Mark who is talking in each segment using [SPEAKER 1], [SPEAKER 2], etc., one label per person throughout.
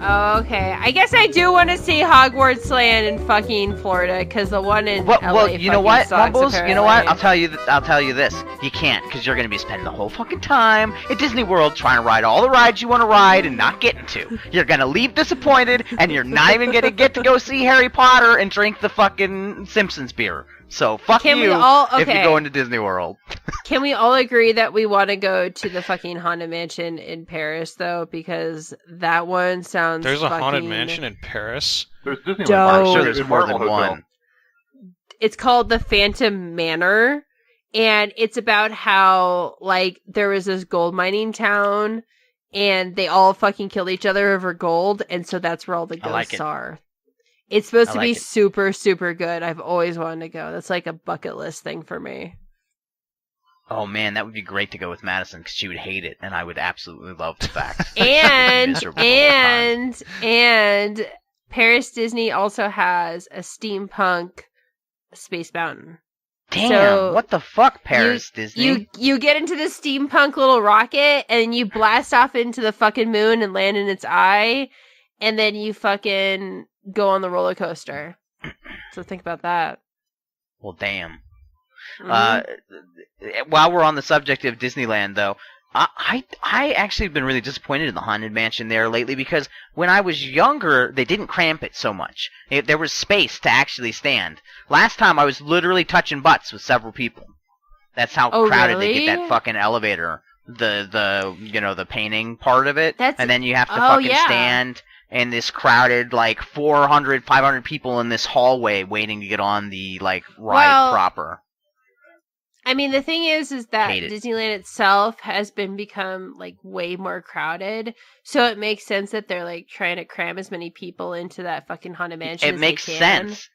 [SPEAKER 1] Oh, okay. I guess I do want to see Hogwarts Land in fucking Florida, because the one in LA
[SPEAKER 2] Well, you know what,
[SPEAKER 1] sucks,
[SPEAKER 2] Mumbles?
[SPEAKER 1] apparently.
[SPEAKER 2] You know what? I'll tell you this. You can't, because you're going to be spending the whole fucking time at Disney World trying to ride all the rides you want to ride and not getting to. You're going to leave disappointed, and you're not even going to get to go see Harry Potter and drink the fucking Simpsons beer. So, fuck you if you go into Disney World.
[SPEAKER 1] Can we all agree that we want to go to the fucking Haunted Mansion in Paris, though? Because that one sounds
[SPEAKER 3] There's a Haunted Mansion in Paris?
[SPEAKER 4] There's Disneyland.
[SPEAKER 1] Dope.
[SPEAKER 2] I'm sure there's more than one.
[SPEAKER 1] It's called the Phantom Manor, and it's about how, like, there was this gold mining town, and they all fucking killed each other over gold, and so that's where all the ghosts are. It's supposed to be super, super good. I've always wanted to go. That's like a bucket list thing for me.
[SPEAKER 2] Oh man, that would be great to go with Madison, because she would hate it, and I would absolutely love the fact.
[SPEAKER 1] and Paris Disney also has a steampunk Space Mountain.
[SPEAKER 2] Damn,
[SPEAKER 1] so
[SPEAKER 2] what the fuck, Paris Disney?
[SPEAKER 1] You get into this steampunk little rocket, and you blast off into the fucking moon and land in its eye, and then you fucking go on the roller coaster. So think about that.
[SPEAKER 2] Well, damn.
[SPEAKER 1] Mm-hmm.
[SPEAKER 2] While we're on the subject of Disneyland, though, I actually have been really disappointed in the Haunted Mansion there lately, because when I was younger, they didn't cramp it so much. There was space to actually stand. Last time, I was literally touching butts with several people. That's how crowded they get that fucking elevator. The painting part of it, and then you have to stand in this crowded, like, 400, 500 people in this hallway waiting to get on the, like, ride proper.
[SPEAKER 1] I mean, the thing is that Disneyland itself has become, like, way more crowded, so it makes sense that they're, like, trying to cram as many people into that fucking Haunted Mansion as they can. It makes sense.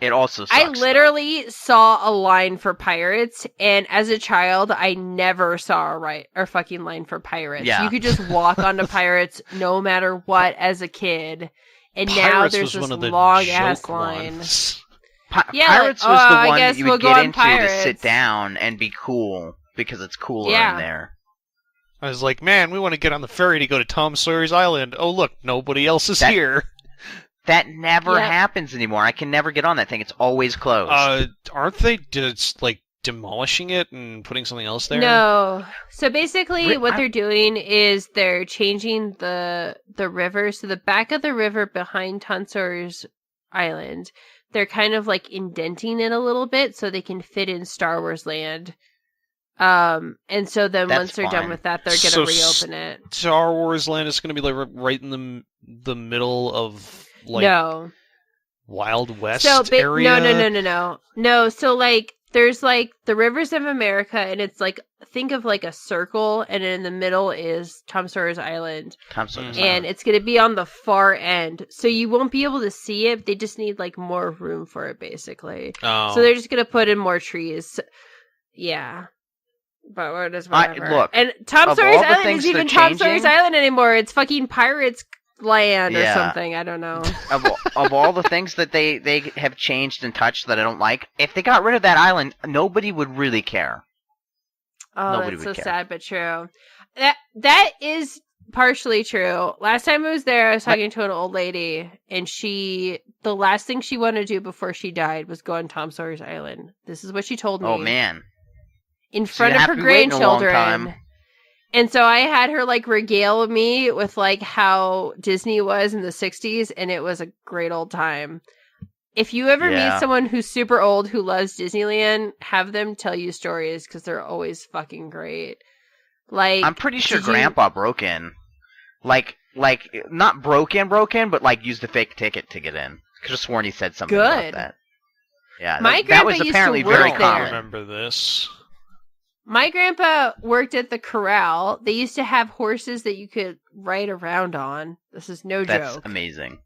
[SPEAKER 2] It also sucks.
[SPEAKER 1] I literally saw a line for pirates, and as a child, I never saw a fucking line for pirates. Yeah. You could just walk onto pirates no matter what as a kid, and now there's this long-ass line.
[SPEAKER 2] Pirates was the one that you would get into to sit down and be cool, because it's cooler in there.
[SPEAKER 3] I was like, man, we want to get on the ferry to go to Tom Sawyer's Island. Oh, look, nobody else is here.
[SPEAKER 2] That never happens anymore. I can never get on that thing. It's always closed.
[SPEAKER 3] Aren't they just, like, demolishing it and putting something else there?
[SPEAKER 1] No. So basically what they're doing is they're changing the river. So the back of the river behind Tom Sawyer's Island, they're kind of, like, indenting it a little bit so they can fit in Star Wars Land. And so then once they're done with that, they're going to reopen it.
[SPEAKER 3] Star Wars Land is going to be, like, right in the middle of... Like, Wild West area?
[SPEAKER 1] No, so, like, there's, like, the Rivers of America, and it's, like, think of, like, a circle, and in the middle is Tom Sawyer's Island. And it's going to be on the far end, so you won't be able to see it. They just need, like, more room for it, basically.
[SPEAKER 3] Oh.
[SPEAKER 1] So they're just going to put in more trees. Yeah. But what is whatever. And Tom Sawyer's Island isn't even Tom Sawyer's Island anymore. It's fucking Pirates Land or something. I don't know.
[SPEAKER 2] Of all the things that they have changed and touched that I don't like, if they got rid of that island, nobody would really care.
[SPEAKER 1] Oh, nobody that's so care. Sad but true. That is partially true. Last time I was there, I was talking to an old lady, and the last thing she wanted to do before she died was go on Tom Sawyer's Island. This is what she told me.
[SPEAKER 2] Oh man!
[SPEAKER 1] In front of her grandchildren. And so I had her, like, regale me with, like, how Disney was in the 60s, and it was a great old time. If you ever meet someone who's super old who loves Disneyland, have them tell you stories, because they're always fucking great. Like,
[SPEAKER 2] I'm pretty sure Grandpa broke in. Like, not broke in, but, like, used a fake ticket to get in. I could have sworn he said something about that. Yeah,
[SPEAKER 1] My
[SPEAKER 2] that was apparently very common.
[SPEAKER 3] I remember this.
[SPEAKER 1] My grandpa worked at the corral. They used to have horses that you could ride around on. This is no joke.
[SPEAKER 2] That's amazing.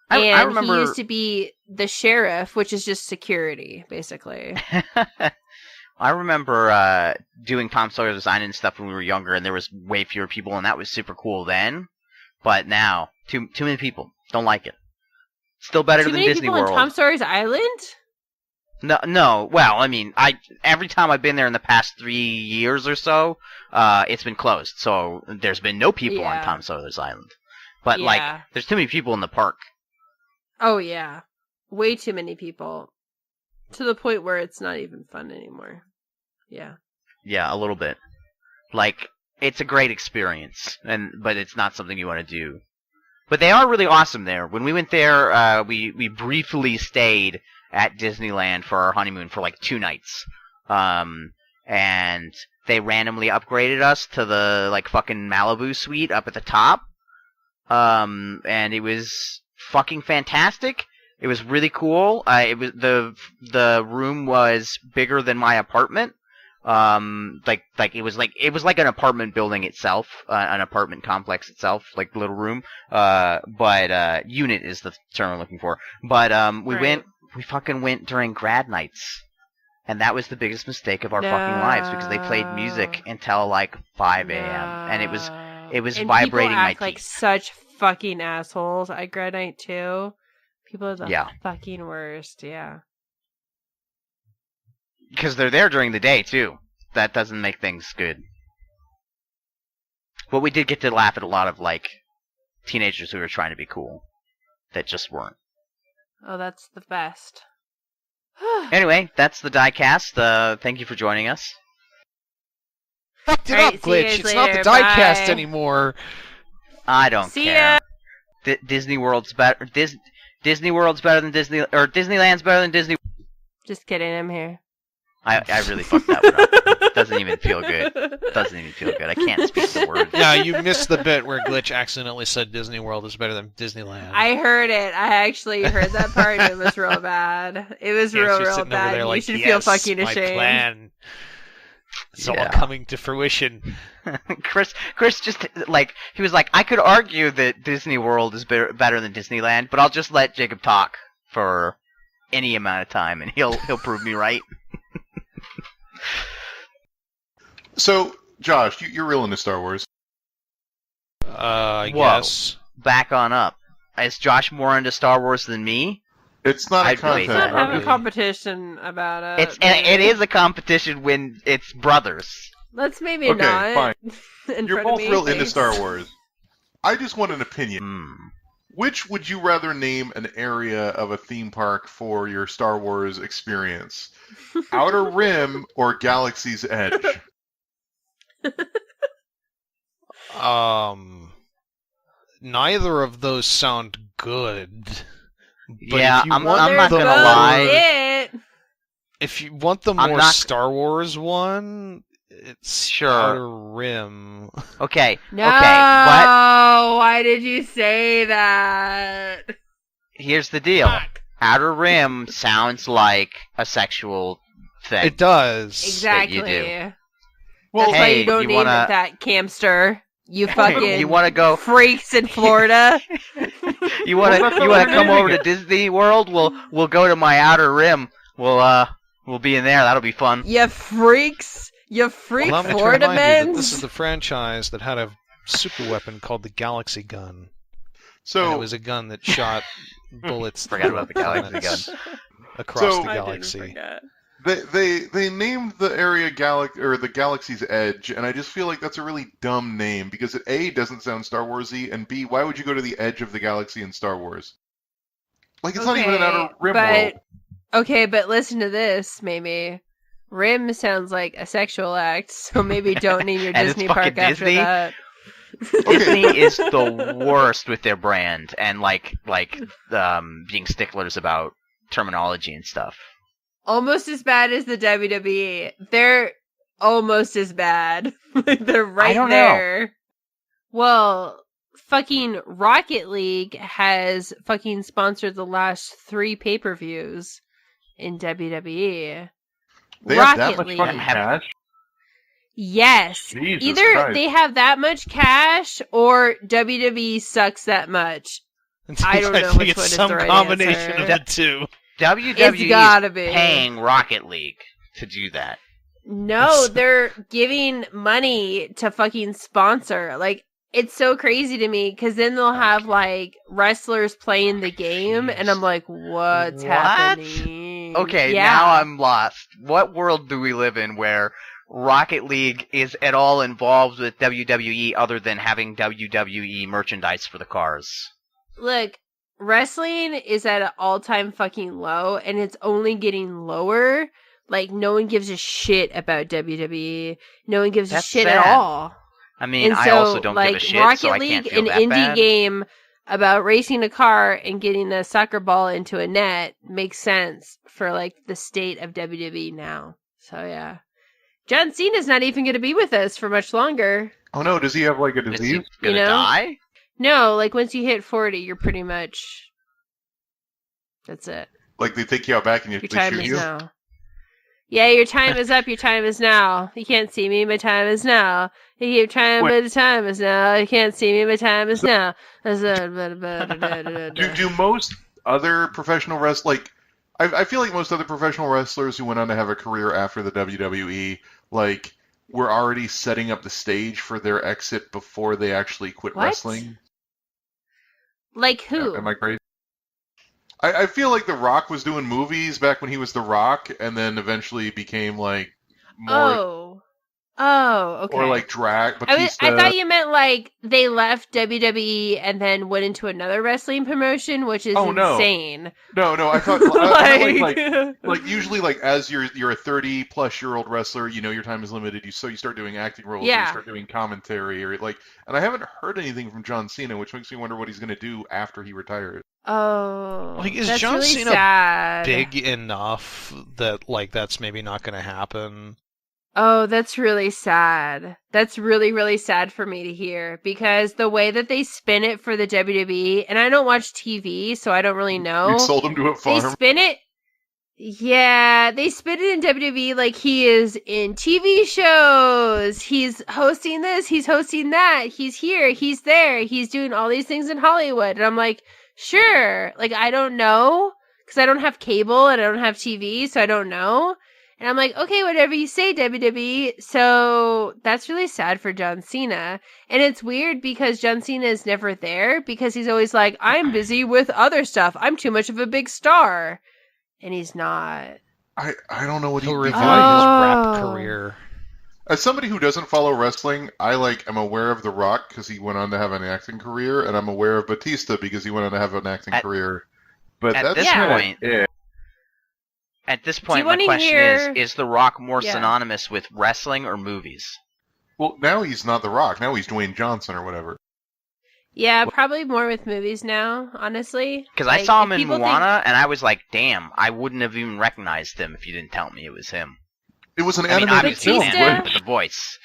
[SPEAKER 1] I remember... he used to be the sheriff, which is just security, basically.
[SPEAKER 2] I remember doing Tom Sawyer's Island and stuff when we were younger, and there was way fewer people, and that was super cool then. But now, too many people. Don't like it. Still better than Disney World. Too many people on
[SPEAKER 1] Tom Sawyer's Island?
[SPEAKER 2] No. Well, I mean, every time I've been there in the past 3 years or so, it's been closed. So there's been no people on Tom Sawyer's Island. But, there's too many people in the park.
[SPEAKER 1] Oh, yeah. Way too many people. To the point where it's not even fun anymore. Yeah.
[SPEAKER 2] Yeah, a little bit. It's a great experience, but it's not something you want to do. But they are really awesome there. When we went there, we briefly stayed at Disneyland for our honeymoon for 2 nights. And they randomly upgraded us to the fucking Malibu suite up at the top. And it was fucking fantastic. It was really cool. It was the room was bigger than my apartment. It was like an apartment building itself, an apartment complex itself, little room. But unit is the term I'm looking for. But we fucking went during grad nights. And that was the biggest mistake of our fucking lives because they played music until 5 a.m. And it was
[SPEAKER 1] and
[SPEAKER 2] vibrating my teeth.
[SPEAKER 1] Like such fucking assholes at grad night too. People are the fucking worst, yeah.
[SPEAKER 2] Because they're there during the day, too. That doesn't make things good. But we did get to laugh at a lot of, teenagers who were trying to be cool. That just weren't.
[SPEAKER 1] Oh, that's the best.
[SPEAKER 2] Anyway, that's the diecast. Thank you for joining us.
[SPEAKER 3] Fucked it up, Glitch. It's not the diecast anymore.
[SPEAKER 2] I don't care. Disney World's better. Disney World's better than Disney, or Disneyland's better than Disney.
[SPEAKER 1] Just kidding, I'm here.
[SPEAKER 2] I really fucked that one up. Doesn't even feel good. I can't speak the words.
[SPEAKER 3] Yeah, you missed the bit where Glitch accidentally said Disney World is better than Disneyland.
[SPEAKER 1] I heard it. I actually heard that part, and it was real bad. It was real bad. You should feel fucking ashamed.
[SPEAKER 3] My plan. It's all coming to fruition.
[SPEAKER 2] Chris just, he was like, I could argue that Disney World is better than Disneyland, but I'll just let Jacob talk for any amount of time, and he'll prove me right.
[SPEAKER 4] So, Josh, you're real into Star Wars.
[SPEAKER 3] Yes.
[SPEAKER 2] Back on up. Is Josh more into Star Wars than me?
[SPEAKER 4] It's not a contest.
[SPEAKER 1] Let's not have a competition about it.
[SPEAKER 2] It is a competition when it's brothers.
[SPEAKER 1] Let's maybe not.
[SPEAKER 4] Fine. You're both real into Star Wars. I just want an opinion. Which would you rather name an area of a theme park for your Star Wars experience? Outer Rim or Galaxy's Edge?
[SPEAKER 3] Neither of those sound good. But
[SPEAKER 2] yeah, I'm not gonna lie.
[SPEAKER 3] If you want the more Star Wars one, it's Outer Rim.
[SPEAKER 2] Okay.
[SPEAKER 1] No,
[SPEAKER 2] okay, but
[SPEAKER 1] why did you say that?
[SPEAKER 2] Here's the deal. Outer Rim sounds like a sexual thing.
[SPEAKER 3] It does.
[SPEAKER 1] Exactly.
[SPEAKER 2] That you do.
[SPEAKER 1] Well, that's why you don't name it that, Camster. You fucking
[SPEAKER 2] you want to go
[SPEAKER 1] freaks in Florida.
[SPEAKER 2] you want to come over to Disney World? We'll go to my Outer Rim. We'll be in there. That'll be fun.
[SPEAKER 1] You freaks. You freak Florida men.
[SPEAKER 3] This is the franchise that had a super weapon called the Galaxy Gun.
[SPEAKER 4] So
[SPEAKER 3] and it was a gun that shot bullets
[SPEAKER 2] forgot about the Galaxy Gun
[SPEAKER 3] across the galaxy.
[SPEAKER 4] They named the area the Galaxy's Edge, and I just feel like that's a really dumb name because it A, doesn't sound Star Wars-y, and B, why would you go to the edge of the galaxy in Star Wars? It's not even an Outer Rim world.
[SPEAKER 1] Okay, but listen to this, maybe. Rim sounds like a sexual act, so maybe don't name your Disney park after that.
[SPEAKER 2] Disney is the worst with their brand and being sticklers about terminology and stuff.
[SPEAKER 1] Almost as bad as the WWE. They're almost as bad. They're right there. Know. Well, fucking Rocket League has fucking sponsored the last 3 pay-per-views in WWE.
[SPEAKER 4] They have that much fucking cash?
[SPEAKER 1] Yes.
[SPEAKER 4] Jesus
[SPEAKER 1] Either
[SPEAKER 4] Christ.
[SPEAKER 1] they have that much cash or WWE sucks that much. I don't know which one is the right
[SPEAKER 3] combination
[SPEAKER 1] answer.
[SPEAKER 3] of the two.
[SPEAKER 2] WWE is paying Rocket League to do that.
[SPEAKER 1] No, they're giving money to fucking sponsor. It's so crazy to me because then they'll have wrestlers playing the game, and I'm like, what's happening?
[SPEAKER 2] Okay,
[SPEAKER 1] Yeah.
[SPEAKER 2] now I'm lost. What world do we live in where Rocket League is at all involved with WWE other than having WWE merchandise for the cars?
[SPEAKER 1] Look, wrestling is at an all-time fucking low, and it's only getting lower. Like, no one gives a shit about WWE. No one gives a shit
[SPEAKER 2] sad.
[SPEAKER 1] at all.
[SPEAKER 2] I mean,
[SPEAKER 1] and
[SPEAKER 2] I
[SPEAKER 1] so,
[SPEAKER 2] also don't give a shit,
[SPEAKER 1] Rocket
[SPEAKER 2] so I
[SPEAKER 1] League,
[SPEAKER 2] can't feel
[SPEAKER 1] an
[SPEAKER 2] that
[SPEAKER 1] indie
[SPEAKER 2] bad.
[SPEAKER 1] game about racing a car and getting a soccer ball into a net makes sense for, like, the state of WWE now. So, yeah. John Cena's not even going to be with us for much longer.
[SPEAKER 4] Oh no, does he have like a disease?
[SPEAKER 2] Is he gonna die?
[SPEAKER 1] No, like once you hit 40, you're pretty much... That's it.
[SPEAKER 4] Like they take you out back and
[SPEAKER 1] Your
[SPEAKER 4] they
[SPEAKER 1] time
[SPEAKER 4] shoot
[SPEAKER 1] is
[SPEAKER 4] you?
[SPEAKER 1] now. Yeah, your time is up, your time is now. You can't see me, my time is now. You keep trying, but the time is now. You can't see me, my time is now.
[SPEAKER 4] Do most other professional wrestlers, like, I feel like most other professional wrestlers who went on to have a career after the WWE, like, were already setting up the stage for their exit before they actually quit
[SPEAKER 1] What?
[SPEAKER 4] wrestling?
[SPEAKER 1] Like who?
[SPEAKER 4] Am I crazy? I feel like The Rock was doing movies back when he was The Rock, and then eventually became, like, more...
[SPEAKER 1] Oh, okay.
[SPEAKER 4] Or, like, drag Batista.
[SPEAKER 1] I thought you meant, like, they left WWE and then went into another wrestling promotion, which is insane.
[SPEAKER 4] No, I thought... like usually, like, as you're a 30-plus-year-old wrestler, you know your time is limited, so you start doing acting roles, or you start doing commentary, or, like... And I haven't heard anything from John Cena, which makes me wonder what he's going to do after he retires.
[SPEAKER 1] Oh,
[SPEAKER 3] like, is
[SPEAKER 1] that's
[SPEAKER 3] John
[SPEAKER 1] really
[SPEAKER 3] Cena
[SPEAKER 1] sad.
[SPEAKER 3] big enough that, like, that's maybe not going to happen?
[SPEAKER 1] Oh, that's really sad. That's really, really sad for me to hear, because the way that they spin it for the WWE, and I don't watch TV, so I don't really know.
[SPEAKER 4] You sold him to a farm.
[SPEAKER 1] They spin it. Yeah, they spin it in WWE like he is in TV shows. He's hosting this, he's hosting that. He's here, he's there. He's doing all these things in Hollywood. And I'm like, sure. Like, I don't know, because I don't have cable and I don't have TV, so I don't know. And I'm like, okay, whatever you say, WWE. So that's really sad for John Cena. And it's weird because John Cena is never there because he's always like, I'm busy with other stuff. I'm too much of a big star. And he's not.
[SPEAKER 4] I don't know what
[SPEAKER 3] He'll
[SPEAKER 4] he'd be
[SPEAKER 3] revive his
[SPEAKER 1] Oh.
[SPEAKER 3] rap career.
[SPEAKER 4] As somebody who doesn't follow wrestling, am aware of The Rock because he went on to have an acting career, and I'm aware of Batista because he went on to have an acting career. But
[SPEAKER 2] At
[SPEAKER 4] that's
[SPEAKER 2] this point,
[SPEAKER 4] yeah.
[SPEAKER 2] At this point, my question is The Rock more synonymous with wrestling or movies?
[SPEAKER 4] Well, now he's not The Rock. Now he's Dwayne Johnson or whatever.
[SPEAKER 1] Yeah, probably more with movies now, honestly.
[SPEAKER 2] Because I saw him in Moana, and I was like, damn, I wouldn't have even recognized him if you didn't tell me it was him.
[SPEAKER 4] It was an animated film.
[SPEAKER 2] The voice.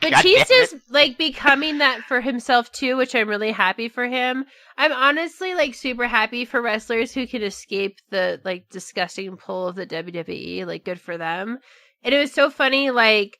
[SPEAKER 1] Batista's like becoming that for himself too, which I'm really happy for him. I'm honestly like super happy for wrestlers who can escape the like disgusting pull of the WWE. Like, good for them. And it was so funny, like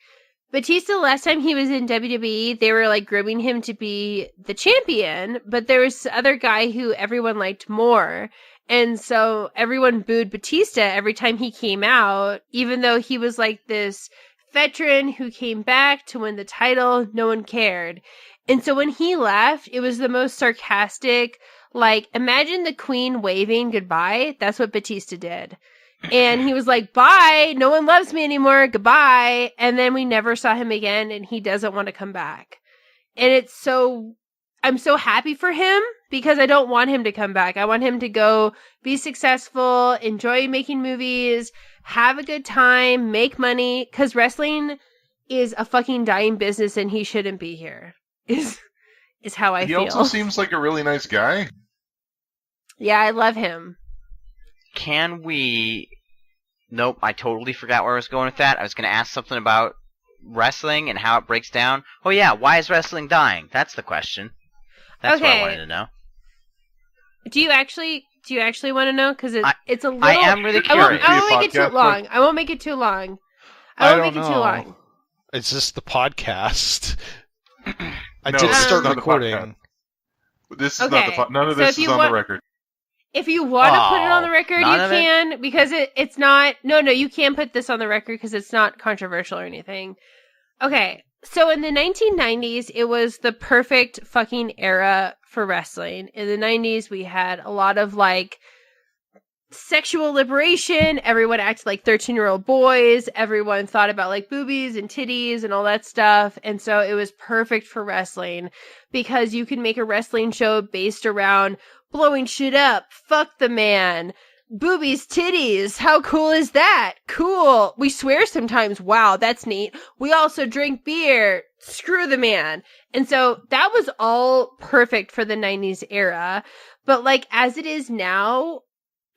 [SPEAKER 1] Batista, last time he was in WWE, they were like grooming him to be the champion, but there was this other guy who everyone liked more. And so everyone booed Batista every time he came out, even though he was like this veteran who came back to win the title. No one cared. And so when he left, it was the most sarcastic, like, imagine the Queen waving goodbye. That's what Batista did. And he was like, bye, no one loves me anymore, goodbye. And then we never saw him again, and he doesn't want to come back. And I'm so happy for him because I don't want him to come back. I want him to go be successful, enjoy making movies, have a good time, make money, because wrestling is a fucking dying business and he shouldn't be here, is how I feel.
[SPEAKER 4] He also seems like a really nice guy.
[SPEAKER 1] Yeah, I love him.
[SPEAKER 2] Can we... Nope, I totally forgot where I was going with that. I was going to ask something about wrestling and how it breaks down. Oh yeah, why is wrestling dying? That's the question. That's what I wanted to know.
[SPEAKER 1] Do you actually want to know? Because it's a little...
[SPEAKER 2] I am really curious.
[SPEAKER 1] I won't make it too long. I won't make it too long.
[SPEAKER 3] It's just the podcast. I
[SPEAKER 4] No,
[SPEAKER 3] did start
[SPEAKER 4] not the
[SPEAKER 3] recording.
[SPEAKER 4] podcast. This is not the podcast. None of this is on the record.
[SPEAKER 1] If you want to put it on the record, you can, because it's not... No, you can put this on the record because it's not controversial or anything. Okay, so in the 1990s, it was the perfect fucking era for wrestling. In the 90s, we had a lot of, like, sexual liberation. Everyone acted like 13-year-old boys. Everyone thought about like boobies and titties and all that stuff. And so it was perfect for wrestling because you can make a wrestling show based around blowing shit up. Fuck the man. Boobies, titties. How cool is that? Cool. We swear sometimes. Wow, that's neat. We also drink beer. Screw the man. And so that was all perfect for the 90s era. But like as it is now,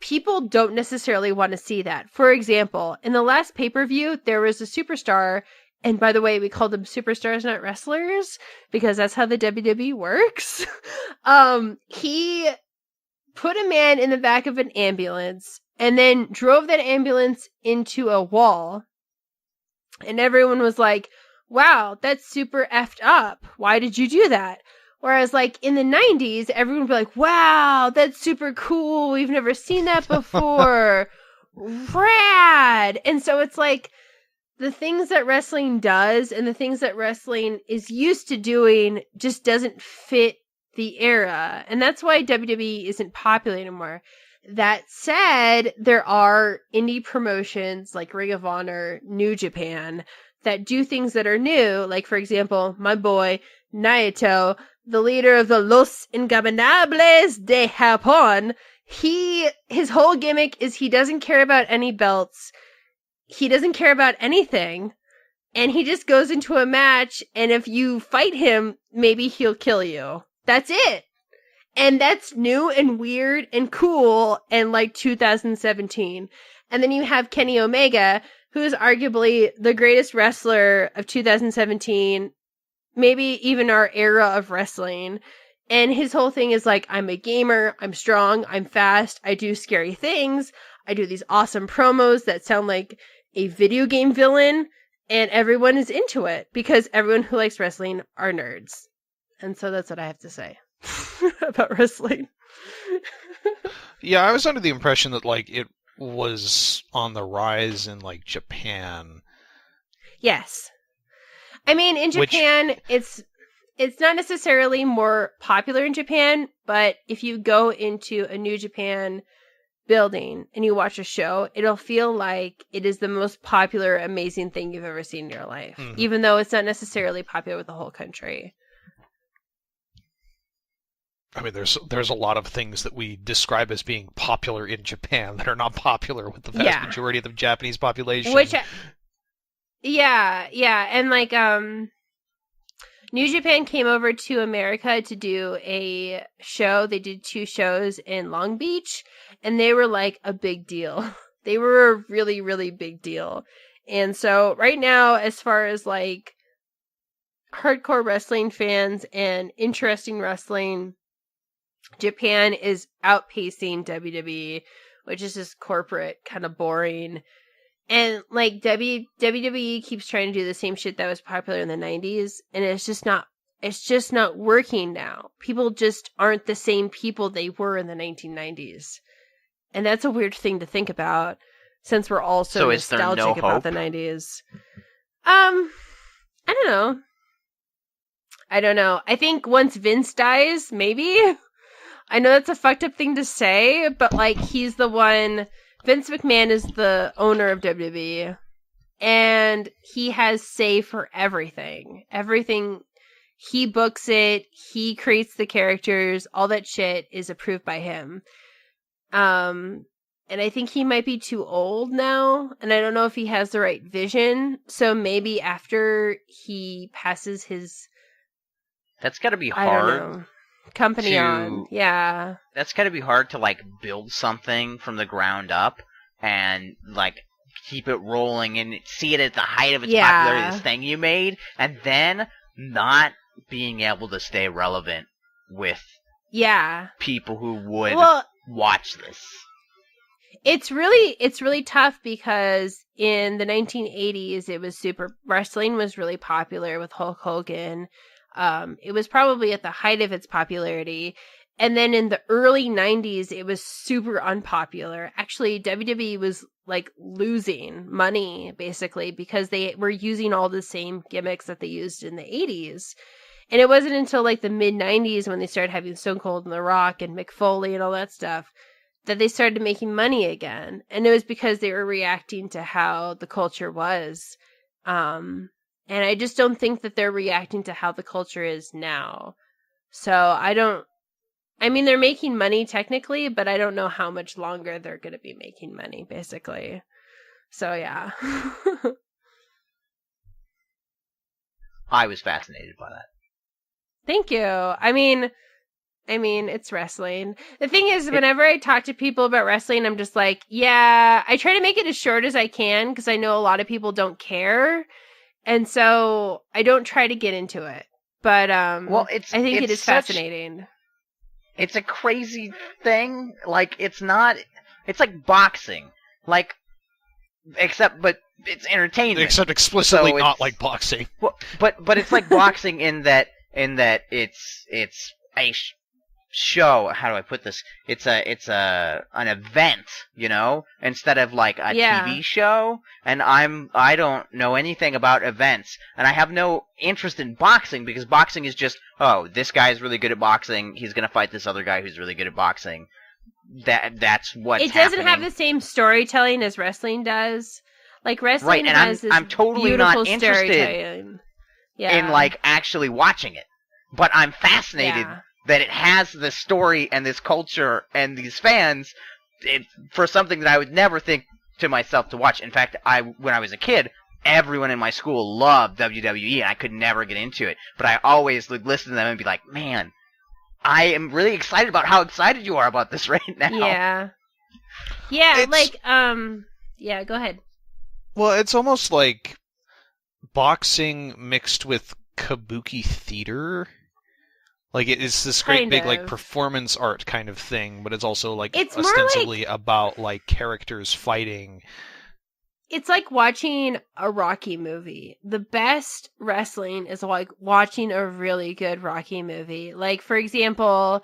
[SPEAKER 1] people don't necessarily want to see that. For example, in the last pay-per-view, there was a superstar, and by the way, we called them superstars, not wrestlers, because that's how the WWE works. He put a man in the back of an ambulance and then drove that ambulance into a wall. And everyone was like, wow, that's super effed up. Why did you do that? Whereas, like, in the 90s, everyone would be like, wow, that's super cool. We've never seen that before. Rad. And so it's like the things that wrestling does and the things that wrestling is used to doing just doesn't fit the era. And that's why WWE isn't popular anymore. That said, there are indie promotions like Ring of Honor, New Japan, that do things that are new. Like, for example, my boy, Naito, the leader of the Los Ingobernables de Japón, his whole gimmick is he doesn't care about any belts. He doesn't care about anything. And he just goes into a match, and if you fight him, maybe he'll kill you. That's it. And that's new and weird and cool in like 2017. And then you have Kenny Omega, who is arguably the greatest wrestler of 2017, maybe even our era of wrestling. And his whole thing is like, I'm a gamer, I'm strong, I'm fast, I do scary things, I do these awesome promos that sound like a video game villain, and everyone is into it because everyone who likes wrestling are nerds. And so that's what I have to say about wrestling.
[SPEAKER 3] Yeah, I was under the impression that like it was on the rise in like Japan.
[SPEAKER 1] Yes. I mean, in Japan, it's not necessarily more popular in Japan, but if you go into a New Japan building and you watch a show, it'll feel like it is the most popular, amazing thing you've ever seen in your life, even though it's not necessarily popular with the whole country.
[SPEAKER 3] I mean, there's a lot of things that we describe as being popular in Japan that are not popular with the vast majority of the Japanese population.
[SPEAKER 1] And like New Japan came over to America to do a show. They did 2 shows in Long Beach, and they were like a big deal. They were a really, really big deal. And so right now, as far as like hardcore wrestling fans and interesting wrestling, Japan is outpacing WWE, which is just corporate, kind of boring. And like WWE keeps trying to do the same shit that was popular in the 90s, and it's just not working now. People just aren't the same people they were in the 1990s. And that's a weird thing to think about, since we're all so nostalgic about the 90s. I don't know. I think once Vince dies, maybe. I know that's a fucked up thing to say, but like he's the one. Vince McMahon is the owner of WWE, and he has say for everything. Everything, he books it, he creates the characters, all that shit is approved by him. And I think he might be too old now, and I don't know if he has the right vision, so maybe after he passes his...
[SPEAKER 2] That's gotta be hard.
[SPEAKER 1] Company on, yeah.
[SPEAKER 2] That's gotta be hard to like build something from the ground up and like keep it rolling and see it at the height of its popularity, this thing you made, and then not being able to stay relevant with people who would watch this.
[SPEAKER 1] It's really tough because in the 1980s, wrestling was really popular with Hulk Hogan. It was probably at the height of its popularity. And then in the early 90s, it was super unpopular. Actually, WWE was like losing money basically because they were using all the same gimmicks that they used in the 80s. And it wasn't until like the mid 90s when they started having Stone Cold and The Rock and Mick Foley and all that stuff that they started making money again. And it was because they were reacting to how the culture was. And I just don't think that they're reacting to how the culture is now. So they're making money technically, but I don't know how much longer they're going to be making money, basically. So, yeah.
[SPEAKER 2] I was fascinated by that.
[SPEAKER 1] Thank you. I mean, it's wrestling. The thing is, whenever I talk to people about wrestling, I'm just like, yeah, I try to make it as short as I can because I know a lot of people don't care. And so I don't try to get into it. But I think it is fascinating.
[SPEAKER 2] It's a crazy thing. Like, it's like boxing. Like, but it's entertainment.
[SPEAKER 3] Except explicitly not like boxing.
[SPEAKER 2] Well, but it's like boxing in that it's a show. How do I put this? It's an event, instead of like a TV show. And I don't know anything about events, and I have no interest in boxing because boxing is just, oh, this guy is really good at boxing. He's gonna fight this other guy who's really good at boxing. That's what's
[SPEAKER 1] It doesn't
[SPEAKER 2] happening.
[SPEAKER 1] have the same storytelling as wrestling does. Like wrestling
[SPEAKER 2] right, and
[SPEAKER 1] has this
[SPEAKER 2] I'm totally
[SPEAKER 1] beautiful
[SPEAKER 2] not interested in like actually watching it, but I'm fascinated that it has this story and this culture and these fans for something that I would never think to myself to watch. In fact, when I was a kid, everyone in my school loved WWE, and I could never get into it. But I always would listen to them and be like, man, I am really excited about how excited you are about this right now.
[SPEAKER 1] Yeah. Yeah, go ahead.
[SPEAKER 3] Well, it's almost like boxing mixed with kabuki theater. Like, it's this great big, like, performance art kind of thing, but it's also, like,
[SPEAKER 1] it's
[SPEAKER 3] ostensibly about, like, characters fighting.
[SPEAKER 1] It's like watching a Rocky movie. The best wrestling is like watching a really good Rocky movie. Like, for example,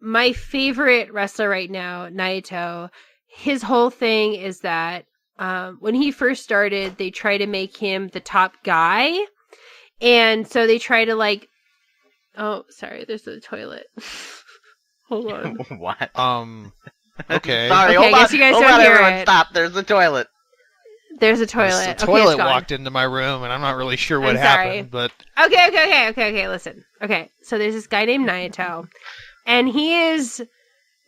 [SPEAKER 1] my favorite wrestler right now, Naito, his whole thing is that when he first started, they try to make him the top guy. And so they try to, like, oh, sorry, there's a toilet. Hold on.
[SPEAKER 2] What?
[SPEAKER 3] Okay.
[SPEAKER 2] Sorry,
[SPEAKER 1] okay, I guess you guys don't hear
[SPEAKER 2] everyone
[SPEAKER 1] it.
[SPEAKER 2] Stop, there's a toilet.
[SPEAKER 1] There's a toilet.
[SPEAKER 3] The toilet walked into my room, and I'm not really sure what happened, but...
[SPEAKER 1] Okay, listen. Okay, so there's this guy named Naito, and he is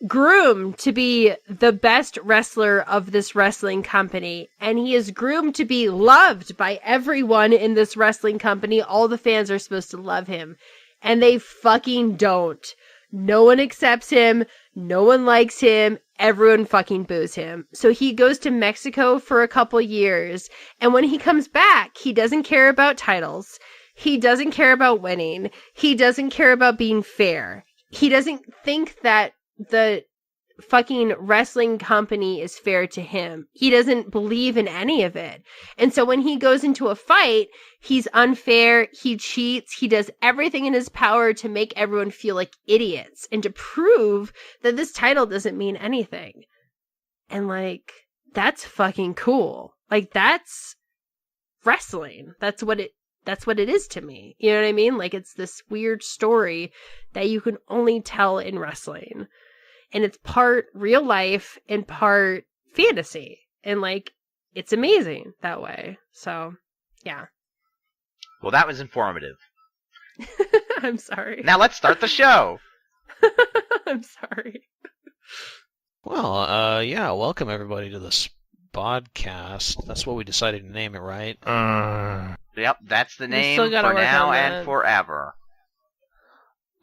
[SPEAKER 1] groomed to be the best wrestler of this wrestling company, and he is groomed to be loved by everyone in this wrestling company. All the fans are supposed to love him, and they fucking don't. No one accepts him. No one likes him. Everyone fucking boos him. So he goes to Mexico for a couple years. And when he comes back, he doesn't care about titles. He doesn't care about winning. He doesn't care about being fair. He doesn't think that the fucking wrestling company is fair to him. He doesn't believe in any of it. And so when he goes into a fight, he's unfair, he cheats, he does everything in his power to make everyone feel like idiots and to prove that this title doesn't mean anything. And like, that's fucking cool. Like, that's wrestling. That's what it is to me. You know what I mean? Like, it's this weird story that you can only tell in wrestling. And it's part real life and part fantasy. And, like, it's amazing that way. So, yeah.
[SPEAKER 2] Well, that was informative.
[SPEAKER 1] I'm sorry.
[SPEAKER 2] Now let's start the show.
[SPEAKER 1] I'm sorry.
[SPEAKER 3] Well, welcome everybody to the Spodcast. That's what we decided to name it, right?
[SPEAKER 2] Yep, that's the name for now and forever.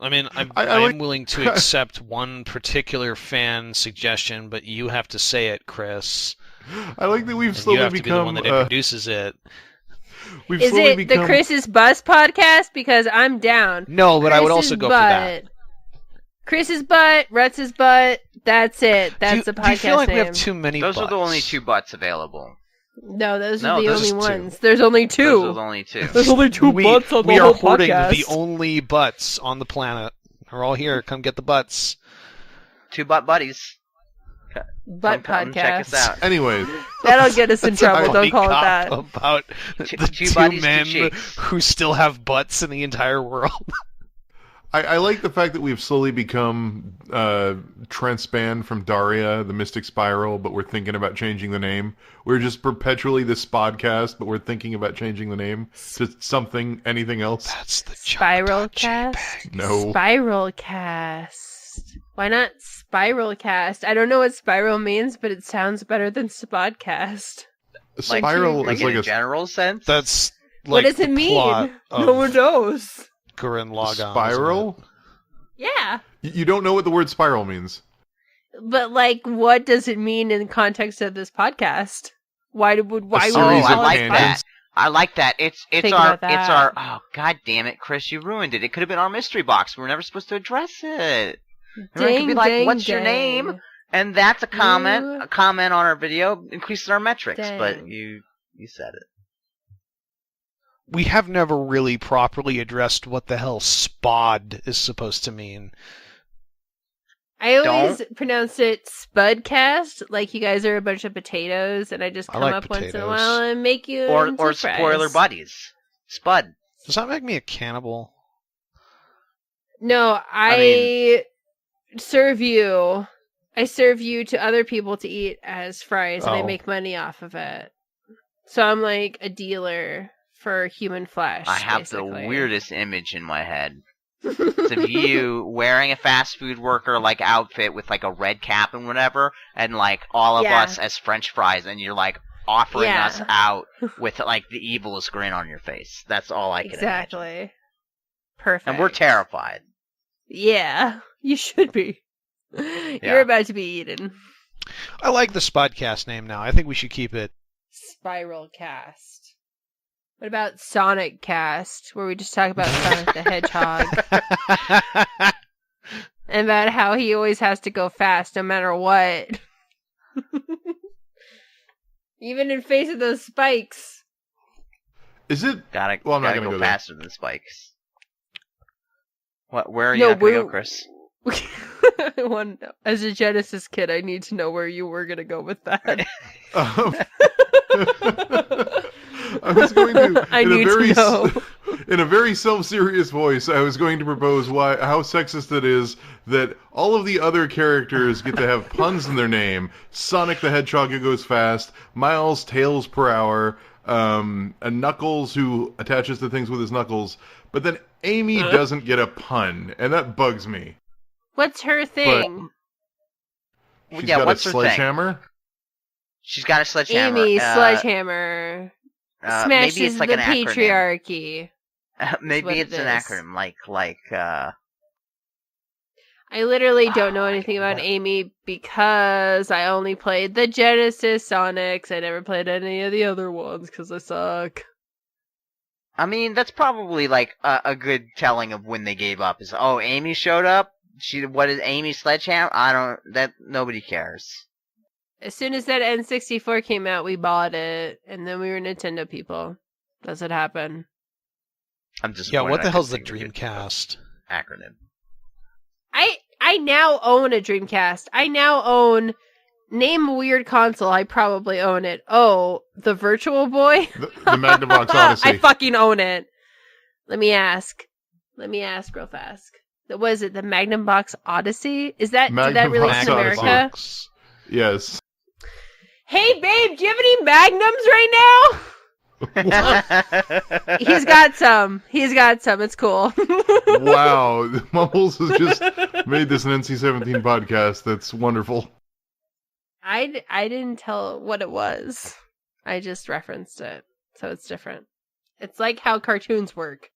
[SPEAKER 3] I mean, I'm willing to accept one particular fan suggestion, but you have to say it, Chris.
[SPEAKER 4] I like that we've slowly
[SPEAKER 3] you have
[SPEAKER 4] become...
[SPEAKER 3] to be the one that introduces it.
[SPEAKER 1] Is it the Chris's Bus podcast? Because I'm down.
[SPEAKER 3] No, but I would also go for that.
[SPEAKER 1] Chris's butt, Rutz's butt. That's it. That's the podcast name.
[SPEAKER 3] Do you feel like we have too many
[SPEAKER 2] Those
[SPEAKER 3] butts?
[SPEAKER 2] are the only two butts available.
[SPEAKER 1] No, those are the only ones. There's only two.
[SPEAKER 2] Those are the only two.
[SPEAKER 1] There's only two butts on the
[SPEAKER 3] whole podcast. We are hoarding the only butts on the planet. We're all here. Come get the butts.
[SPEAKER 2] Two butt buddies.
[SPEAKER 1] Butt
[SPEAKER 2] come
[SPEAKER 1] podcast.
[SPEAKER 2] Check us out.
[SPEAKER 4] Anyways.
[SPEAKER 1] That'll get us in trouble. Don't call it that.
[SPEAKER 3] About the two men who still have butts in the entire world.
[SPEAKER 4] I like the fact that we've slowly become transpan from Daria, the Mystic Spiral, but we're thinking about changing the name. We're just perpetually the Spodcast, but we're thinking about changing the name to something, anything else.
[SPEAKER 3] That's the
[SPEAKER 1] Spiralcast?
[SPEAKER 4] No.
[SPEAKER 1] Spiralcast. Why not Spiralcast? I don't know what spiral means, but it sounds better than Spodcast.
[SPEAKER 4] Spiral is like
[SPEAKER 2] a general sense?
[SPEAKER 3] That's like
[SPEAKER 1] what does it mean? No one knows.
[SPEAKER 3] Gurren Lagann.
[SPEAKER 4] Spiral?
[SPEAKER 1] Yeah.
[SPEAKER 4] You don't know what the word spiral means.
[SPEAKER 1] But what does it mean in context of this podcast? Why would
[SPEAKER 4] I
[SPEAKER 2] like that. I like that. It's our oh god damn it, Chris, you ruined it. It could have been our mystery box. We were never supposed to address it. It could be like, what's your name? And that's a comment. A comment on our video increases our metrics. Dang. But you said it.
[SPEAKER 3] We have never really properly addressed what the hell spod is supposed to mean.
[SPEAKER 1] I always pronounce it Spodcast, like you guys are a bunch of potatoes, and I just come up once in a while and make you
[SPEAKER 2] or spoiler buddies. Spud.
[SPEAKER 3] Does that make me a cannibal?
[SPEAKER 1] No, I serve you. I serve you to other people to eat as fries, and I make money off of it. So I'm like a dealer for human flesh.
[SPEAKER 2] I have the weirdest image in my head. It's of you wearing a fast food worker outfit with a red cap and whatever, and all of us as French fries, and you're offering us out with the evilest grin on your face. That's all I can imagine.
[SPEAKER 1] Perfect.
[SPEAKER 2] And we're terrified.
[SPEAKER 1] Yeah, you should be. You're about to be eaten.
[SPEAKER 3] I like the Spodcast name now. I think we should keep it
[SPEAKER 1] Spiralcast. What about Sonic Cast, where we just talk about Sonic the Hedgehog? And about how he always has to go fast no matter what. Even in face of those spikes.
[SPEAKER 4] Is it?
[SPEAKER 2] Gotta go faster than spikes. What? Where are you going to go, Chris?
[SPEAKER 1] As a Genesis kid, I need to know where you were going to go with that.
[SPEAKER 4] I was going to, in a very self-serious voice, I was going to propose how sexist it is that all of the other characters get to have puns in their name. Sonic the Hedgehog who goes fast, Miles tails per hour, and Knuckles who attaches to things with his knuckles. But then Amy doesn't get a pun, and that bugs me.
[SPEAKER 1] What's her thing?
[SPEAKER 4] She's got a sledgehammer.
[SPEAKER 2] She's got a sledgehammer.
[SPEAKER 1] Amy sledgehammer. Smashes the patriarchy.
[SPEAKER 2] Maybe it's an acronym,
[SPEAKER 1] I literally don't know anything about Amy because I only played the Genesis Sonics. I never played any of the other ones because I suck.
[SPEAKER 2] I mean, that's probably a good telling of when they gave up. Is Amy showed up. What is Amy's sledgehammer? Nobody cares.
[SPEAKER 1] As soon as that N64 came out, we bought it, and then we were Nintendo people. That's what happened.
[SPEAKER 2] I'm just
[SPEAKER 3] what the hell's the Dreamcast
[SPEAKER 2] acronym?
[SPEAKER 1] I now own a Dreamcast. I now own. Name a weird console. I probably own it. Oh, the Virtual Boy.
[SPEAKER 4] The Magnavox Odyssey.
[SPEAKER 1] I fucking own it. Let me ask real fast. Was it the Magnavox Odyssey? Did that release in America?
[SPEAKER 4] Yes.
[SPEAKER 1] Hey, babe, do you have any Magnums right now? He's got some. It's cool.
[SPEAKER 4] Wow. Mumbles has just made this an NC-17 podcast. That's wonderful.
[SPEAKER 1] I didn't tell what it was. I just referenced it. So it's different. It's like how cartoons work.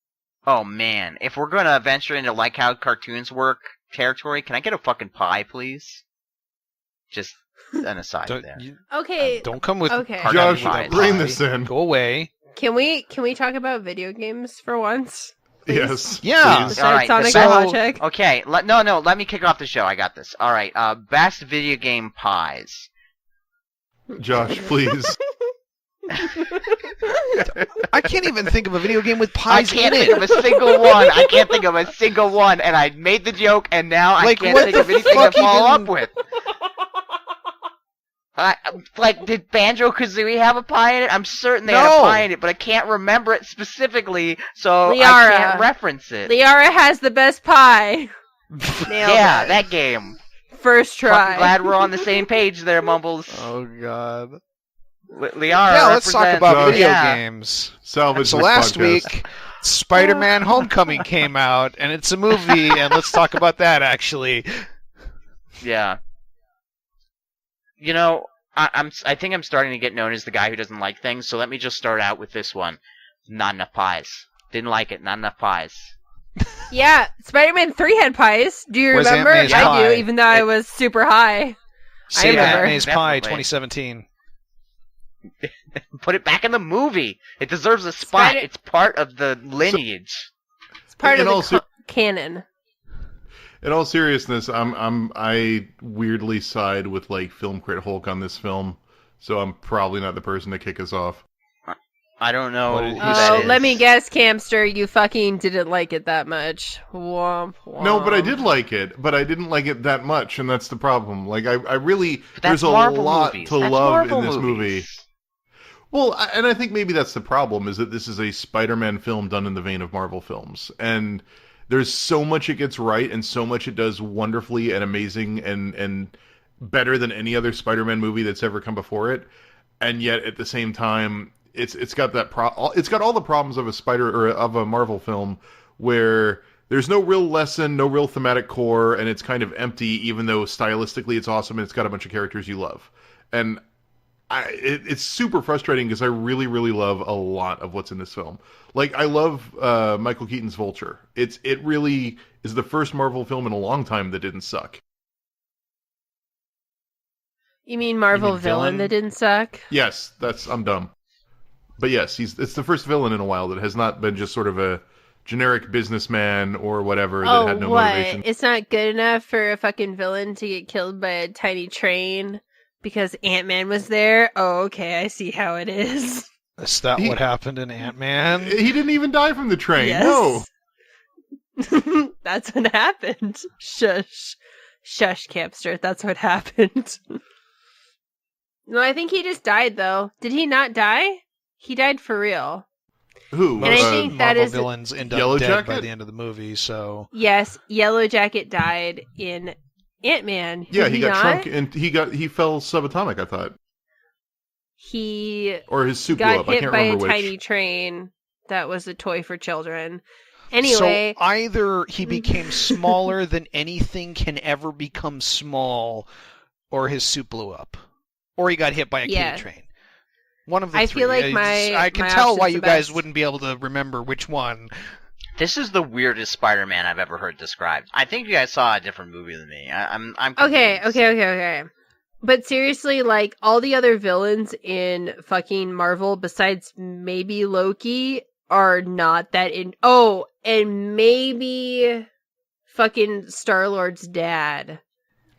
[SPEAKER 2] Oh, man. If we're going to venture into how cartoons work territory, can I get a fucking pie, please? Just an aside there.
[SPEAKER 1] Okay.
[SPEAKER 3] Don't come with
[SPEAKER 4] Josh, rein this in.
[SPEAKER 3] Go away.
[SPEAKER 1] Can we talk about video games for once? Please?
[SPEAKER 4] Yes.
[SPEAKER 3] Yeah.
[SPEAKER 2] All right.
[SPEAKER 1] Sonic
[SPEAKER 2] okay. No. Let me kick off the show. I got this. All right. Best video game pies.
[SPEAKER 4] Josh, please.
[SPEAKER 3] I can't even think of a video game with pies in it.
[SPEAKER 2] I can't think of a single one. And I made the joke, and now I can't think of anything to follow up with. Did Banjo-Kazooie have a pie in it? I'm certain they had a pie in it, but I can't remember it specifically, so I can't reference it.
[SPEAKER 1] Liara has the best pie.
[SPEAKER 2] Yeah, that game.
[SPEAKER 1] First try.
[SPEAKER 2] I'm glad we're on the same page there, Mumbles.
[SPEAKER 3] Oh, God.
[SPEAKER 2] Liara,
[SPEAKER 3] yeah, let's talk about video games.
[SPEAKER 4] So
[SPEAKER 3] last week, Spider-Man Homecoming came out, and it's a movie, and let's talk about that, actually.
[SPEAKER 2] Yeah. You know, I think I'm starting to get known as the guy who doesn't like things, so let me just start out with this one. Not enough pies. Didn't like it. Not enough pies.
[SPEAKER 1] Yeah, Spider-Man 3 had pies. Do you remember? I do, even though I was super high.
[SPEAKER 3] Save Aunt May's Pie 2017.
[SPEAKER 2] Put it back in the movie. It deserves a spot. It's part of the lineage.
[SPEAKER 1] It's part of the canon.
[SPEAKER 4] In all seriousness, I weirdly side with Film Crit Hulk on this film, so I'm probably not the person to kick us off.
[SPEAKER 2] I don't know who that is.
[SPEAKER 1] Let me guess, Camster, you fucking didn't like it that much. Womp, womp.
[SPEAKER 4] No, but I did like it, but I didn't like it that much, and that's the problem. I really, there's a
[SPEAKER 2] Marvel
[SPEAKER 4] lot
[SPEAKER 2] movies.
[SPEAKER 4] to
[SPEAKER 2] That's
[SPEAKER 4] love
[SPEAKER 2] Marvel
[SPEAKER 4] in this
[SPEAKER 2] movies.
[SPEAKER 4] movie. Well, and I think maybe that's the problem, is that this is a Spider-Man film done in the vein of Marvel films, and there's so much it gets right, and so much it does wonderfully and amazing and better than any other Spider-Man movie that's ever come before it, and yet at the same time, it's got that it's got all the problems of a Marvel film, where there's no real lesson, no real thematic core, and it's kind of empty, even though stylistically it's awesome and it's got a bunch of characters you love. And it's super frustrating because I really, really love a lot of what's in this film. I love Michael Keaton's Vulture. It really is the first Marvel film in a long time that didn't suck.
[SPEAKER 1] You mean Marvel villain that didn't suck?
[SPEAKER 4] Yes, I'm dumb. But yes, it's the first villain in a while that has not been just sort of a generic businessman or whatever that had no motivation.
[SPEAKER 1] It's not good enough for a fucking villain to get killed by a tiny train because Ant-Man was there? Oh, okay, I see how it is.
[SPEAKER 3] Is that what happened in Ant-Man?
[SPEAKER 4] He didn't even die from the train.
[SPEAKER 1] Yes. No. That's what happened. Shush. Shush, Capster. That's what happened. No, I think he just died, though. Did he not die? He died for real.
[SPEAKER 4] Who?
[SPEAKER 1] And I think that
[SPEAKER 3] Marvel
[SPEAKER 1] is
[SPEAKER 3] villains end up
[SPEAKER 4] Yellow
[SPEAKER 3] dead
[SPEAKER 4] Jacket?
[SPEAKER 3] by the end of the movie, so...
[SPEAKER 1] Yes, Yellow Jacket died in Ant-Man.
[SPEAKER 4] Yeah, he got shrunk and he fell subatomic, I thought.
[SPEAKER 1] Or
[SPEAKER 4] his suit blew up. I can't remember which.
[SPEAKER 1] Got hit by a tiny train that was a toy for children. Anyway.
[SPEAKER 3] So either he became smaller than anything can ever become small, or his suit blew up. Or he got hit by a kitty train. One of the three.
[SPEAKER 1] I feel like
[SPEAKER 3] I can tell why you guys wouldn't be able to remember which one.
[SPEAKER 2] This is the weirdest Spider-Man I've ever heard described. I think you guys saw a different movie than me. I'm
[SPEAKER 1] Okay. But seriously, all the other villains in fucking Marvel, besides maybe Loki, are not that and maybe fucking Star-Lord's dad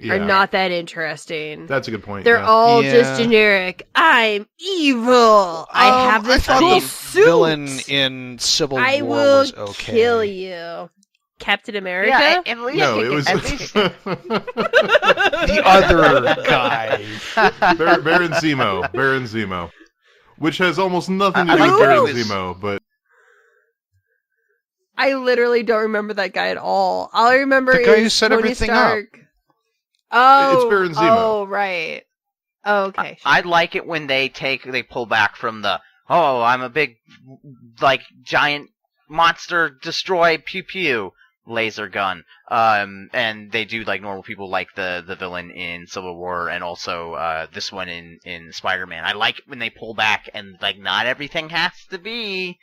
[SPEAKER 1] are not that interesting.
[SPEAKER 4] That's a good point.
[SPEAKER 1] They're all just generic. I'm evil. I have this cool suit.
[SPEAKER 3] Villain in Civil War was okay.
[SPEAKER 1] I will kill you. Captain America?
[SPEAKER 2] Yeah, at least.
[SPEAKER 4] No, it was
[SPEAKER 3] the other guy.
[SPEAKER 4] Baron Zemo. Which has almost nothing to do with Baron Zemo, but...
[SPEAKER 1] I literally don't remember that guy at all. All I remember
[SPEAKER 3] the guy
[SPEAKER 1] is
[SPEAKER 3] who set
[SPEAKER 1] Tony
[SPEAKER 3] everything
[SPEAKER 1] Stark.
[SPEAKER 3] up.
[SPEAKER 1] Oh,
[SPEAKER 4] it's Baron Zemo.
[SPEAKER 1] Oh, right. Oh, okay.
[SPEAKER 2] I like it when they pull back from the, I'm a big, giant monster, destroy, pew pew, laser gun. And they do like normal people, like the villain in Civil War, and also this one in Spider-Man. I like it when they pull back and not everything has to be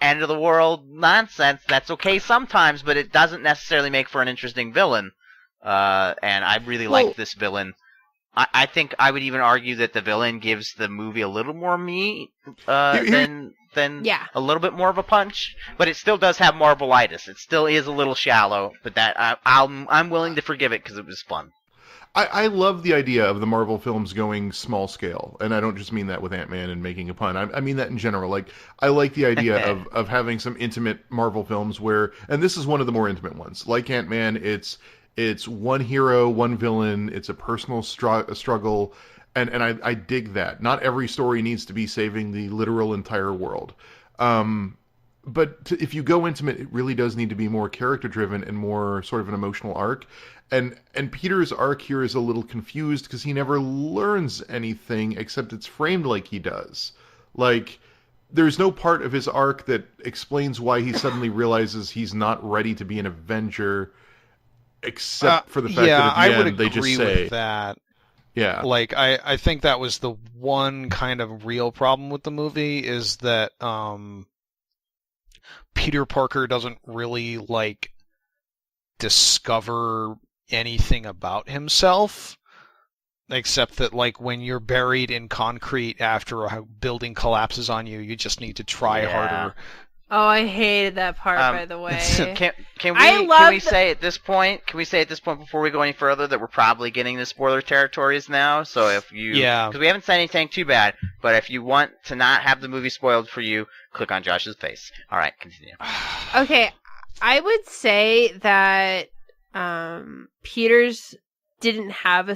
[SPEAKER 2] end of the world nonsense. That's okay sometimes, but it doesn't necessarily make for an interesting villain. And I really like this villain. I think I would even argue that the villain gives the movie a little more meat than a little bit more of a punch. But it still does have Marvelitis. It still is a little shallow, but that I'm willing to forgive it because it was fun.
[SPEAKER 4] I love the idea of the Marvel films going small scale, and I don't just mean that with Ant-Man and making a pun. I mean that in general. I like the idea of having some intimate Marvel films where, and this is one of the more intimate ones. Like Ant-Man, it's It's one hero, one villain. It's a personal struggle, and I dig that. Not every story needs to be saving the literal entire world. But if you go intimate, it really does need to be more character driven and more sort of an emotional arc. And Peter's arc here is a little confused because he never learns anything except it's framed like he does. Like, there's no part of his arc that explains why he suddenly realizes he's not ready to be an Avenger, except for the fact that at the end they just say...
[SPEAKER 3] I would agree with that.
[SPEAKER 4] Yeah.
[SPEAKER 3] Like, I think that was the one kind of real problem with the movie, is that Peter Parker doesn't really, like, discover anything about himself, except that, like, when you're buried in concrete after a building collapses on you, you just need to try harder.
[SPEAKER 1] Oh, I hated that part, by the way.
[SPEAKER 2] Can we say at this point before we go any further that we're probably getting into spoiler territories now? So if you, because we haven't said anything too bad, but if you want to not have the movie spoiled for you, click on Josh's face. All right, continue.
[SPEAKER 1] Okay, I would say that Peter's didn't have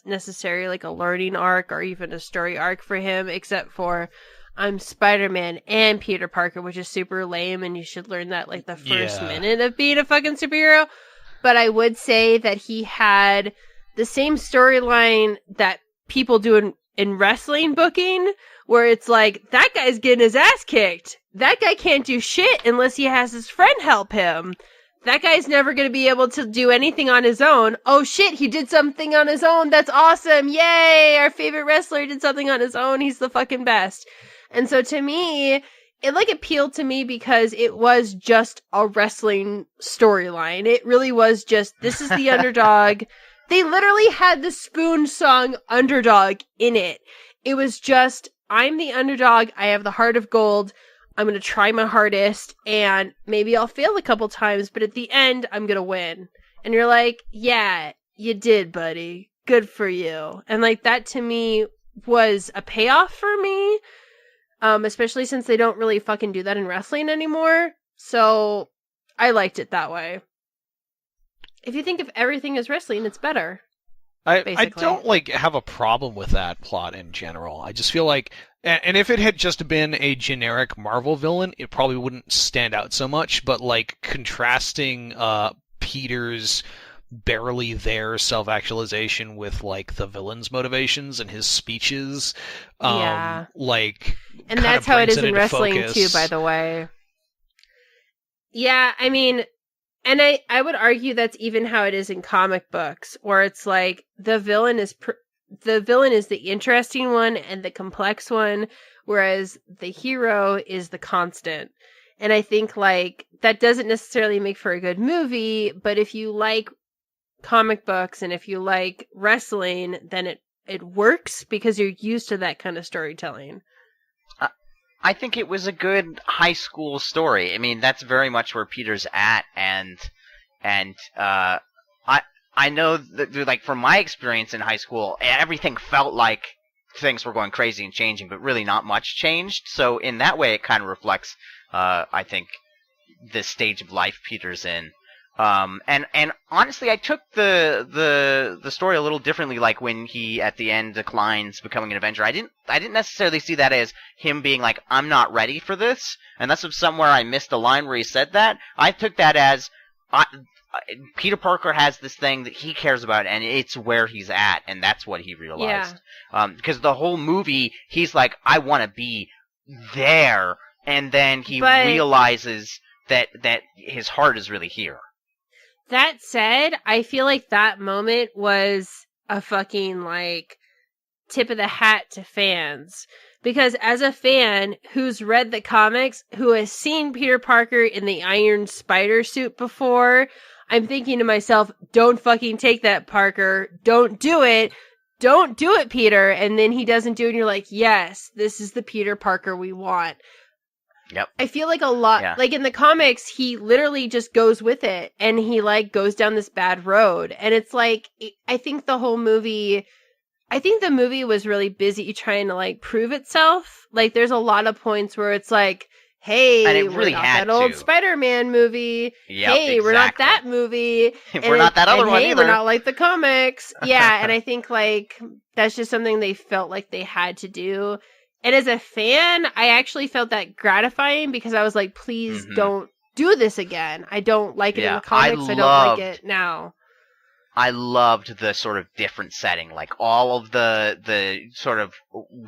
[SPEAKER 1] necessarily like a learning arc or even a story arc for him, except for I'm Spider-Man and Peter Parker, which is super lame, and you should learn that like the first minute of being a fucking superhero. But I would say that he had the same storyline that people do in wrestling booking, where it's like, that guy's getting his ass kicked. That guy can't do shit unless he has his friend help him. That guy's never going to be able to do anything on his own. Oh shit, he did something on his own. That's awesome. Yay, our favorite wrestler did something on his own. He's the fucking best. And so to me, it like appealed to me because it was just a wrestling storyline. It really was just, this is the underdog. They literally had the Spoon song Underdog in it. It was just, I'm the underdog. I have the heart of gold. I'm going to try my hardest, and maybe I'll fail a couple times, but at the end, I'm going to win. And you're like, yeah, you did, buddy. Good for you. And like, that to me was a payoff for me. Especially since they don't really fucking do that in wrestling anymore. So, I liked it that way. If you think of everything as wrestling, it's better.
[SPEAKER 3] I don't like have a problem with that plot in general. I just feel like, and if it had just been a generic Marvel villain, it probably wouldn't stand out so much, but like contrasting Peter's barely there self-actualization with like the villain's motivations and his speeches, like,
[SPEAKER 1] and that's how it is in wrestling too, by the way. Yeah, I mean, and I would argue that's even how it is in comic books, where it's like the villain is the interesting one and the complex one, whereas the hero is the constant. And I think like that doesn't necessarily make for a good movie, but if you like comic books and if you like wrestling, then it works because you're used to that kind of storytelling.
[SPEAKER 2] I think it was a good high school story. I mean, that's very much where Peter's at, and I know that, like, from my experience in high school, everything felt like things were going crazy and changing, but really not much changed. So in that way, it kind of reflects, I think, the stage of life Peter's in. And honestly, I took the story a little differently. Like when he at the end declines becoming an Avenger, I didn't necessarily see that as him being like, I'm not ready for this. Unless if somewhere I missed a line where he said that, I took that as Peter Parker has this thing that he cares about, and it's where he's at, and that's what he realized. Yeah. Because the whole movie, he's like, I want to be there, and then he realizes that his heart is really here.
[SPEAKER 1] That said, I feel like that moment was a fucking, like, tip of the hat to fans. Because as a fan who's read the comics, who has seen Peter Parker in the Iron Spider suit before, I'm thinking to myself, don't fucking take that, Parker. Don't do it. Don't do it, Peter. And then he doesn't do it, and you're like, yes, this is the Peter Parker we want.
[SPEAKER 2] Yep.
[SPEAKER 1] I feel like a lot, like in the comics, he literally just goes with it, and he like goes down this bad road. And it's like, I think the movie was really busy trying to like prove itself. Like there's a lot of points where it's like, hey,
[SPEAKER 2] and it
[SPEAKER 1] we're
[SPEAKER 2] really
[SPEAKER 1] not
[SPEAKER 2] had
[SPEAKER 1] that old
[SPEAKER 2] to.
[SPEAKER 1] Spider-Man movie.
[SPEAKER 2] Yep,
[SPEAKER 1] hey, we're not that movie.
[SPEAKER 2] We're not that other one
[SPEAKER 1] hey,
[SPEAKER 2] either.
[SPEAKER 1] We're not like the comics. Yeah, and I think like that's just something they felt like they had to do. And as a fan, I actually felt that gratifying because I was like, please don't do this again. I don't like it in the comics. I don't like it now.
[SPEAKER 2] I loved the sort of different setting. Like all of the sort of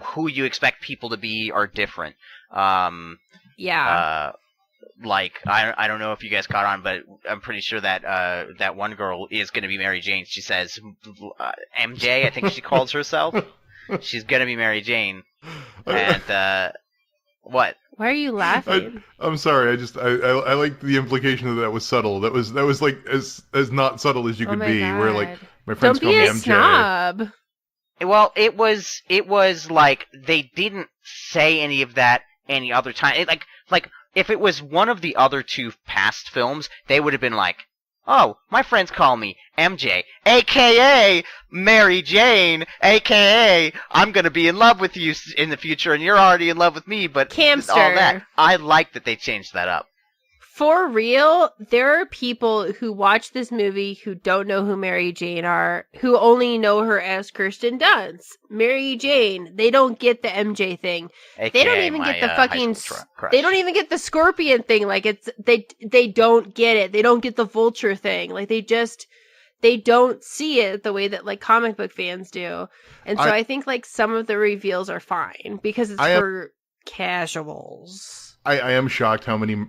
[SPEAKER 2] who you expect people to be are different. Like I don't know if you guys caught on, but I'm pretty sure that that one girl is going to be Mary Jane. She says MJ, I think she calls herself. She's going to be Mary Jane. And what?
[SPEAKER 1] Why are you laughing?
[SPEAKER 4] I'm sorry. I like the implication that was subtle. That was like as not subtle as you could be.
[SPEAKER 1] God.
[SPEAKER 4] Where like my friends call me MJ.
[SPEAKER 1] Snob.
[SPEAKER 2] Well, it was like they didn't say any of that any other time. Like if it was one of the other two past films, they would have been like, oh, my friends call me MJ, a.k.a. Mary Jane, a.k.a. I'm going to be in love with you in the future, and you're already in love with me, but
[SPEAKER 1] Camster.
[SPEAKER 2] all that. I like that they changed that up.
[SPEAKER 1] For real, there are people who watch this movie who don't know who Mary Jane are, who only know her as Kirsten Dunst. Mary Jane, they don't get the MJ thing.
[SPEAKER 2] AKA
[SPEAKER 1] they don't even get the fucking.
[SPEAKER 2] Crush.
[SPEAKER 1] They don't even get the Scorpion thing. Like it's they don't get it. They don't get the Vulture thing. Like they don't see it the way that like comic book fans do. And so I think like some of the reveals are fine because it's for casuals.
[SPEAKER 4] I am shocked how many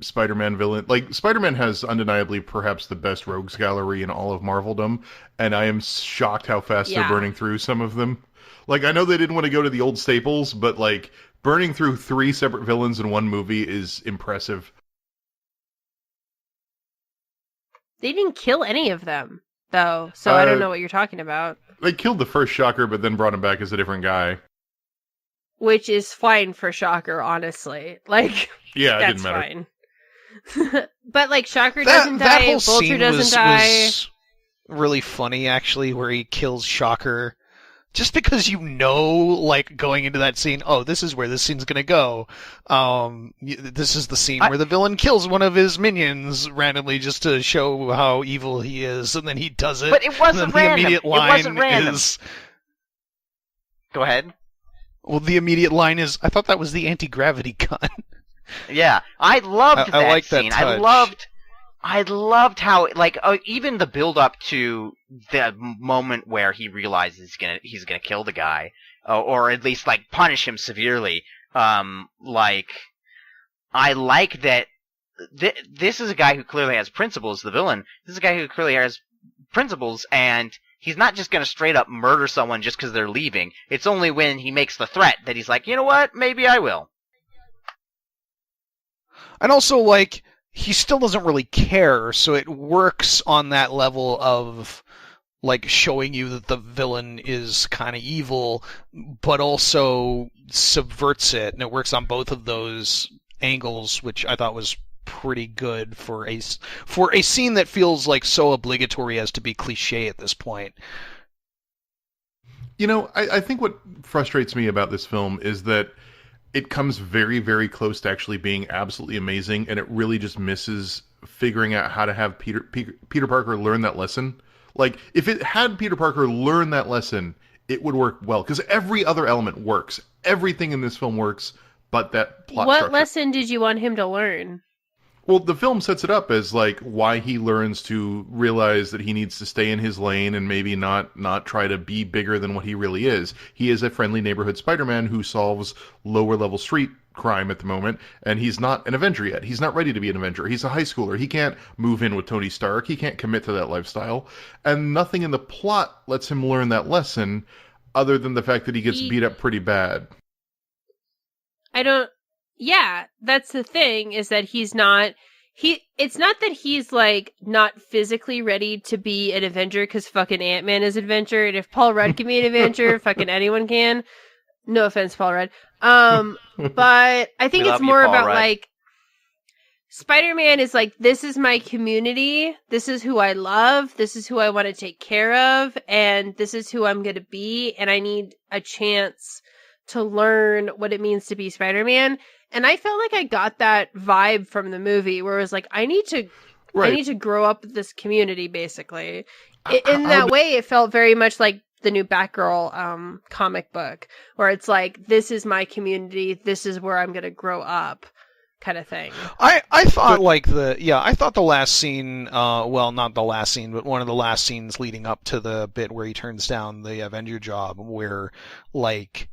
[SPEAKER 4] Spider-Man villain. Like, Spider-Man has undeniably perhaps the best rogues gallery in all of Marveldom, and I am shocked how fast they're burning through some of them. Like, I know they didn't want to go to the old staples, but, like, burning through 3 separate villains in one movie is impressive.
[SPEAKER 1] They didn't kill any of them, though, so I don't know what you're talking about.
[SPEAKER 4] They killed the first Shocker, but then brought him back as a different guy.
[SPEAKER 1] Which is fine for Shocker, honestly. Like,
[SPEAKER 4] yeah, it
[SPEAKER 1] that's
[SPEAKER 4] didn't matter.
[SPEAKER 1] Fine. But like Shocker doesn't die, Vulture doesn't die.
[SPEAKER 3] Was really funny actually, where he kills Shocker, just because you know, like going into that scene, oh, this is where this scene's gonna go. This is the scene where the villain kills one of his minions randomly just to show how evil he is, and then he does it.
[SPEAKER 2] But it wasn't random.
[SPEAKER 3] The immediate line
[SPEAKER 2] it wasn't random. Go ahead.
[SPEAKER 3] Well, the immediate line is, I thought that was the anti-gravity gun.
[SPEAKER 2] Yeah, I loved that
[SPEAKER 3] like
[SPEAKER 2] scene.
[SPEAKER 3] That touch.
[SPEAKER 2] I loved how, like, even the build up to the moment where he realizes he's gonna kill the guy, or at least like punish him severely. Like, I like that. This is a guy who clearly has principles. The villain. This is a guy who clearly has principles, and he's not just gonna straight up murder someone just because they're leaving. It's only when he makes the threat that he's like, you know what, maybe I will.
[SPEAKER 3] And also, like, he still doesn't really care, so it works on that level of, like, showing you that the villain is kind of evil, but also subverts it, and it works on both of those angles, which I thought was pretty good for a scene that feels, like, so obligatory as to be cliche at this point.
[SPEAKER 4] You know, I think what frustrates me about this film is that it comes very, very close to actually being absolutely amazing, and it really just misses figuring out how to have Peter Parker learn that lesson. Like, if it had Peter Parker learn that lesson, it would work well, because every other element works. Everything in this film works, but that plot structure.
[SPEAKER 1] What lesson did you want him to learn?
[SPEAKER 4] Well, the film sets it up as, like, why he learns to realize that he needs to stay in his lane and maybe not try to be bigger than what he really is. He is a friendly neighborhood Spider-Man who solves lower-level street crime at the moment, and he's not an Avenger yet. He's not ready to be an Avenger. He's a high schooler. He can't move in with Tony Stark. He can't commit to that lifestyle. And nothing in the plot lets him learn that lesson other than the fact that he gets beat up pretty bad.
[SPEAKER 1] Yeah, that's the thing, is that it's not that he's, like, not physically ready to be an Avenger, because fucking Ant-Man is an Avenger, and if Paul Rudd can be an Avenger, fucking anyone can. No offense, Paul Rudd. But I think it's more about, like, Spider-Man is like, this is my community, this is who I love, this is who I want to take care of, and this is who I'm going to be, and I need a chance to learn what it means to be Spider-Man. And I felt like I got that vibe from the movie where it was like, I need to grow up with this community, basically. In that way, it felt very much like the new Batgirl comic book, where it's like, this is my community, this is where I'm going to grow up, kind of thing.
[SPEAKER 3] I thought I thought the last scene, well, not the last scene, but one of the last scenes leading up to the bit where he turns down the Avenger job, where like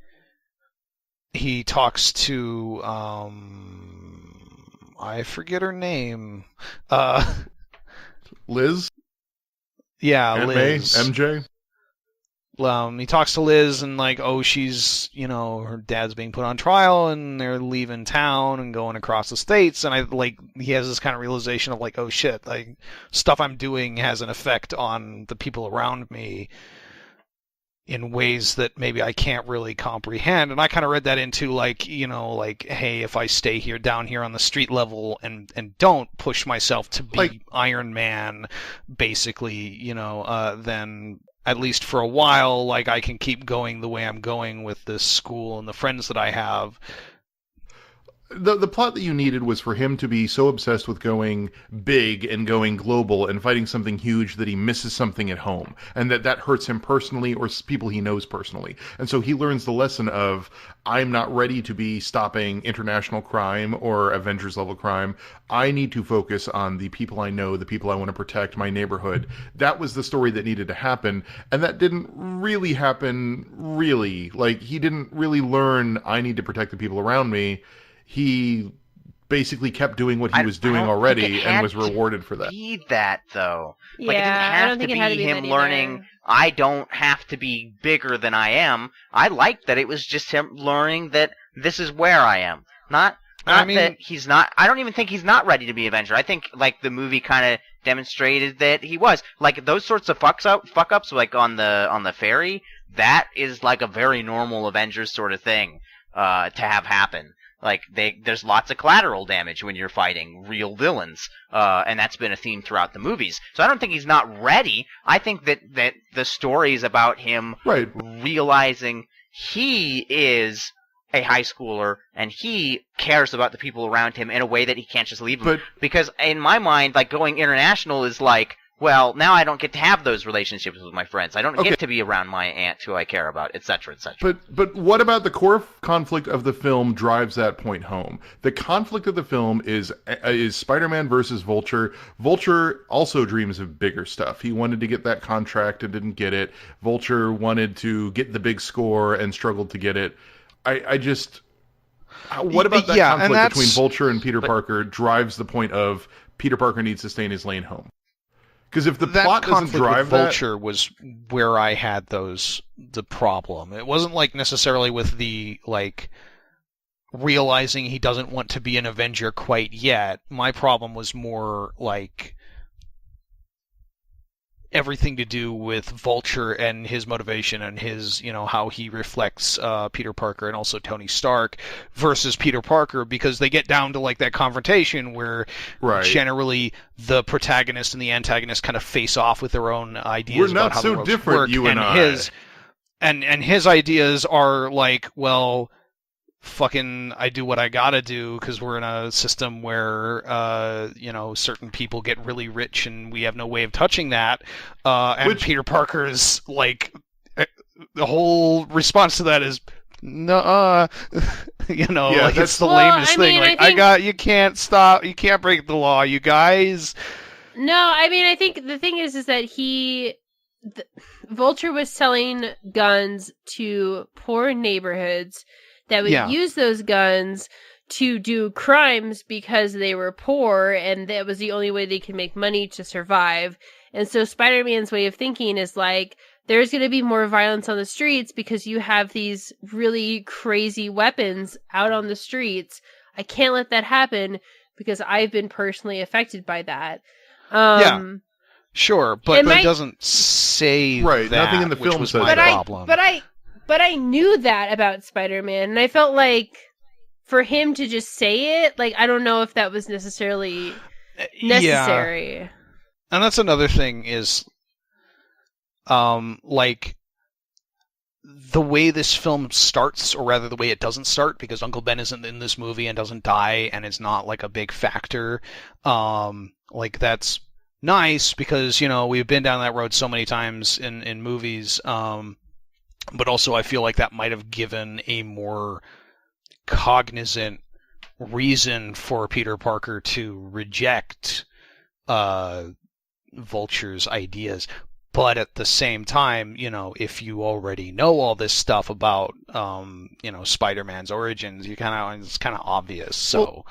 [SPEAKER 3] he talks to I forget her name,
[SPEAKER 5] Liz.
[SPEAKER 3] Yeah,
[SPEAKER 5] Aunt
[SPEAKER 3] Liz.
[SPEAKER 5] May, MJ.
[SPEAKER 3] He talks to Liz and like, oh, she's, her dad's being put on trial and they're leaving town and going across the states. And he has this kind of realization of like, oh shit, like stuff I'm doing has an effect on the people around me in ways that maybe I can't really comprehend. And I kind of read that into like, hey, if I stay down here on the street level and don't push myself to be Iron Man, basically, then at least for a while, like I can keep going the way I'm going with this school and the friends that I have.
[SPEAKER 5] The plot that you needed was for him to be so obsessed with going big and going global and fighting something huge that he misses something at home, and that hurts him personally or people he knows personally. And so he learns the lesson of, I'm not ready to be stopping international crime or Avengers level crime. I need to focus on the people I know, the people I want to protect, my neighborhood. That was the story that needed to happen, and that didn't really happen, really. Like, he didn't really learn, I need to protect the people around me. He basically kept doing what he was doing already and was rewarded for that.
[SPEAKER 2] Be that though,
[SPEAKER 1] Yeah,
[SPEAKER 2] like it didn't have
[SPEAKER 1] I don't think it had to be
[SPEAKER 2] him
[SPEAKER 1] that
[SPEAKER 2] learning.
[SPEAKER 1] either.
[SPEAKER 2] I don't have to be bigger than I am. I liked that it was just him learning that this is where I am. Not that he's not. I don't even think he's not ready to be Avenger. I think like the movie kind of demonstrated that he was. Like those sorts of fuck ups, like on the ferry. That is like a very normal Avengers sort of thing to have happen. Like there's lots of collateral damage when you're fighting real villains, and that's been a theme throughout the movies. So I don't think he's not ready. I think that the stories about him realizing he is a high schooler and he cares about the people around him in a way that he can't just leave them. Because in my mind, like going international is like, well, now I don't get to have those relationships with my friends. I don't get to be around my aunt who I care about, etc., etc.
[SPEAKER 5] But what about the core conflict of the film drives that point home? The conflict of the film is Spider-Man versus Vulture. Vulture also dreams of bigger stuff. He wanted to get that contract and didn't get it. Vulture wanted to get the big score and struggled to get it. What about that conflict between Vulture and Peter Parker drives the point of Peter Parker needs to stay in his lane home? Because if the plot doesn't drive that...
[SPEAKER 3] Vulture was where I had the problem. It wasn't like necessarily with the like realizing he doesn't want to be an Avenger quite yet. My problem was more like everything to do with Vulture and his motivation and his, how he reflects Peter Parker and also Tony Stark versus Peter Parker, because they get down to like that confrontation where generally the protagonist and the antagonist kind of face off with their own ideas about how the world works.
[SPEAKER 5] You and I.
[SPEAKER 3] And his ideas are like, well, fucking I do what I gotta do because we're in a system where certain people get really rich and we have no way of touching that, and Peter Parker's like the whole response to that is no, like it's the lamest thing. Like you can't break the law, you guys.
[SPEAKER 1] No, I mean I think the thing is that Vulture was selling guns to poor neighborhoods that would use those guns to do crimes because they were poor and that was the only way they could make money to survive. And so Spider-Man's way of thinking is like, there's going to be more violence on the streets because you have these really crazy weapons out on the streets. I can't let that happen because I've been personally affected by that.
[SPEAKER 3] Sure, but it doesn't say that.
[SPEAKER 5] Nothing in the film
[SPEAKER 3] was
[SPEAKER 5] says
[SPEAKER 3] my
[SPEAKER 5] that.
[SPEAKER 3] problem.
[SPEAKER 1] But I knew that about Spider-Man, and I felt like for him to just say it, like, I don't know if that was necessarily necessary.
[SPEAKER 3] Yeah. And that's another thing is, like, the way this film starts, or rather the way it doesn't start, because Uncle Ben isn't in this movie and doesn't die and is not like a big factor, like that's nice because, you know, we've been down that road so many times in movies, but also I feel like that might have given a more cognizant reason for Peter Parker to reject Vulture's ideas. But at the same time, you know, if you already know all this stuff about, you know, Spider-Man's origins, it's kind of obvious. So,
[SPEAKER 5] well,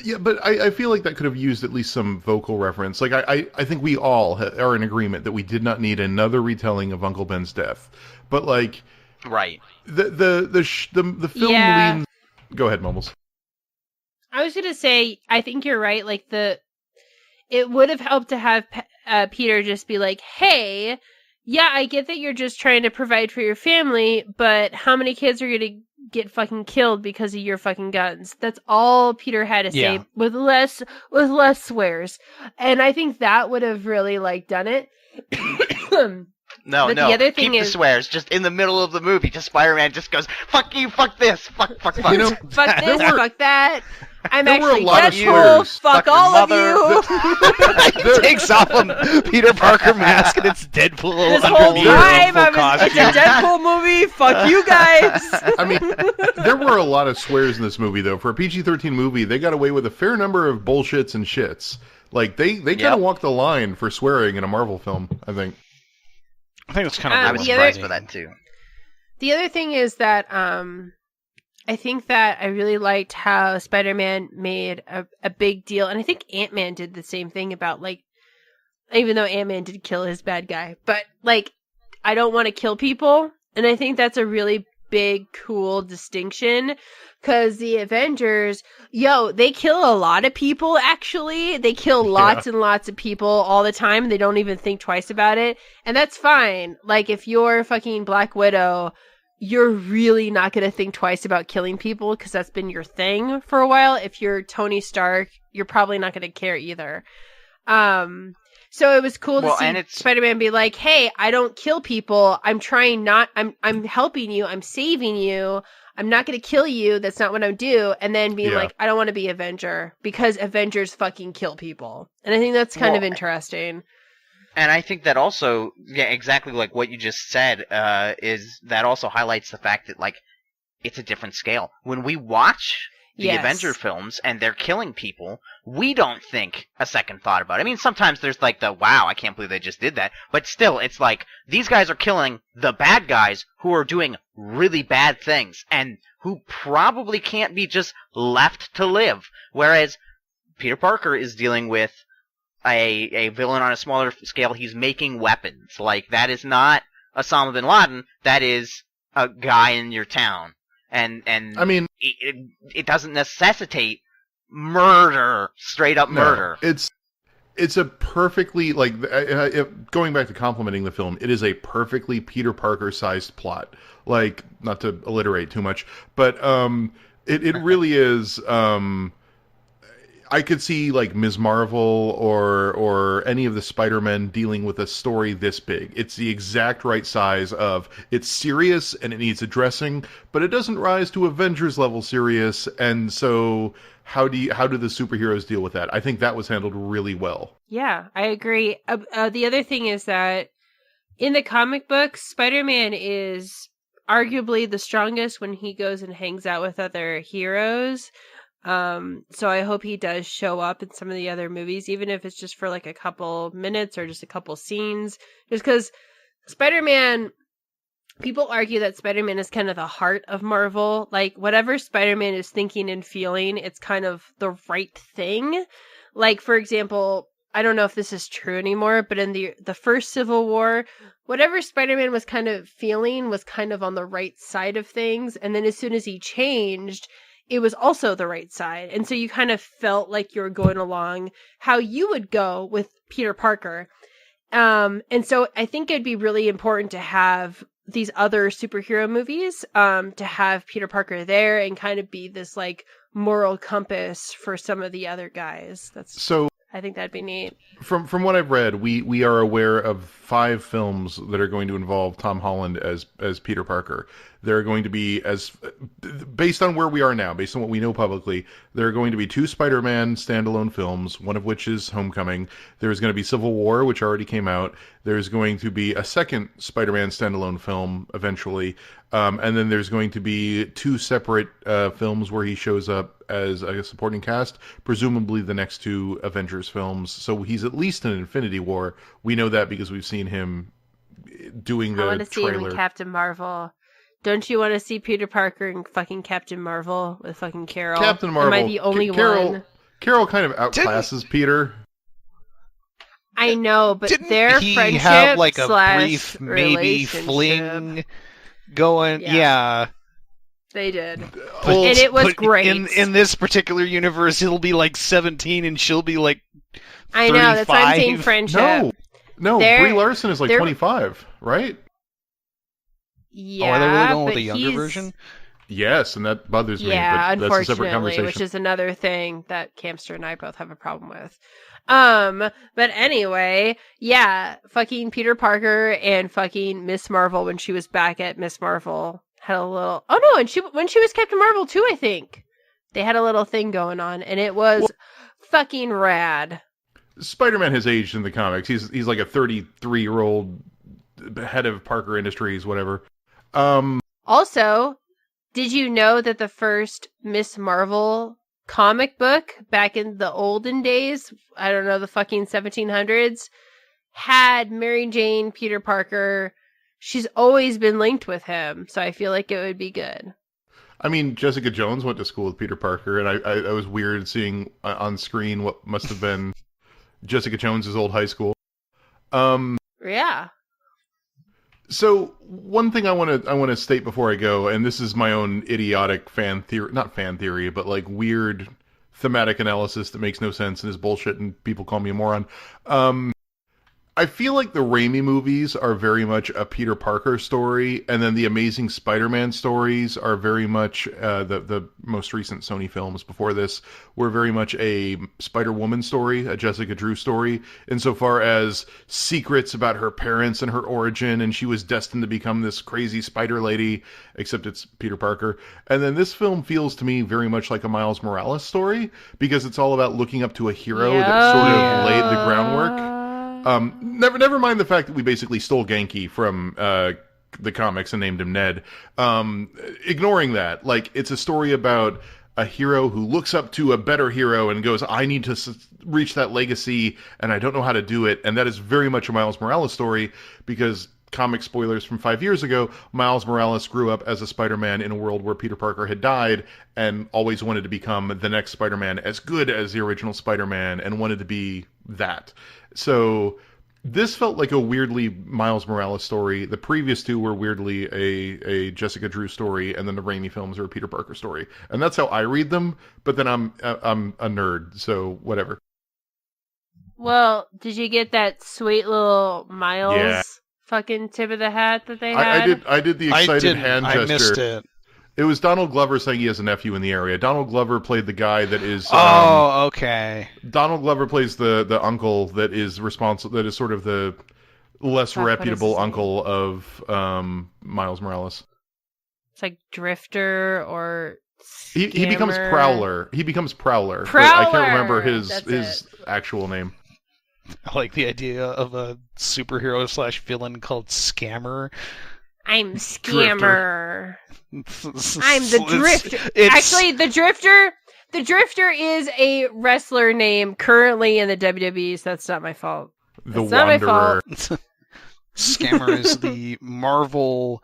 [SPEAKER 5] yeah, but I feel like that could have used at least some vocal reference. Like I think we all are in agreement that we did not need another retelling of Uncle Ben's death. But like,
[SPEAKER 2] right,
[SPEAKER 5] the film leans. Go ahead, Mumbles.
[SPEAKER 1] I was gonna say, I think you're right. Like it would have helped to have Peter just be like, hey, yeah, I get that you're just trying to provide for your family, but how many kids are going to get fucking killed because of your fucking guns? That's all Peter had to say with less swears. And I think that would have really like done it.
[SPEAKER 2] No,
[SPEAKER 1] the other thing
[SPEAKER 2] keep
[SPEAKER 1] is,
[SPEAKER 2] the swears. Just in the middle of the movie, just Spider-Man just goes, fuck you, fuck this, fuck.
[SPEAKER 5] You know,
[SPEAKER 1] fuck this, fuck that. I'm
[SPEAKER 5] there were
[SPEAKER 1] actually
[SPEAKER 5] a lot of
[SPEAKER 1] Deadpool,
[SPEAKER 5] swears.
[SPEAKER 1] fuck all of you.
[SPEAKER 3] He takes off a Peter Parker mask and it's Deadpool.
[SPEAKER 1] This whole time, it's a Deadpool movie, fuck you guys.
[SPEAKER 5] I mean, there were a lot of swears in this movie, though. For a PG-13 movie, they got away with a fair number of bullshits and shits. Like, they kind of walked the line for swearing in a Marvel film, I think.
[SPEAKER 3] I think it's kind of
[SPEAKER 2] I was surprised for that, too.
[SPEAKER 1] The other thing is that I think that I really liked how Spider-Man made a big deal, and I think Ant-Man did the same thing about, like, even though Ant-Man did kill his bad guy, but, like, I don't want to kill people, and I think that's a really big, cool distinction, because the Avengers, they kill a lot of people, actually. They kill lots and lots of people all the time, and they don't even think twice about it, and that's fine. Like, if you're fucking Black Widow, you're really not going to think twice about killing people, because that's been your thing for a while. If you're Tony Stark, you're probably not going to care either. So it was cool to see Spider-Man be like, hey, I don't kill people. I'm helping you. I'm saving you. I'm not going to kill you. That's not what I do. And then being like, I don't want to be Avenger because Avengers fucking kill people. And I think that's kind of interesting.
[SPEAKER 2] And I think that also, exactly like what you just said, is that also highlights the fact that, like, it's a different scale. When we watch the Avenger films and they're killing people, we don't think a second thought about it. I mean, sometimes there's like wow, I can't believe they just did that. But still, it's like, these guys are killing the bad guys who are doing really bad things and who probably can't be just left to live. Whereas Peter Parker is dealing with a villain on a smaller scale. He's making weapons. Like, that is not Osama bin Laden. That is a guy in your town. And I mean, it doesn't necessitate murder, straight up murder.
[SPEAKER 5] It's a perfectly, like, going back to complimenting the film, it is a perfectly Peter Parker sized plot. Like, not to alliterate too much, but it really is. I could see, like, Ms. Marvel or any of the Spider-Men dealing with a story this big. It's the exact right size of, it's serious and it needs addressing, but it doesn't rise to Avengers level serious, and so how do the superheroes deal with that? I think that was handled really well.
[SPEAKER 1] Yeah, I agree. The other thing is that in the comic books, Spider-Man is arguably the strongest when he goes and hangs out with other heroes. So I hope he does show up in some of the other movies, even if it's just for like a couple minutes or just a couple scenes. Just because Spider-Man, people argue that Spider-Man is kind of the heart of Marvel. Like, whatever Spider-Man is thinking and feeling, it's kind of the right thing. Like, for example, I don't know if this is true anymore, but in the first Civil War, whatever Spider-Man was kind of feeling was kind of on the right side of things. And then as soon as he changed, it was also the right side. And so you kind of felt like you were going along how you would go with Peter Parker. And so I think it'd be really important to have these other superhero movies, to have Peter Parker there and kind of be this like moral compass for some of the other guys. I think that'd be neat.
[SPEAKER 5] From what I've read, we are aware of 5 films that are going to involve Tom Holland as Peter Parker. There are going to be, based on where we are now, based on what we know publicly, there are going to be 2 Spider-Man standalone films, one of which is Homecoming. There's going to be Civil War, which already came out. There's going to be a second Spider-Man standalone film eventually. And then there's going to be 2 separate films where he shows up as a supporting cast, presumably the next 2 Avengers films. So he's at least in Infinity War. We know that because we've seen him doing the trailer.
[SPEAKER 1] I want to see him in Captain Marvel. Don't you want to see Peter Parker in fucking Captain Marvel with fucking Carol?
[SPEAKER 5] Captain Marvel.
[SPEAKER 1] Am I the only one?
[SPEAKER 5] Carol kind of outclasses Peter.
[SPEAKER 1] I know, but their friendship
[SPEAKER 3] have like a
[SPEAKER 1] brief
[SPEAKER 3] maybe fling going? Yeah.
[SPEAKER 1] They did. And it was great.
[SPEAKER 3] In this particular universe, he'll be like 17 and she'll be like 35.
[SPEAKER 1] I know, that's why I'm saying friendship.
[SPEAKER 5] No, Brie Larson is like 25, right?
[SPEAKER 1] Yeah,
[SPEAKER 3] are they really going with a younger version?
[SPEAKER 5] Yes, and that bothers me.
[SPEAKER 1] Yeah,
[SPEAKER 5] but that's a separate
[SPEAKER 1] unfortunately,
[SPEAKER 5] conversation.
[SPEAKER 1] which is another thing that Campster and I both have a problem with. But anyway, yeah, fucking Peter Parker and fucking Miss Marvel when she was back at Miss Marvel had a little. Oh no, and when she was Captain Marvel too, I think they had a little thing going on, and it was fucking rad.
[SPEAKER 5] Spider-Man has aged in the comics. He's like a 33-year-old head of Parker Industries, whatever.
[SPEAKER 1] Also, did you know that the first Miss Marvel comic book back in the olden days, I don't know, the fucking 1700s, had Mary Jane, Peter Parker. She's always been linked with him, so I feel like it would be good.
[SPEAKER 5] I mean, Jessica Jones went to school with Peter Parker, and I was weird seeing on screen what must have been Jessica Jones's old high school.
[SPEAKER 1] Yeah.
[SPEAKER 5] So one thing I want to state before I go, and this is my own idiotic not fan theory, but like weird thematic analysis that makes no sense and is bullshit, and people call me a moron. I feel like the Raimi movies are very much a Peter Parker story, and then the Amazing Spider-Man stories are very much the most recent Sony films before this were very much a Spider-Woman story, a Jessica Drew story, insofar as secrets about her parents and her origin, and she was destined to become this crazy spider lady, except it's Peter Parker. And then this film feels to me very much like a Miles Morales story, because it's all about looking up to a hero that sort of laid the groundwork. Never mind the fact that we basically stole Genki from the comics and named him Ned. Ignoring that, like, it's a story about a hero who looks up to a better hero and goes, I need to reach that legacy, and I don't know how to do it. And that is very much a Miles Morales story, because comic spoilers from 5 years ago, Miles Morales grew up as a Spider-Man in a world where Peter Parker had died and always wanted to become the next Spider-Man as good as the original Spider-Man and wanted to be that. So this felt like a weirdly Miles Morales story. The previous 2 were weirdly a Jessica Drew story, and then the Raimi films are a Peter Parker story. And that's how I read them, but then I'm a nerd, so whatever.
[SPEAKER 1] Well, did you get that sweet little Miles fucking tip of the hat that they had?
[SPEAKER 5] I did the excited hand gesture.
[SPEAKER 3] I missed it.
[SPEAKER 5] It was Donald Glover saying he has a nephew in the area. Donald Glover played the guy that is...
[SPEAKER 3] okay.
[SPEAKER 5] Donald Glover plays the uncle that is responsible, that is sort of the less reputable uncle of Miles Morales.
[SPEAKER 1] It's like Drifter or
[SPEAKER 5] He becomes Prowler. He becomes Prowler.
[SPEAKER 1] Prowler!
[SPEAKER 5] But I can't remember his actual name.
[SPEAKER 3] I like the idea of a superhero / villain called Scammer.
[SPEAKER 1] I'm Scammer. I'm the Drifter. Actually, the Drifter is a wrestler name currently in the WWE, so that's not my fault.
[SPEAKER 5] That's not my fault.
[SPEAKER 3] Scammer is the Marvel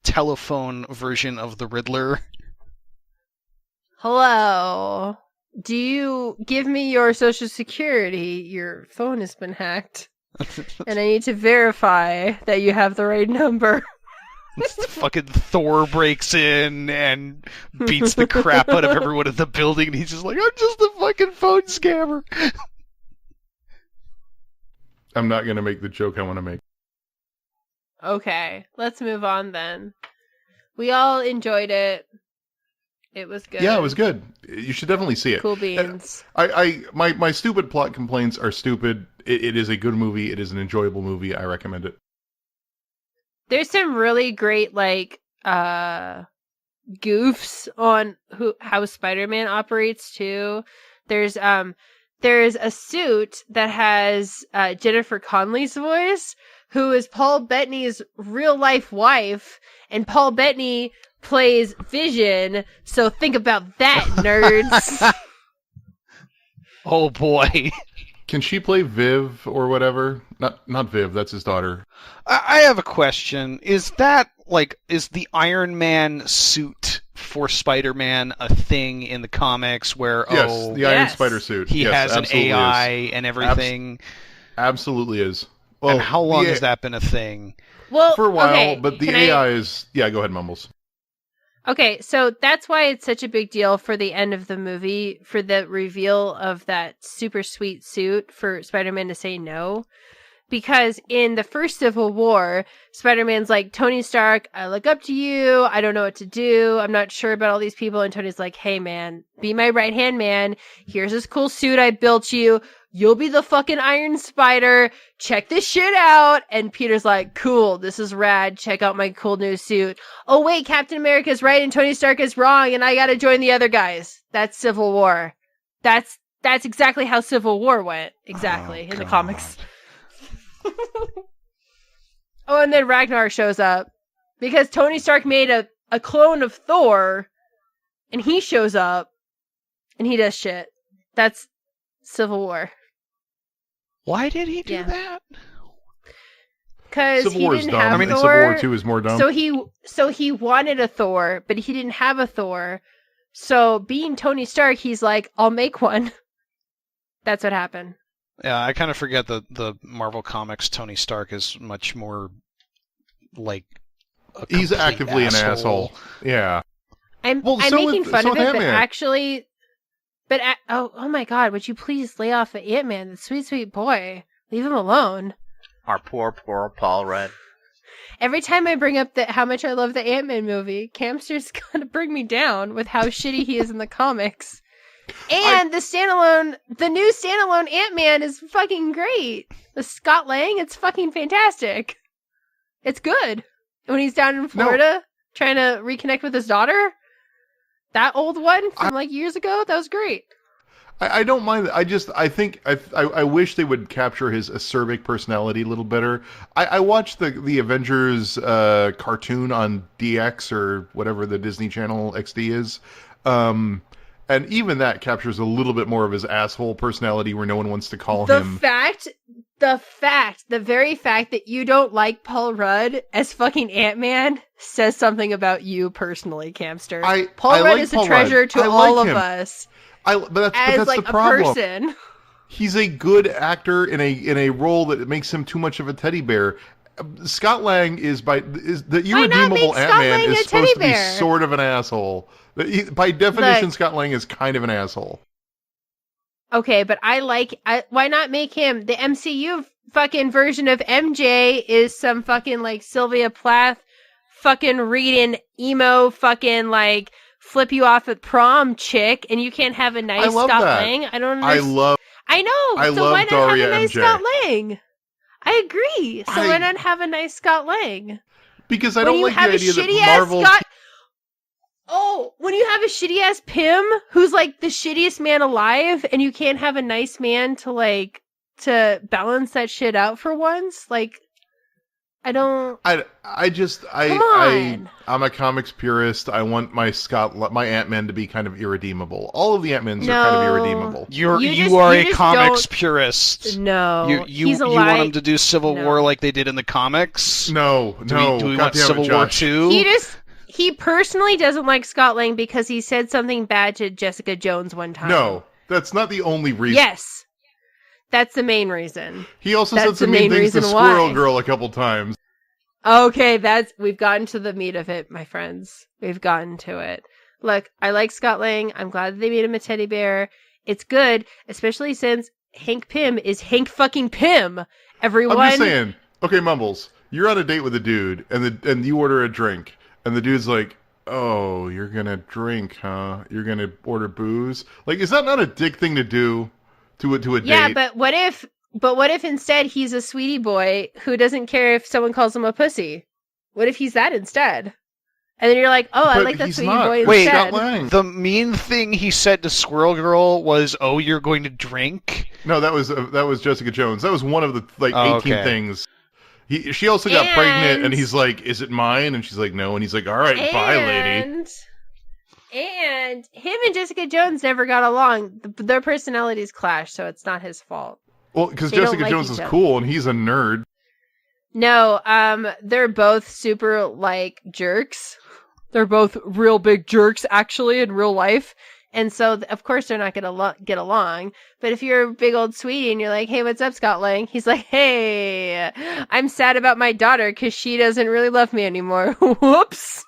[SPEAKER 3] telephone version of the Riddler.
[SPEAKER 1] Hello. Do you give me your social security? Your phone has been hacked. And I need to verify that you have the right number.
[SPEAKER 3] Fucking Thor breaks in and beats the crap out of everyone in the building, and he's just like, I'm just a fucking phone scammer.
[SPEAKER 5] I'm not going to make the joke I want to make.
[SPEAKER 1] Okay, let's move on then. We all enjoyed it. It was good.
[SPEAKER 5] Yeah, it was good. You should definitely see it.
[SPEAKER 1] Cool beans.
[SPEAKER 5] My stupid plot complaints are stupid. It is a good movie. It is an enjoyable movie. I recommend it.
[SPEAKER 1] There's some really great like goofs on how Spider-Man operates too. There's a suit that has Jennifer Connelly's voice, who is Paul Bettany's real life wife, and Paul Bettany plays Vision. So think about that, nerds.
[SPEAKER 3] Oh boy.
[SPEAKER 5] Can she play Viv or whatever? Not Viv, that's his daughter.
[SPEAKER 3] I have a question. Is the Iron Man suit for Spider-Man a thing in the comics where
[SPEAKER 5] yes, the Iron Spider suit.
[SPEAKER 3] He has an AI and everything?
[SPEAKER 5] Absolutely is. Well,
[SPEAKER 3] and how long has that been a thing?
[SPEAKER 1] Well,
[SPEAKER 5] for a while,
[SPEAKER 1] okay,
[SPEAKER 5] but the AI is... Yeah, go ahead, Mumbles.
[SPEAKER 1] Okay, so that's why it's such a big deal for the end of the movie, for the reveal of that super sweet suit for Spider-Man to say no. Because in the first Civil War, Spider-Man's like, Tony Stark, I look up to you. I don't know what to do. I'm not sure about all these people. And Tony's like, hey, man, be my right-hand man. Here's this cool suit I built you. You'll be the fucking Iron Spider. Check this shit out. And Peter's like, cool, this is rad. Check out my cool new suit. Oh, wait, Captain America's right and Tony Stark is wrong. And I gotta join the other guys. That's Civil War. That's exactly how Civil War went. Exactly. In the comics. Oh, and then Ragnar shows up because Tony Stark made a clone of Thor, and he shows up and he does shit. That's Civil War.
[SPEAKER 3] Why did he do that?
[SPEAKER 1] Because he didn't have Thor.
[SPEAKER 5] Civil War 2 is more dumb.
[SPEAKER 1] So he wanted a Thor, but he didn't have a Thor. So being Tony Stark, he's like, I'll make one. That's what happened.
[SPEAKER 3] Yeah, I kind of forget that the Marvel Comics Tony Stark is much more like
[SPEAKER 5] he's actively an asshole. Yeah.
[SPEAKER 1] I'm making fun of it, but actually... But, oh my god, would you please lay off of Ant-Man, the sweet, sweet boy. Leave him alone.
[SPEAKER 2] Our poor, poor Paul Rudd.
[SPEAKER 1] Every time I bring up how much I love the Ant-Man movie, Camster's gonna bring me down with how shitty he is in the comics. And the new standalone Ant-Man is fucking great. The Scott Lang, it's fucking fantastic. It's good. When he's down in Florida trying to reconnect with his daughter. That old one from years ago, that was great.
[SPEAKER 5] I don't mind. I wish they would capture his acerbic personality a little better. I watched the Avengers cartoon on DX or whatever the Disney Channel XD is. And even that captures a little bit more of his asshole personality where no one wants to call him. The very fact that you don't like Paul Rudd as fucking Ant-Man says something about you personally, Camster. Paul Rudd is a treasure to all of us. But that's the problem. A person. He's a good actor in a role that makes him too much of a teddy bear. Scott Lang is the irredeemable Ant-Man is supposed to be sort of an asshole. By definition, Scott Lang is kind of an asshole.
[SPEAKER 1] Okay, but why not make him the MCU fucking version of MJ is some fucking Sylvia Plath fucking reading emo fucking flip you off at prom chick, and you can't have a nice Scott Lang? I don't understand. I know. So why not have a nice Scott Lang? I agree. So why not have a nice Scott Lang?
[SPEAKER 5] Because I don't like the idea that Marvel...
[SPEAKER 1] when you have a shitty ass Pym who's the shittiest man alive, and you can't have a nice man to balance that shit out for once, I don't. Come on.
[SPEAKER 5] I'm a comics purist. I want my Ant-Man to be kind of irredeemable. All of the Ant-Mans are kind of irredeemable.
[SPEAKER 3] You are a comics purist.
[SPEAKER 1] No,
[SPEAKER 3] you want them to do Civil War like they did in the comics?
[SPEAKER 5] No.
[SPEAKER 3] Do we want Civil War 2?
[SPEAKER 1] He personally doesn't like Scott Lang because he said something bad to Jessica Jones one time.
[SPEAKER 5] No, that's not the only reason.
[SPEAKER 1] Yes. That's the main reason.
[SPEAKER 5] He also said some mean things to Squirrel Girl a couple times.
[SPEAKER 1] Okay, we've gotten to the meat of it, my friends. We've gotten to it. Look, I like Scott Lang. I'm glad that they made him a teddy bear. It's good, especially since Hank Pym is Hank fucking Pym. Everyone.
[SPEAKER 5] I'm just saying. Okay, Mumbles, you're on a date with a dude, and you order a drink, and the dude's like, oh, you're gonna drink, huh? You're gonna order booze? Like, is that not a dick thing to do to a date?
[SPEAKER 1] Yeah, but what if instead he's a sweetie boy who doesn't care if someone calls him a pussy? What if he's that instead? And then you're like, oh, I like that sweetie boy instead.
[SPEAKER 3] Wait, the mean thing he said to Squirrel Girl was, "Oh, you're going to drink?"
[SPEAKER 5] No, that was Jessica Jones. That was one of the 18 things. She also got pregnant, and he's like, "Is it mine?" And she's like, "No." And he's like, "All right, bye, lady."
[SPEAKER 1] And him and Jessica Jones never got along. Their personalities clashed, so it's not his fault.
[SPEAKER 5] Well, because Jessica Jones is cool, and he's a nerd.
[SPEAKER 1] No, they're both super like jerks. They're both real big jerks, actually, in real life. And so, of course, they're not going to get along. But if you're a big old sweetie and you're like, hey, what's up, Scott Lang? He's like, hey, I'm sad about my daughter because she doesn't really love me anymore. Whoops.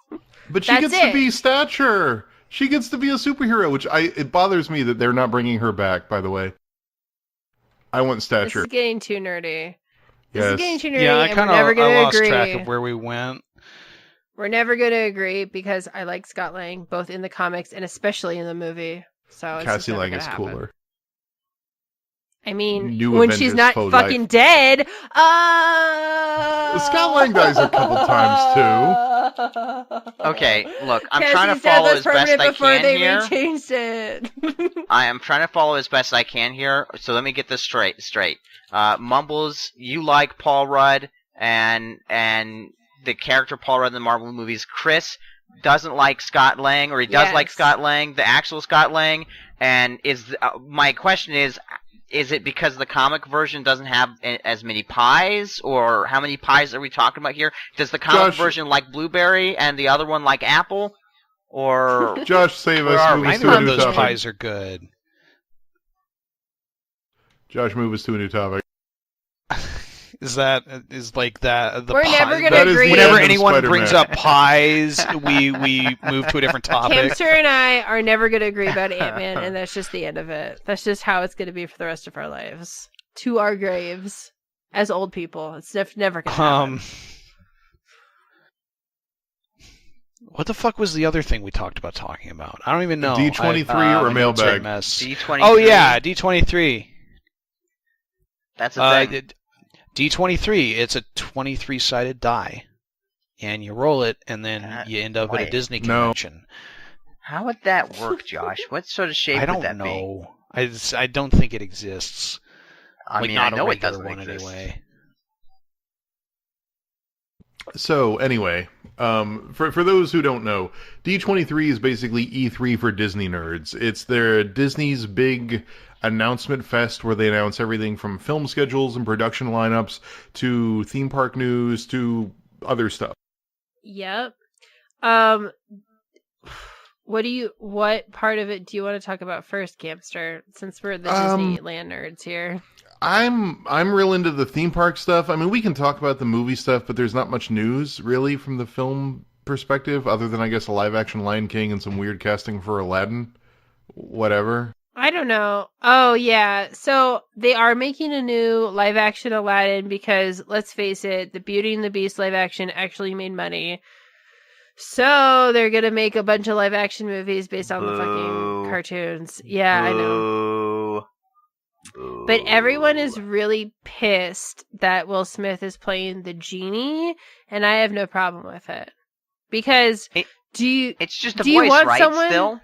[SPEAKER 5] But she gets to be Stature. She gets to be a superhero, which it bothers me that they're not bringing her back, by the way. I want Stature.
[SPEAKER 1] This is getting too nerdy.
[SPEAKER 5] Yes.
[SPEAKER 1] This is getting too nerdy,
[SPEAKER 3] yeah, I lost
[SPEAKER 1] agree.
[SPEAKER 3] track of where we went.
[SPEAKER 1] We're never going to agree because I like Scott Lang, both in the comics and especially in the movie. So it's
[SPEAKER 5] Cassie Lang is cooler.
[SPEAKER 1] I mean, when she's not fucking dead.
[SPEAKER 5] Scott Lang dies a couple times, too.
[SPEAKER 2] Okay, look, I'm trying to follow as best I can here.
[SPEAKER 1] Changed it.
[SPEAKER 2] I am trying to follow as best I can here, so let me get this straight. Mumbles, you like Paul Rudd, and the character Paul Rudd in the Marvel movies. Chris doesn't like Scott Lang, or he does like Scott Lang, the actual Scott Lang. And my question is it because the comic version doesn't have as many pies, or how many pies are we talking about here? Does the comic version like blueberry and the other one like apple? Or
[SPEAKER 5] Josh, save us.
[SPEAKER 3] I know those pies are good.
[SPEAKER 5] Josh, move us to a new topic.
[SPEAKER 3] Is like that the
[SPEAKER 1] We're
[SPEAKER 3] pie?
[SPEAKER 1] never gonna agree.
[SPEAKER 3] Whenever anyone brings up pies, we move to a different topic.
[SPEAKER 1] Camster and I are never gonna agree about Ant-Man, and that's just the end of it. That's just how it's gonna be for the rest of our lives, to our graves, as old people. It's never gonna happen.
[SPEAKER 3] What the fuck was the other thing we talked about talking about? I don't even know.
[SPEAKER 5] D23 or Mailbag?
[SPEAKER 2] D23.
[SPEAKER 3] Oh yeah, D23.
[SPEAKER 2] That's a thing.
[SPEAKER 3] D23, it's a 23-sided die. And you roll it, and then you end up at a Disney convention.
[SPEAKER 2] How would that work, Josh? What sort of shape would that be?
[SPEAKER 3] I don't know. I don't think it exists.
[SPEAKER 2] I mean, I know it doesn't exist.
[SPEAKER 3] Anyway.
[SPEAKER 5] So, anyway, for those who don't know, D23 is basically E3 for Disney nerds. It's Disney's big announcement fest where they announce everything from film schedules and production lineups to theme park news to other stuff.
[SPEAKER 1] Yep. What part of it do you want to talk about first, Camster? Since we're the Disneyland nerds here.
[SPEAKER 5] I'm real into the theme park stuff. I mean, we can talk about the movie stuff, but there's not much news really from the film perspective, other than I guess a live action Lion King and some weird casting for Aladdin. Whatever.
[SPEAKER 1] I don't know. Oh, yeah. So they are making a new live action Aladdin because, let's face it, the Beauty and the Beast live action actually made money. So they're going to make a bunch of live action movies based on the fucking cartoons. Yeah, I know. But everyone is really pissed that Will Smith is playing the genie, and I have no problem with it. Because
[SPEAKER 2] it's just a voice, right, still?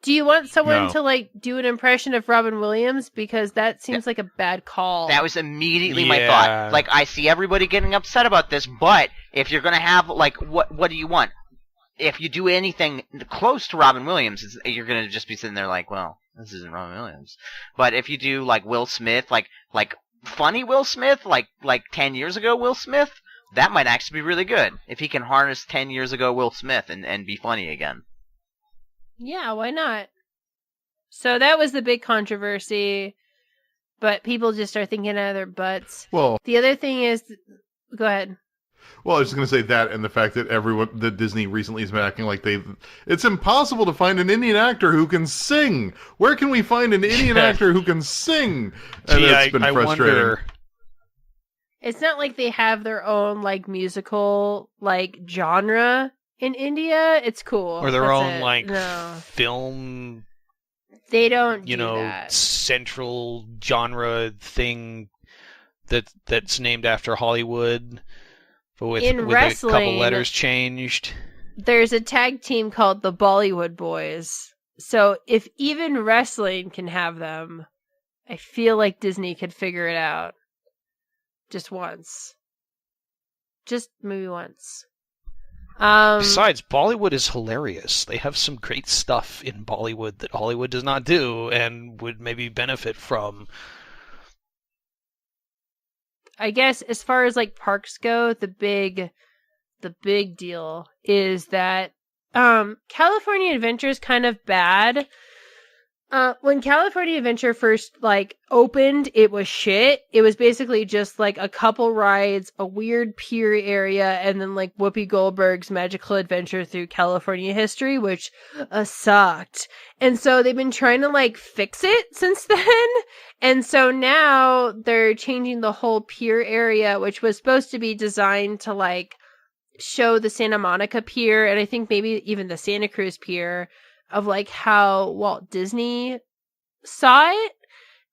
[SPEAKER 1] Do you want someone to, like, do an impression of Robin Williams? Because that seems like a bad call.
[SPEAKER 2] That was immediately my thought. Like, I see everybody getting upset about this, but if you're going to have, like, what do you want? If you do anything close to Robin Williams, you're going to just be sitting there like, well, this isn't Robin Williams. But if you do, like, Will Smith, like funny Will Smith, like 10 years ago Will Smith, that might actually be really good. If he can harness 10 years ago Will Smith and be funny again.
[SPEAKER 1] Yeah, why not? So that was the big controversy, but people just are thinking out of their butts.
[SPEAKER 5] Well,
[SPEAKER 1] the other thing is, go ahead.
[SPEAKER 5] Well, I was just going to say that, and the fact that Disney recently has been acting like it's impossible to find an Indian actor who can sing. Where can we find an Indian actor who can sing? And it's been frustrating. Wonder.
[SPEAKER 1] It's not like they have their own, like, musical, like, genre. In India, it's cool.
[SPEAKER 3] Or their
[SPEAKER 1] That's
[SPEAKER 3] own,
[SPEAKER 1] it.
[SPEAKER 3] like,
[SPEAKER 1] No.
[SPEAKER 3] film,
[SPEAKER 1] They don't
[SPEAKER 3] you
[SPEAKER 1] do
[SPEAKER 3] know,
[SPEAKER 1] that.
[SPEAKER 3] central genre thing that's named after Hollywood, but with
[SPEAKER 1] In
[SPEAKER 3] a couple
[SPEAKER 1] wrestling,
[SPEAKER 3] letters changed.
[SPEAKER 1] There's a tag team called the Bollywood Boys. So if even wrestling can have them, I feel like Disney could figure it out. Just once. Just maybe once.
[SPEAKER 3] Besides, Bollywood is hilarious. They have some great stuff in Bollywood that Hollywood does not do and would maybe benefit from.
[SPEAKER 1] I guess as far as like parks go, the big deal is that California Adventure is kind of bad. When California Adventure first like opened, it was shit. It was basically just like a couple rides, a weird pier area, and then like Whoopi Goldberg's magical adventure through California history, which sucked. And so they've been trying to like fix it since then. And so now they're changing the whole pier area, which was supposed to be designed to like show the Santa Monica Pier, and I think maybe even the Santa Cruz Pier, of like how Walt Disney saw it.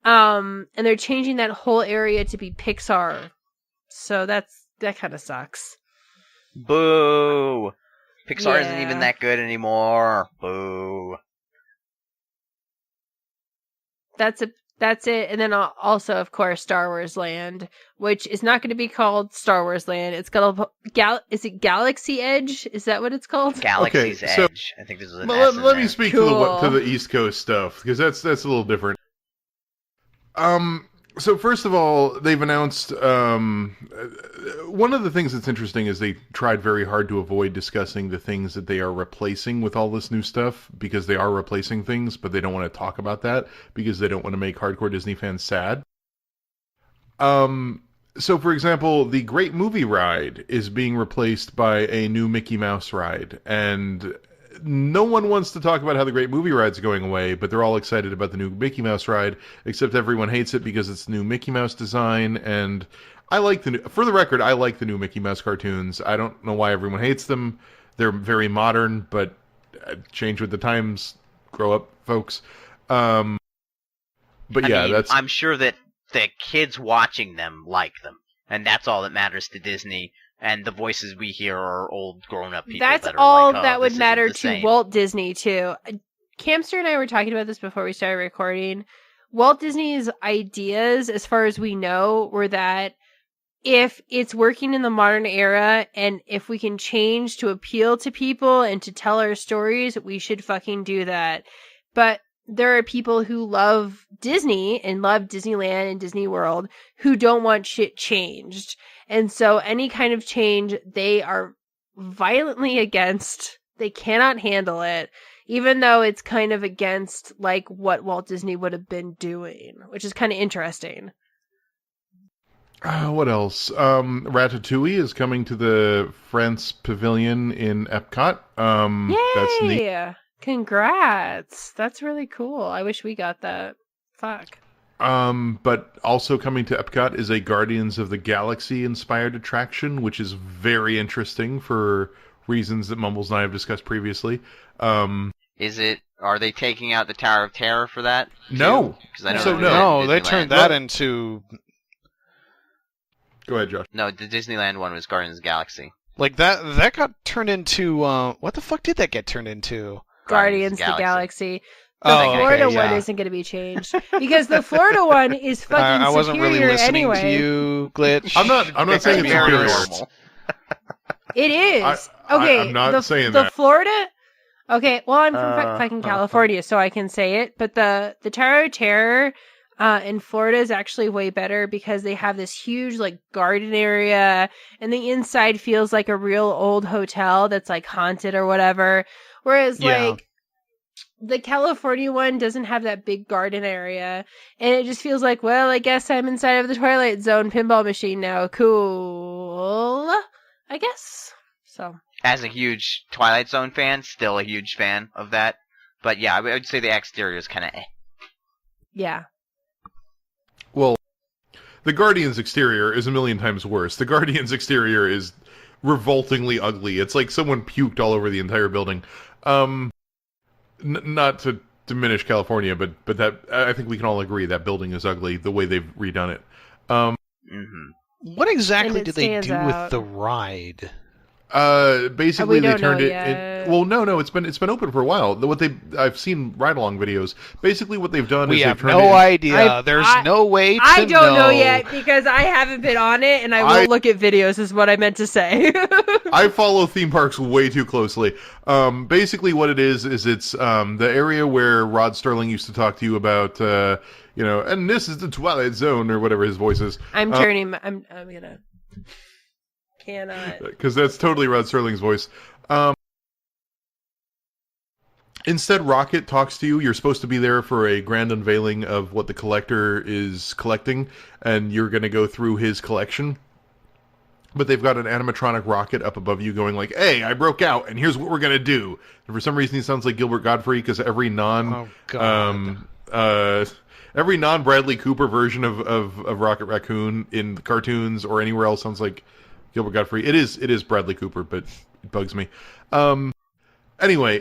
[SPEAKER 1] And they're changing that whole area to be Pixar. So that kind of sucks.
[SPEAKER 2] Boo! Pixar isn't even that good anymore. Boo.
[SPEAKER 1] That's it. And then also, of course, Star Wars Land, which is not going to be called Star Wars Land. It's called is it Galaxy Edge? Is that what it's called?
[SPEAKER 2] Galaxy's
[SPEAKER 5] Okay, so
[SPEAKER 2] Edge. I think this is an
[SPEAKER 5] let me speak
[SPEAKER 1] Cool.
[SPEAKER 5] to the East Coast stuff, because that's a little different. So first of all, they've announced one of the things that's interesting is they tried very hard to avoid discussing the things that they are replacing with all this new stuff, because they are replacing things, but they don't want to talk about that because they don't want to make hardcore Disney fans sad. So for example, the Great Movie Ride is being replaced by a new Mickey Mouse ride, and no one wants to talk about how the Great Movie Ride's going away, but they're all excited about the new Mickey Mouse ride, except everyone hates it because it's the new Mickey Mouse design, and for the record, I like the new Mickey Mouse cartoons. I don't know why everyone hates them. They're very modern, but change with the times. Grow up, folks. But
[SPEAKER 2] I'm sure that the kids watching them like them, and that's all that matters to Disney. And the voices we hear are old, grown-up people.
[SPEAKER 1] That's
[SPEAKER 2] that are
[SPEAKER 1] all
[SPEAKER 2] like,
[SPEAKER 1] that would matter to
[SPEAKER 2] same.
[SPEAKER 1] Walt Disney, too. Camster and I were talking about this before we started recording. Walt Disney's ideas, as far as we know, were that if it's working in the modern era, and if we can change to appeal to people and to tell our stories, we should fucking do that. But there are people who love Disney and love Disneyland and Disney World who don't want shit changed. And so any kind of change they are violently against. They cannot handle it, even though it's kind of against like what Walt Disney would have been doing, which is kind of interesting.
[SPEAKER 5] What else? Ratatouille is coming to the France Pavilion in Epcot.
[SPEAKER 1] Yay!
[SPEAKER 5] That's neat.
[SPEAKER 1] Congrats. That's really cool. I wish we got that. Fuck.
[SPEAKER 5] But also coming to Epcot is a Guardians of the Galaxy inspired attraction, which is very interesting for reasons that Mumbles and I have discussed previously.
[SPEAKER 2] Are they taking out the Tower of Terror for that?
[SPEAKER 5] No.
[SPEAKER 3] No, they turned that into...
[SPEAKER 5] Go ahead, Josh.
[SPEAKER 2] No, the Disneyland one was Guardians of the Galaxy.
[SPEAKER 3] Like, that got turned into... what the fuck did that get turned into?
[SPEAKER 1] Guardians of the Galaxy. The Florida one isn't going to be changed. Because the Florida one is fucking superior anyway. I wasn't really listening to
[SPEAKER 3] you, Glitch.
[SPEAKER 5] I'm not saying it's superior.
[SPEAKER 1] It is. Okay.
[SPEAKER 5] I'm not saying
[SPEAKER 1] the
[SPEAKER 5] that.
[SPEAKER 1] Florida... Okay, well, I'm from fucking California, so I can say it. But the Tower of Terror in Florida is actually way better because they have this huge, like, garden area, and the inside feels like a real old hotel that's, like, haunted or whatever. Whereas, like, the California one doesn't have that big garden area, and it just feels like, well, I guess I'm inside of the Twilight Zone pinball machine now. Cool, I guess. So...
[SPEAKER 2] As a huge Twilight Zone fan, still a huge fan of that. But yeah, I would say the exterior is kind of
[SPEAKER 1] Yeah.
[SPEAKER 5] Well, the Guardians exterior is a million times worse. The Guardians exterior is revoltingly ugly. It's like someone puked all over the entire building. Not to diminish California, but that I think we can all agree that building is ugly the way they've redone it.
[SPEAKER 3] What exactly did they do
[SPEAKER 1] out.
[SPEAKER 3] with the ride?
[SPEAKER 5] Basically they turned
[SPEAKER 1] it.
[SPEAKER 5] Well, no, it's been open for a while. I've seen ride along videos. Basically, what they've done
[SPEAKER 3] we
[SPEAKER 5] is
[SPEAKER 3] have
[SPEAKER 5] they've turned
[SPEAKER 3] no idea. There's no way to know.
[SPEAKER 1] I don't know yet because I haven't been on it, and I will look at videos. Is what I meant to say.
[SPEAKER 5] I follow theme parks way too closely. Basically, what it is it's the area where Rod Sterling used to talk to you about. And this is the Twilight Zone or whatever his voice is.
[SPEAKER 1] I'm turning. I'm gonna. Cannot.
[SPEAKER 5] Because that's totally Rod Sterling's voice. Instead, Rocket talks to you. You're supposed to be there for a grand unveiling of what the collector is collecting, and you're going to go through his collection. But they've got an animatronic Rocket up above you going like, hey, I broke out, and here's what we're going to do. And for some reason, he sounds like Gilbert Gottfried, because every every non-Bradley Cooper version of Rocket Raccoon in the cartoons or anywhere else sounds like Gilbert Gottfried. It is Bradley Cooper, but it bugs me. Anyway,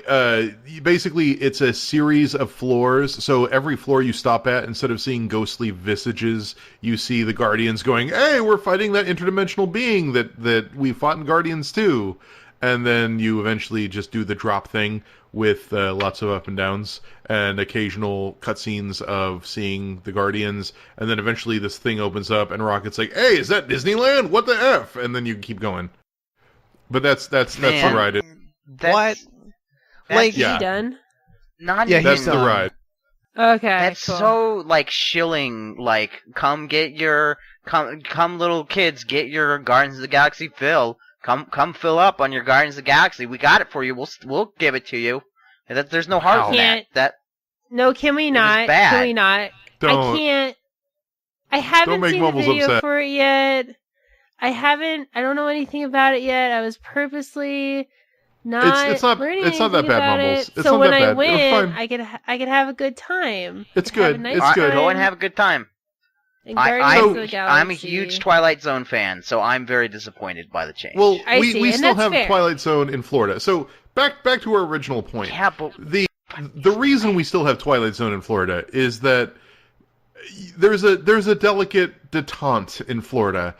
[SPEAKER 5] basically it's a series of floors. So every floor you stop at, instead of seeing ghostly visages, you see the Guardians going, hey, we're fighting that interdimensional being that we fought in Guardians 2. And then you eventually just do the drop thing with lots of up and downs and occasional cutscenes of seeing the Guardians. And then eventually this thing opens up and Rocket's like, hey, is that Disneyland? What the F? And then you keep going. But that's the ride.
[SPEAKER 3] What?
[SPEAKER 1] Is he done?
[SPEAKER 2] Not
[SPEAKER 3] yeah,
[SPEAKER 2] even.
[SPEAKER 5] That's the ride.
[SPEAKER 1] Okay,
[SPEAKER 2] That's
[SPEAKER 1] cool.
[SPEAKER 2] so shilling. Come little kids, get your Guardians of the Galaxy fill. Come fill up on your Guardians of the Galaxy. We got it for you. We'll give it to you. There's no heart in that.
[SPEAKER 1] No, can we not?
[SPEAKER 2] Bad.
[SPEAKER 1] Can we not?
[SPEAKER 5] Don't.
[SPEAKER 1] I can't. I haven't
[SPEAKER 5] make
[SPEAKER 1] seen the
[SPEAKER 5] Mumbles
[SPEAKER 1] video
[SPEAKER 5] upset.
[SPEAKER 1] for it yet. I don't know anything about it yet. I was purposely not.
[SPEAKER 5] It's not that bad, Mumbles. It's
[SPEAKER 1] so
[SPEAKER 5] not
[SPEAKER 1] when
[SPEAKER 5] that
[SPEAKER 1] I
[SPEAKER 5] bad.
[SPEAKER 1] win,
[SPEAKER 5] It's
[SPEAKER 1] I could have a good time.
[SPEAKER 5] It's good. It's good.
[SPEAKER 2] Go and have a good time. I'm a huge Twilight Zone fan, so I'm very disappointed by the change.
[SPEAKER 5] Well,
[SPEAKER 1] I see,
[SPEAKER 5] we
[SPEAKER 1] and
[SPEAKER 5] still
[SPEAKER 1] that's
[SPEAKER 5] have
[SPEAKER 1] fair.
[SPEAKER 5] Twilight Zone in Florida. So back to our original point.
[SPEAKER 2] Yeah, but
[SPEAKER 5] The reason we still have Twilight Zone in Florida is that there's a delicate detente in Florida.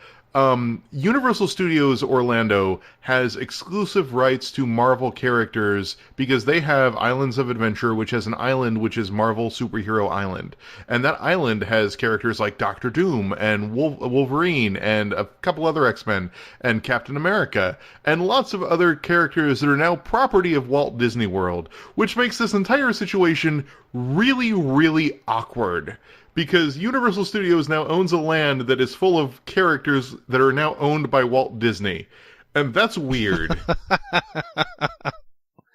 [SPEAKER 5] Universal Studios Orlando has exclusive rights to Marvel characters because they have Islands of Adventure, which has an island which is Marvel Superhero Island. And that island has characters like Doctor Doom and Wolverine and a couple other X-Men and Captain America and lots of other characters that are now property of Walt Disney World, which makes this entire situation really, really awkward. Because Universal Studios now owns a land that is full of characters that are now owned by Walt Disney. And that's weird.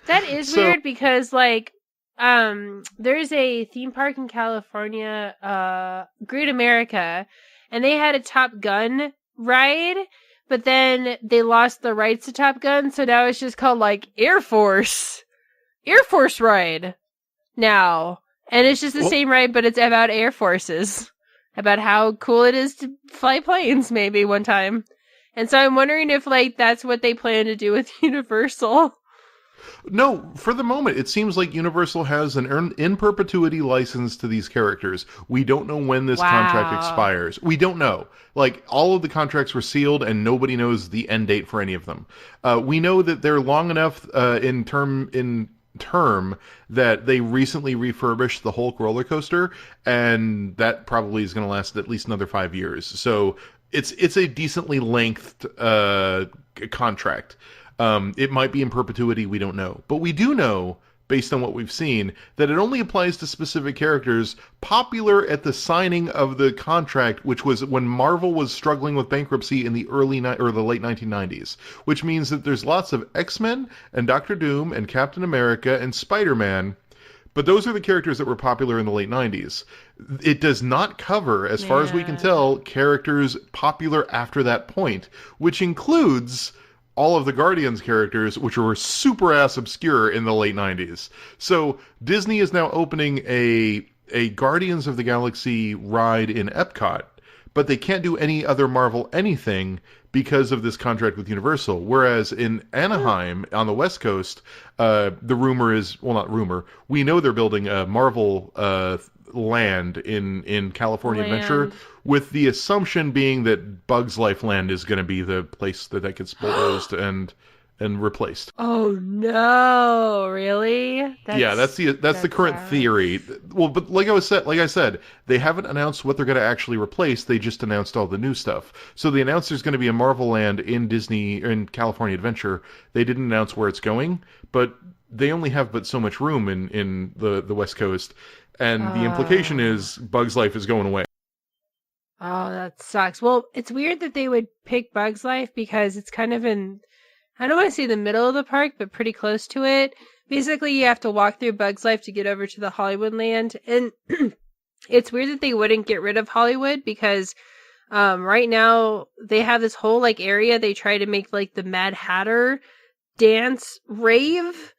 [SPEAKER 1] That is weird because, there's a theme park in California, Great America, and they had a Top Gun ride, but then they lost the rights to Top Gun, so now it's just called, Air Force ride now. And it's just the same ride, but it's about Air Forces. About how cool it is to fly planes, maybe, one time. And so I'm wondering if, that's what they plan to do with Universal.
[SPEAKER 5] No, for the moment, it seems like Universal has an in perpetuity license to these characters. We don't know when this contract expires. We don't know. All of the contracts were sealed, and nobody knows the end date for any of them. We know that they're long enough in term that they recently refurbished the Hulk roller coaster, and that probably is going to last at least another 5 years. So it's a decently lengthed contract. It might be in perpetuity, we don't know. But we do know, based on what we've seen, that it only applies to specific characters popular at the signing of the contract, which was when Marvel was struggling with bankruptcy in the the late 1990s. Which means that there's lots of X-Men and Doctor Doom and Captain America and Spider-Man, but those are the characters that were popular in the late 90s. It does not cover, as far as we can tell, characters popular after that point, which includes all of the Guardians characters, which were super ass obscure in the late 90s. So Disney is now opening a Guardians of the Galaxy ride in Epcot, but they can't do any other Marvel anything because of this contract with Universal. Whereas in Anaheim, on the West Coast, the rumor is, well, not rumor, we know they're building a Marvel land in California Adventure, with the assumption being that Bugs Life Land is going to be the place that gets bulldozed and replaced.
[SPEAKER 1] Oh no! Really?
[SPEAKER 5] That's the current theory. Well, but like I said, they haven't announced what they're going to actually replace. They just announced all the new stuff. So they announced there's going to be a Marvel Land in California Adventure. They didn't announce where it's going, but they only have but so much room in the West Coast, and the implication is Bugs Life is going away.
[SPEAKER 1] Oh, that sucks. Well, it's weird that they would pick Bugs Life because it's kind of in, I don't want to say the middle of the park, but pretty close to it. Basically, you have to walk through Bugs Life to get over to the Hollywood land. And it's weird that they wouldn't get rid of Hollywood because right now they have this whole like area they try to make like the Mad Hatter dance rave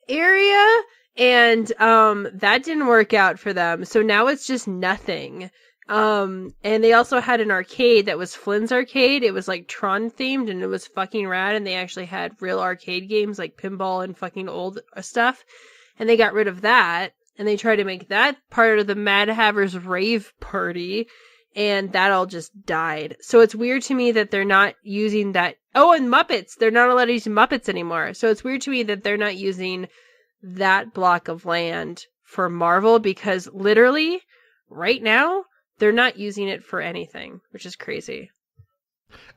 [SPEAKER 1] area. And that didn't work out for them. So now it's just nothing. And they also had an arcade that was Flynn's arcade. It was like Tron themed and it was fucking rad. And they actually had real arcade games like pinball and fucking old stuff. And they got rid of that. And they tried to make that part of the Mad Hatter's rave party. And that all just died. So it's weird to me that they're not using that. Oh, and Muppets. They're not allowed to use Muppets anymore. So it's weird to me that they're not using that block of land for Marvel because literally right now, they're not using it for anything, which is crazy.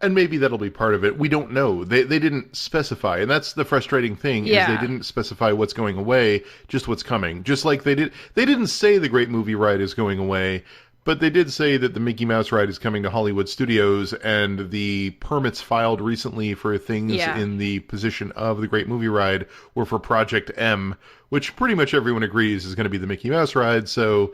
[SPEAKER 5] And maybe that'll be part of it. We don't know. They didn't specify, and that's the frustrating thing, is they didn't specify what's going away, just what's coming. Just like they didn't say the Great Movie Ride is going away, but they did say that the Mickey Mouse Ride is coming to Hollywood Studios, and the permits filed recently for things in the position of the Great Movie Ride were for Project M, which pretty much everyone agrees is going to be the Mickey Mouse Ride, so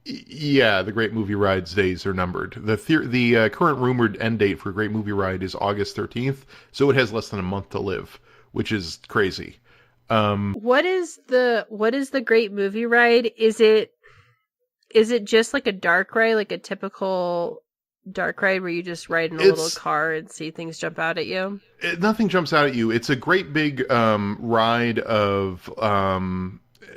[SPEAKER 5] yeah, the Great Movie Ride's days are numbered. The current rumored end date for Great Movie Ride is August 13th, so it has less than a month to live, which is crazy.
[SPEAKER 1] What is the Great Movie Ride? Is it just like a dark ride, like a typical dark ride where you just ride in a little car and see things jump out at you?
[SPEAKER 5] Nothing jumps out at you. It's a great big ride of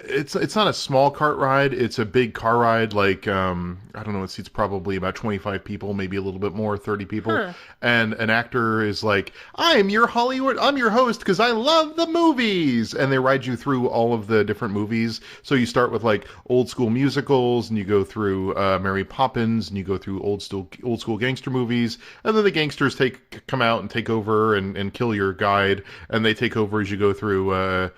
[SPEAKER 5] It's not a small cart ride. It's a big car ride. Like I don't know, it seats probably about 25 people, maybe a little bit more, 30 people. And an actor is like, I'm your host because I love the movies. And they ride you through all of the different movies. So you start with like old school musicals, and you go through Mary Poppins, and you go through old school gangster movies, and then the gangsters come out and take over and kill your guide, and they take over as you go through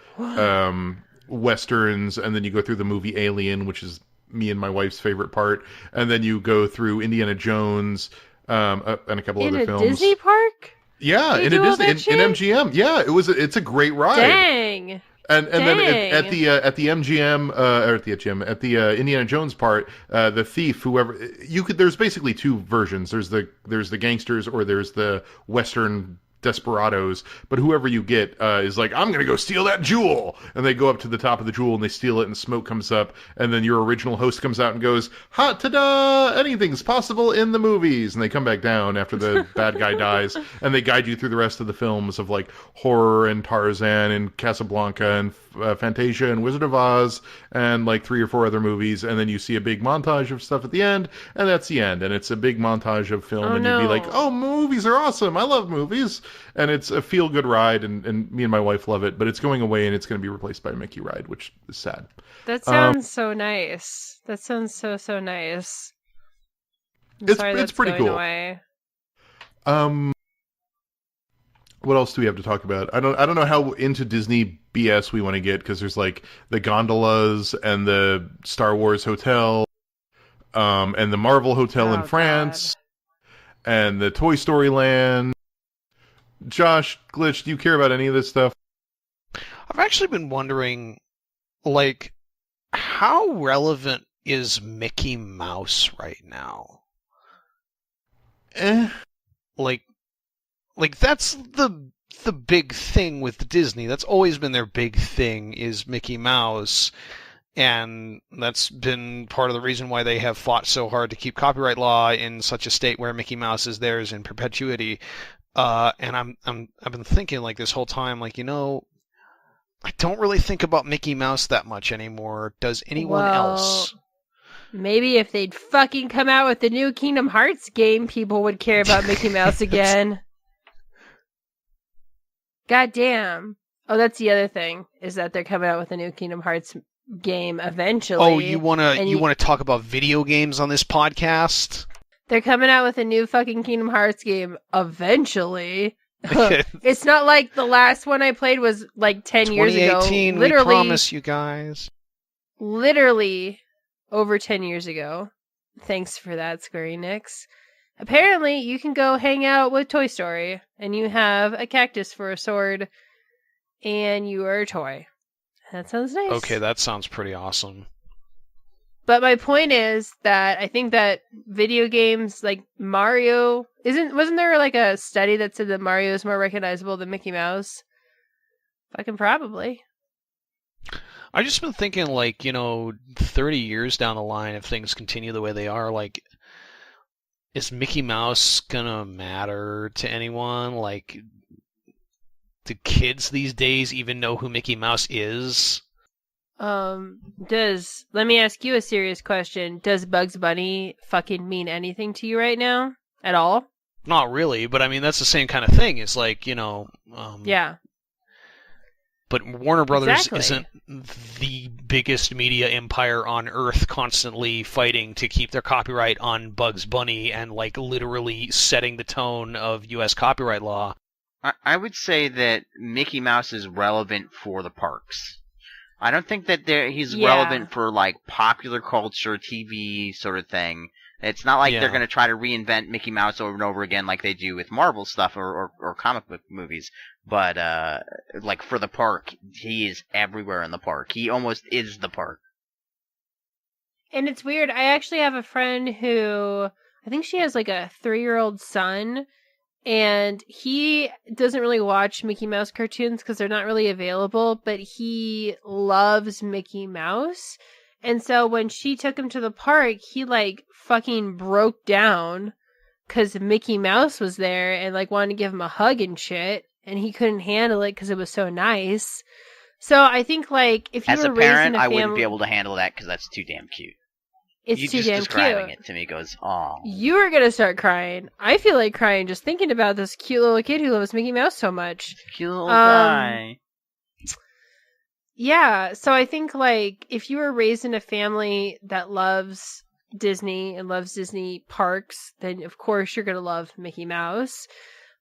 [SPEAKER 5] Westerns, and then you go through the movie Alien, which is me and my wife's favorite part, and then you go through Indiana Jones and a couple other films.
[SPEAKER 1] In a Disney park?
[SPEAKER 5] Yeah, in MGM. Yeah, it's a great ride.
[SPEAKER 1] Dang.
[SPEAKER 5] And then at the MGM or at the Indiana Jones part, the thief, whoever there's basically two versions. There's the gangsters, or there's the Western desperados, but whoever you get is like, I'm gonna go steal that jewel, and they go up to the top of the jewel and they steal it, and smoke comes up, and then your original host comes out and goes, ha, ta-da, anything's possible in the movies, and they come back down after the bad guy dies, and they guide you through the rest of the films of like horror and Tarzan and Casablanca and Fantasia and Wizard of Oz and like 3 or 4 other movies, and then you see a big montage of stuff at the end, and that's the end, and it's a big montage of film, and you'd be like, oh, movies are awesome, I love movies. And it's a feel-good ride, and me and my wife love it, but it's going away, and it's going to be replaced by a Mickey ride, which is sad.
[SPEAKER 1] That sounds so nice. That sounds so nice.
[SPEAKER 5] It's pretty cool. Away. What else do we have to talk about? I don't know how into Disney BS we want to get, because there's like the gondolas and the Star Wars hotel, and the Marvel hotel in France, and the Toy Story land. Josh, Glitch, do you care about any of this stuff?
[SPEAKER 3] I've actually been wondering, like, how relevant is Mickey Mouse right now? Like that's the big thing with Disney. That's always been their big thing, is Mickey Mouse. And that's been part of the reason why they have fought so hard to keep copyright law in such a state where Mickey Mouse is theirs in perpetuity. And I've been thinking like this whole time, like, I don't really think about Mickey Mouse that much anymore. Does anyone else?
[SPEAKER 1] Maybe if they'd fucking come out with the new Kingdom Hearts game, people would care about Mickey Mouse again. God damn. Oh, that's the other thing, is that they're coming out with a new Kingdom Hearts game eventually.
[SPEAKER 3] Oh, you wanna talk about video games on this podcast?
[SPEAKER 1] They're coming out with a new fucking Kingdom Hearts game eventually. It's not like the last one I played was like 10 years ago.
[SPEAKER 3] 2018, we promise you guys.
[SPEAKER 1] Literally over 10 years ago. Thanks for that, Square Enix. Apparently, you can go hang out with Toy Story, and you have a cactus for a sword, and you are a toy. That sounds nice.
[SPEAKER 3] Okay, that sounds pretty awesome.
[SPEAKER 1] But my point is that I think that video games like Mario wasn't there like a study that said that Mario is more recognizable than Mickey Mouse? Fucking probably.
[SPEAKER 3] I've just been thinking, like, 30 years down the line, if things continue the way they are, like, is Mickey Mouse gonna matter to anyone? Like, do kids these days even know who Mickey Mouse is?
[SPEAKER 1] Let me ask you a serious question. Does Bugs Bunny fucking mean anything to you right now? At all?
[SPEAKER 3] Not really, but I mean, that's the same kind of thing. It's like,
[SPEAKER 1] yeah.
[SPEAKER 3] But Warner Brothers isn't the biggest media empire on Earth constantly fighting to keep their copyright on Bugs Bunny and, like, literally setting the tone of U.S. copyright law.
[SPEAKER 2] I would say that Mickey Mouse is relevant for the parks. I don't think that he's relevant for, like, popular culture, TV sort of thing. It's not like they're going to try to reinvent Mickey Mouse over and over again like they do with Marvel stuff or comic book movies. But, like, for the park, he is everywhere in the park. He almost is the park.
[SPEAKER 1] And it's weird. I actually have a friend who, I think she has, like, a 3-year-old son. And he doesn't really watch Mickey Mouse cartoons because they're not really available, but he loves Mickey Mouse. And so when she took him to the park, he, like, fucking broke down because Mickey Mouse was there and, like, wanted to give him a hug and shit. And he couldn't handle it because it was so nice. So I think, like, if you
[SPEAKER 2] were
[SPEAKER 1] raised in a family... As a parent,
[SPEAKER 2] I wouldn't be able to handle that because that's too damn cute.
[SPEAKER 1] It's too damn cute. You just describing
[SPEAKER 2] it to me goes, aw.
[SPEAKER 1] You are going to start crying. I feel like crying just thinking about this cute little kid who loves Mickey Mouse so much.
[SPEAKER 2] Cute little guy.
[SPEAKER 1] Yeah, so I think, like, if you were raised in a family that loves Disney and loves Disney parks, then of course you're going to love Mickey Mouse.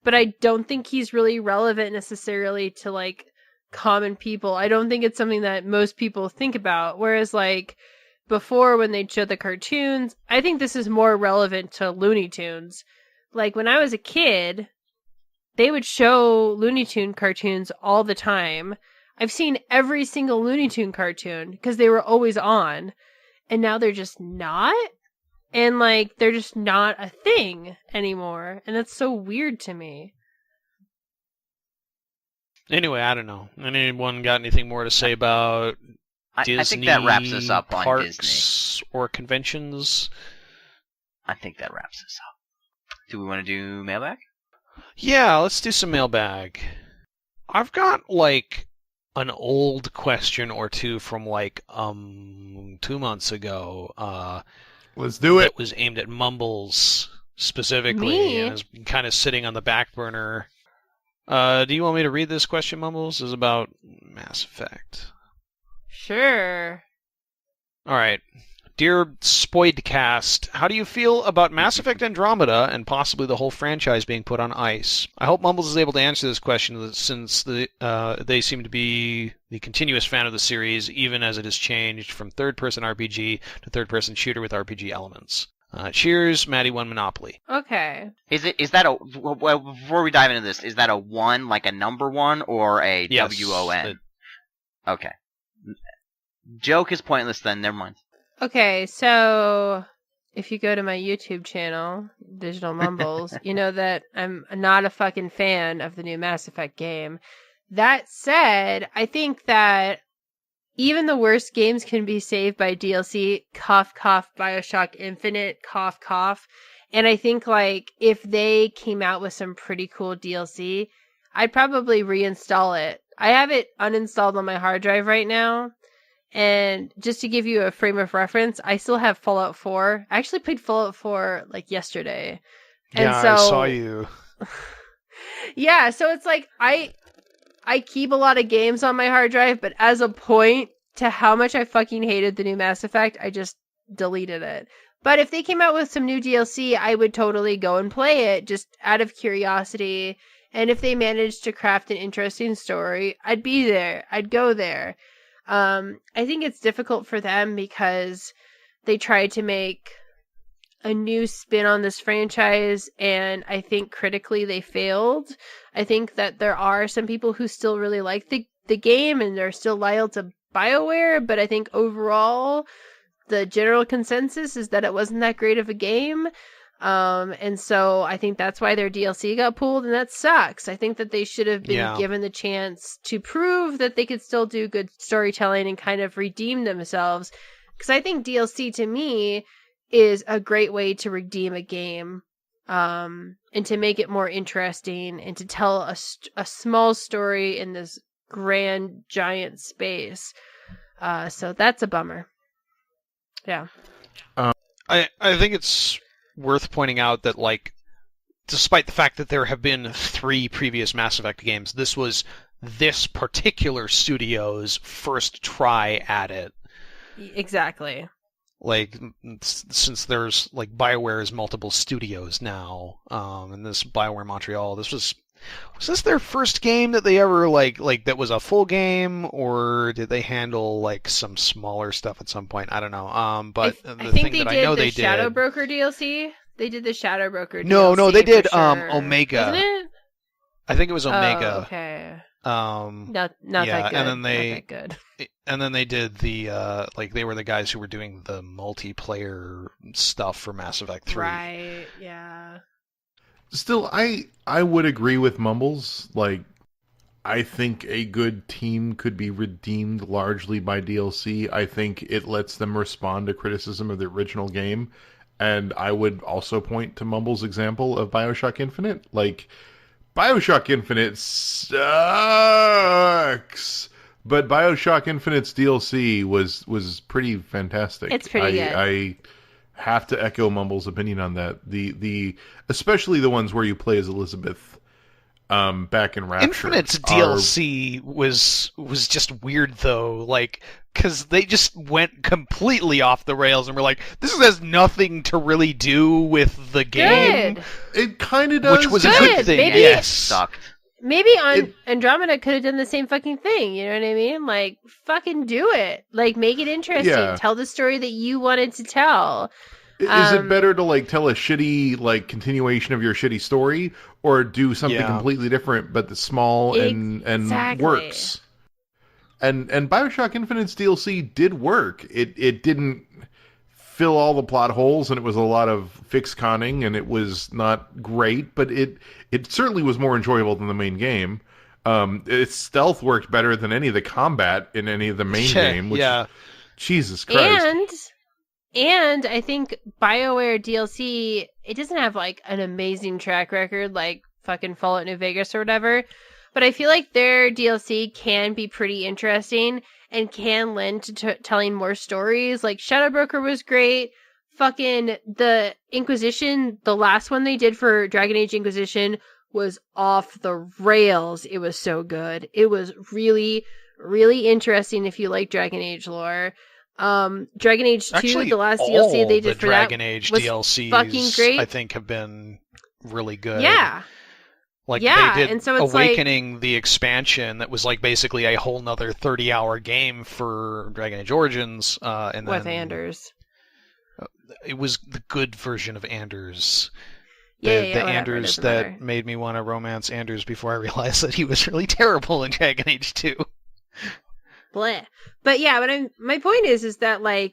[SPEAKER 1] But I don't think he's really relevant necessarily to, like, common people. I don't think it's something that most people think about. Whereas, like, before when they'd show the cartoons, I think this is more relevant to Looney Tunes. Like, when I was a kid, they would show Looney Tune cartoons all the time. I've seen every single Looney Tune cartoon because they were always on. And now they're just not. And, like, they're just not a thing anymore. And that's so weird to me.
[SPEAKER 3] Anyway, I don't know. Anyone got anything more to say about Disney
[SPEAKER 2] I think that wraps us up on
[SPEAKER 3] parks
[SPEAKER 2] Disney.
[SPEAKER 3] Or conventions?
[SPEAKER 2] I think that wraps us up. Do we want to do Mailbag?
[SPEAKER 3] Yeah, let's do some Mailbag. I've got, like, an old question or two from, like, 2 months ago.
[SPEAKER 5] Let's do it.
[SPEAKER 3] It was aimed at Mumbles specifically.
[SPEAKER 1] Me?
[SPEAKER 3] And it's kind of sitting on the back burner. Do you want me to read this question, Mumbles? It's about Mass Effect.
[SPEAKER 1] Sure.
[SPEAKER 3] All right. Dear Spodcast, how do you feel about Mass Effect Andromeda and possibly the whole franchise being put on ice? I hope Mumbles is able to answer this question since they seem to be the continuous fan of the series, even as it has changed from third-person RPG to third-person shooter with RPG elements. Cheers, Maddie One Monopoly.
[SPEAKER 1] Okay.
[SPEAKER 2] Is that a, well, before we dive into this, is that a 1, like a number 1, or a
[SPEAKER 3] yes,
[SPEAKER 2] WON? Okay. Joke is pointless then, never mind.
[SPEAKER 1] Okay, so if you go to my YouTube channel, Digital Mumbles, you know that I'm not a fucking fan of the new Mass Effect game. That said, I think that even the worst games can be saved by DLC. Cough, cough, BioShock Infinite, cough, cough. And I think, like, if they came out with some pretty cool DLC, I'd probably reinstall it. I have it uninstalled on my hard drive right now. And just to give you a frame of reference, I still have Fallout 4. I actually played Fallout 4, like, yesterday. And
[SPEAKER 3] yeah,
[SPEAKER 1] so,
[SPEAKER 3] I saw you.
[SPEAKER 1] yeah, so it's like, I keep a lot of games on my hard drive, but as a point to how much I fucking hated the new Mass Effect, I just deleted it. But if they came out with some new DLC, I would totally go and play it just out of curiosity. And if they managed to craft an interesting story, I'd be there. I'd go there. I think it's difficult for them because they tried to make a new spin on this franchise, and I think critically they failed. I think that there are some people who still really like the game and they're still loyal to BioWare, but I think overall the general consensus is that it wasn't that great of a game. And so I think that's why their DLC got pulled, and that sucks. I think that they should have been given the chance to prove that they could still do good storytelling and kind of redeem themselves. Because I think DLC to me is a great way to redeem a game, and to make it more interesting and to tell a small story in this grand giant space. So that's a bummer. Yeah.
[SPEAKER 3] I think it's worth pointing out that, like, despite the fact that there have been 3 previous Mass Effect games, this was this particular studio's first try at it.
[SPEAKER 1] Exactly.
[SPEAKER 3] Like, since there's, like, BioWare's multiple studios now, and this BioWare Montreal, was this their first game that they ever, like that was a full game, or did they handle, like, some smaller stuff at some point? I don't know. But
[SPEAKER 1] I think they did the Shadow Broker DLC. They did the Shadow Broker DLC.
[SPEAKER 3] No, they did,
[SPEAKER 1] sure.
[SPEAKER 3] Omega.
[SPEAKER 1] Wasn't it?
[SPEAKER 3] I think it was Omega.
[SPEAKER 1] Oh, okay.
[SPEAKER 3] Not
[SPEAKER 1] that good.
[SPEAKER 3] And then they,
[SPEAKER 1] not that good.
[SPEAKER 3] And then they did the, like, they were the guys who were doing the multiplayer stuff for Mass Effect 3.
[SPEAKER 1] Right, yeah.
[SPEAKER 5] Still, I would agree with Mumbles. Like, I think a good team could be redeemed largely by DLC. I think it lets them respond to criticism of the original game. And I would also point to Mumbles' example of BioShock Infinite. Like, BioShock Infinite sucks! But BioShock Infinite's DLC was pretty fantastic.
[SPEAKER 1] It's pretty good.
[SPEAKER 5] I have to echo Mumbles' opinion on that. The especially the ones where you play as Elizabeth back in Rapture.
[SPEAKER 3] Infinite's DLC was just weird, though, like, because they just went completely off the rails and were like, this has nothing to really do with the game.
[SPEAKER 1] Good.
[SPEAKER 5] It kind of does.
[SPEAKER 3] Which was
[SPEAKER 1] good.
[SPEAKER 3] a good thing.
[SPEAKER 1] Maybe
[SPEAKER 3] yes.
[SPEAKER 2] Sucked.
[SPEAKER 1] Maybe Andromeda could have done the same fucking thing, you know what I mean? Like, fucking do it. Like, make it interesting.
[SPEAKER 5] Yeah.
[SPEAKER 1] Tell the story that you wanted to tell.
[SPEAKER 5] Is it better to, like, tell a shitty, like, continuation of your shitty story, or do something completely different but that's small and works? And BioShock Infinite's DLC did work. It didn't fill all the plot holes, and it was a lot of fix conning, and it was not great, but it certainly was more enjoyable than the main game. Its stealth worked better than any of the combat in any of the main game. Which, Jesus Christ.
[SPEAKER 1] And I think BioWare DLC, it doesn't have, like, an amazing track record like fucking Fallout New Vegas or whatever, but I feel like their DLC can be pretty interesting and can lend to telling more stories. Like, Shadow Broker was great. Fucking the Inquisition, the last one they did for Dragon Age Inquisition was off the rails. It was so good. It was really, really interesting if you like Dragon Age lore. Dragon Age 2,
[SPEAKER 3] actually,
[SPEAKER 1] the last DLC they did for
[SPEAKER 3] Dragon
[SPEAKER 1] that
[SPEAKER 3] Age
[SPEAKER 1] was
[SPEAKER 3] DLCs,
[SPEAKER 1] fucking great.
[SPEAKER 3] I think, have been really good.
[SPEAKER 1] Yeah.
[SPEAKER 3] Like,
[SPEAKER 1] yeah,
[SPEAKER 3] they did
[SPEAKER 1] and so it's
[SPEAKER 3] Awakening, the expansion that was, like, basically a whole nother 30-hour game for Dragon Age Origins. And
[SPEAKER 1] with
[SPEAKER 3] then
[SPEAKER 1] Anders.
[SPEAKER 3] It was the good version of Anders.
[SPEAKER 1] The
[SPEAKER 3] Anders that made me want to romance Anders before I realized that he was really terrible in Dragon Age 2.
[SPEAKER 1] Bleh. But yeah, my point is that, like,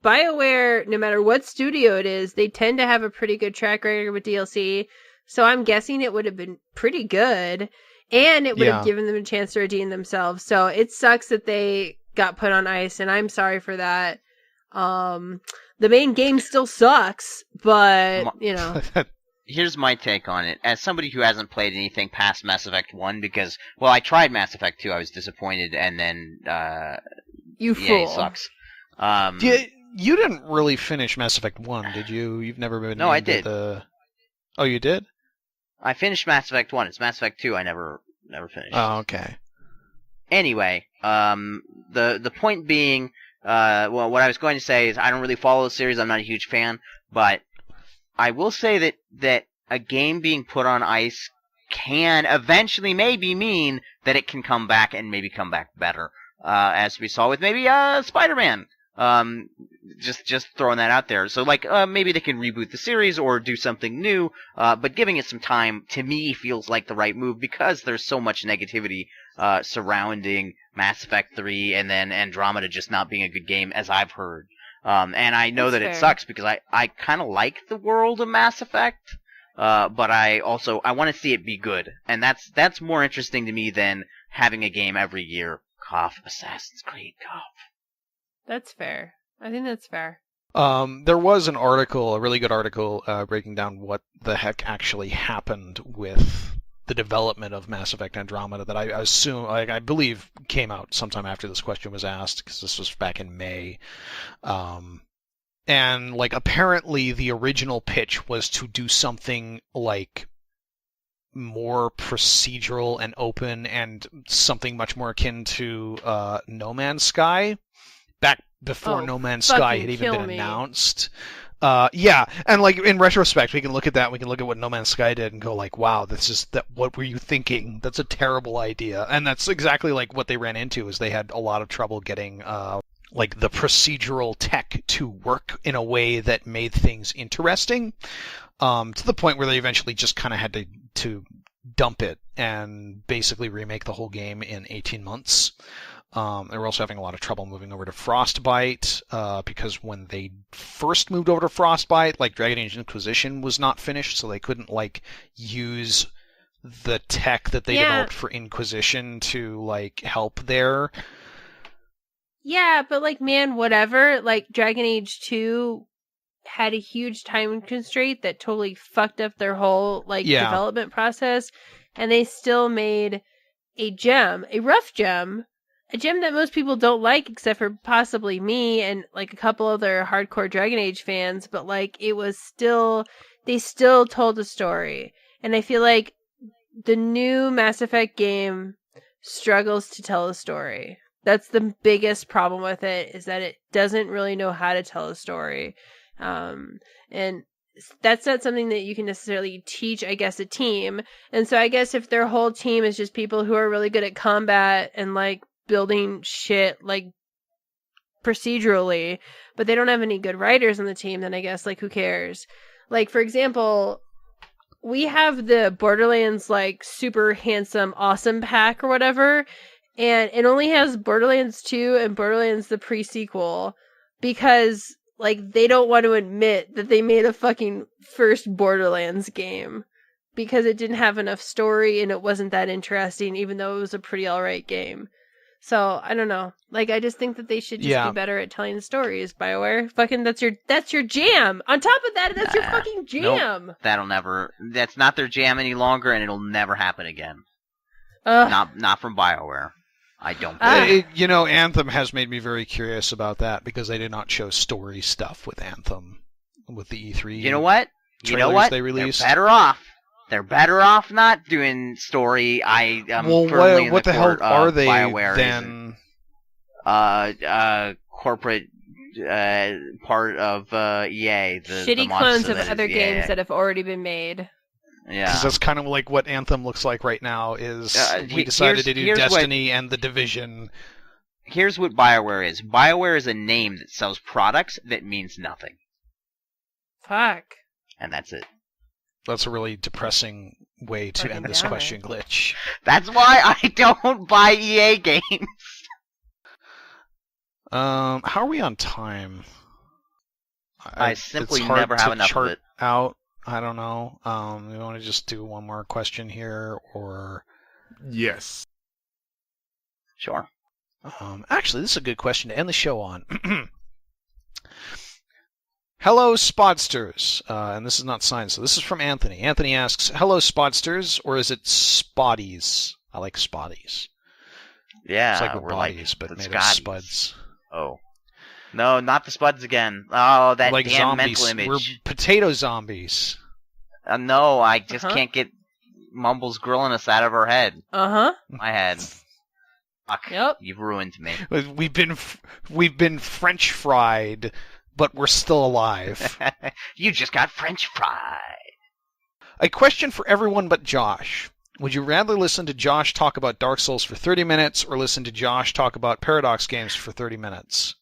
[SPEAKER 1] BioWare, no matter what studio it is, they tend to have a pretty good track record with DLC. So I'm guessing it would have been pretty good, and it would have given them a chance to redeem themselves. So it sucks that they got put on ice, and I'm sorry for that. The main game still sucks, but, you know.
[SPEAKER 2] Here's my take on it. As somebody who hasn't played anything past Mass Effect 1, because, well, I tried Mass Effect 2, I was disappointed, and then,
[SPEAKER 1] you fool.
[SPEAKER 2] sucks.
[SPEAKER 3] You didn't really finish Mass Effect 1, did you? You've never been
[SPEAKER 2] No, I did.
[SPEAKER 3] Oh, you did?
[SPEAKER 2] I finished Mass Effect 1. It's Mass Effect 2 I never finished.
[SPEAKER 3] Oh, okay.
[SPEAKER 2] Anyway, the point being, well, what I was going to say is I don't really follow the series. I'm not a huge fan, but I will say that a game being put on ice can eventually maybe mean that it can come back and maybe come back better, as we saw with maybe Spider-Man. Just throwing that out there. So, like, maybe they can reboot the series or do something new, but giving it some time, to me, feels like the right move because there's so much negativity surrounding Mass Effect 3 and then Andromeda just not being a good game, as I've heard. And I know that it sucks because I kind of like the world of Mass Effect, but I want to see it be good. And that's more interesting to me than having a game every year. Cough, Assassin's Creed, cough.
[SPEAKER 1] That's fair. I think that's fair.
[SPEAKER 3] There was an article, a really good article, breaking down what the heck actually happened with the development of Mass Effect Andromeda that I assume, I believe, came out sometime after this question was asked, because this was back in May. And, like, apparently the original pitch was to do something, like, more procedural and open and something much more akin to No Man's Sky. Back before No Man's Sky had even been announced. Yeah, and like in retrospect, we can look at that. We can look at what No Man's Sky did and go like, "Wow, what were you thinking? That's a terrible idea." And that's exactly like what they ran into. Is they had a lot of trouble getting like the procedural tech to work in a way that made things interesting. To the point where they eventually just kind of had to dump it and basically remake the whole game in 18 months. They were also having a lot of trouble moving over to Frostbite, because when they first moved over to Frostbite, like Dragon Age Inquisition was not finished, so they couldn't like use the tech that they developed for Inquisition to like help there.
[SPEAKER 1] Yeah, but like, man, whatever. Like, Dragon Age 2 had a huge time constraint that totally fucked up their whole like development process, and they still made a gem, a rough gem. A gem that most people don't like, except for possibly me and like a couple other hardcore Dragon Age fans, but like they still told a story. And I feel like the new Mass Effect game struggles to tell a story. That's the biggest problem with it, is that it doesn't really know how to tell a story. And that's not something that you can necessarily teach, I guess, a team. And so I guess if their whole team is just people who are really good at combat and like building shit like procedurally, but they don't have any good writers on the team, then I guess like who cares? Like, for example, we have the Borderlands like super handsome awesome pack or whatever, and it only has Borderlands 2 and Borderlands the pre-sequel because like they don't want to admit that they made a fucking first Borderlands game because it didn't have enough story and it wasn't that interesting, even though it was a pretty alright game. So, I don't know. Like, I just think that they should just be better at telling stories, BioWare. Fucking, that's your jam! On top of that, that's your fucking jam!
[SPEAKER 2] Nope, that's not their jam any longer, and it'll never happen again. Not from BioWare. I don't think.
[SPEAKER 3] You know, Anthem has made me very curious about that, because they did not show story stuff with Anthem, with the E3.
[SPEAKER 2] You know what?
[SPEAKER 3] They released.
[SPEAKER 2] They're better off. They're better off not doing story.
[SPEAKER 3] What the hell are they
[SPEAKER 2] BioWare
[SPEAKER 3] then?
[SPEAKER 2] Corporate part of EA.
[SPEAKER 1] Shitty clones of other games that have already been made.
[SPEAKER 2] Yeah,
[SPEAKER 3] because that's kind of like what Anthem looks like right now. Is we decided to do Destiny and The Division.
[SPEAKER 2] Here's what BioWare is. BioWare is a name that sells products that means nothing.
[SPEAKER 1] Fuck.
[SPEAKER 2] And that's it.
[SPEAKER 3] That's a really depressing way to end this question, Glitch.
[SPEAKER 2] That's why I don't buy EA games.
[SPEAKER 3] How are we on time?
[SPEAKER 2] I simply never have enough of it.
[SPEAKER 3] Out. I don't know. You want to just do one more question here, or?
[SPEAKER 5] Yes.
[SPEAKER 2] Sure.
[SPEAKER 3] Actually, this is a good question to end the show on. Hello, Spodsters. And this is not signed, so this is from Anthony. Anthony asks, hello, Spodsters, or is it Spotties? I like Spotties.
[SPEAKER 2] Yeah,
[SPEAKER 3] it's like
[SPEAKER 2] we're
[SPEAKER 3] bodies,
[SPEAKER 2] like
[SPEAKER 3] but made
[SPEAKER 2] Scotties.
[SPEAKER 3] of spuds.
[SPEAKER 2] Oh. No, not the spuds again. Oh, that
[SPEAKER 3] like
[SPEAKER 2] damn
[SPEAKER 3] zombies.
[SPEAKER 2] mental image.
[SPEAKER 3] We're potato zombies.
[SPEAKER 2] No, I just can't get Mumbles grilling us out of our head. My head. Fuck.
[SPEAKER 1] Yep.
[SPEAKER 2] You've ruined me.
[SPEAKER 3] We've been French fried, but we're still alive.
[SPEAKER 2] You just got French fried.
[SPEAKER 3] A question for everyone but Josh. Would you rather listen to Josh talk about Dark Souls for 30 minutes or listen to Josh talk about Paradox games for 30 minutes?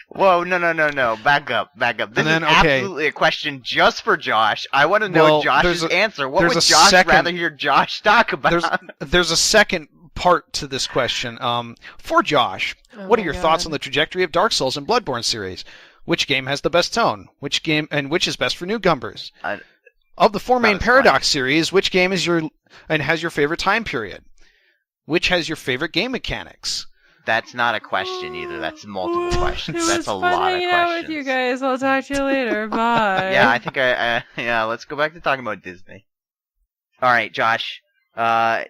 [SPEAKER 2] Whoa, no. Back up. This is absolutely a question just for Josh. I want to know Josh's answer. What would Josh rather hear Josh talk about?
[SPEAKER 3] There's a second part to this question. For Josh, what are your thoughts on the trajectory of Dark Souls and Bloodborne series? Which game has the best tone? Which is best for newcomers? Of the four main Paradox series, which game has your favorite time period? Which has your favorite game mechanics?
[SPEAKER 2] That's not a question either. That's multiple questions. That's a lot of questions.
[SPEAKER 1] Out with you guys. I'll talk to you later. Bye.
[SPEAKER 2] Yeah, I think let's go back to talking about Disney. All right, Josh. Where's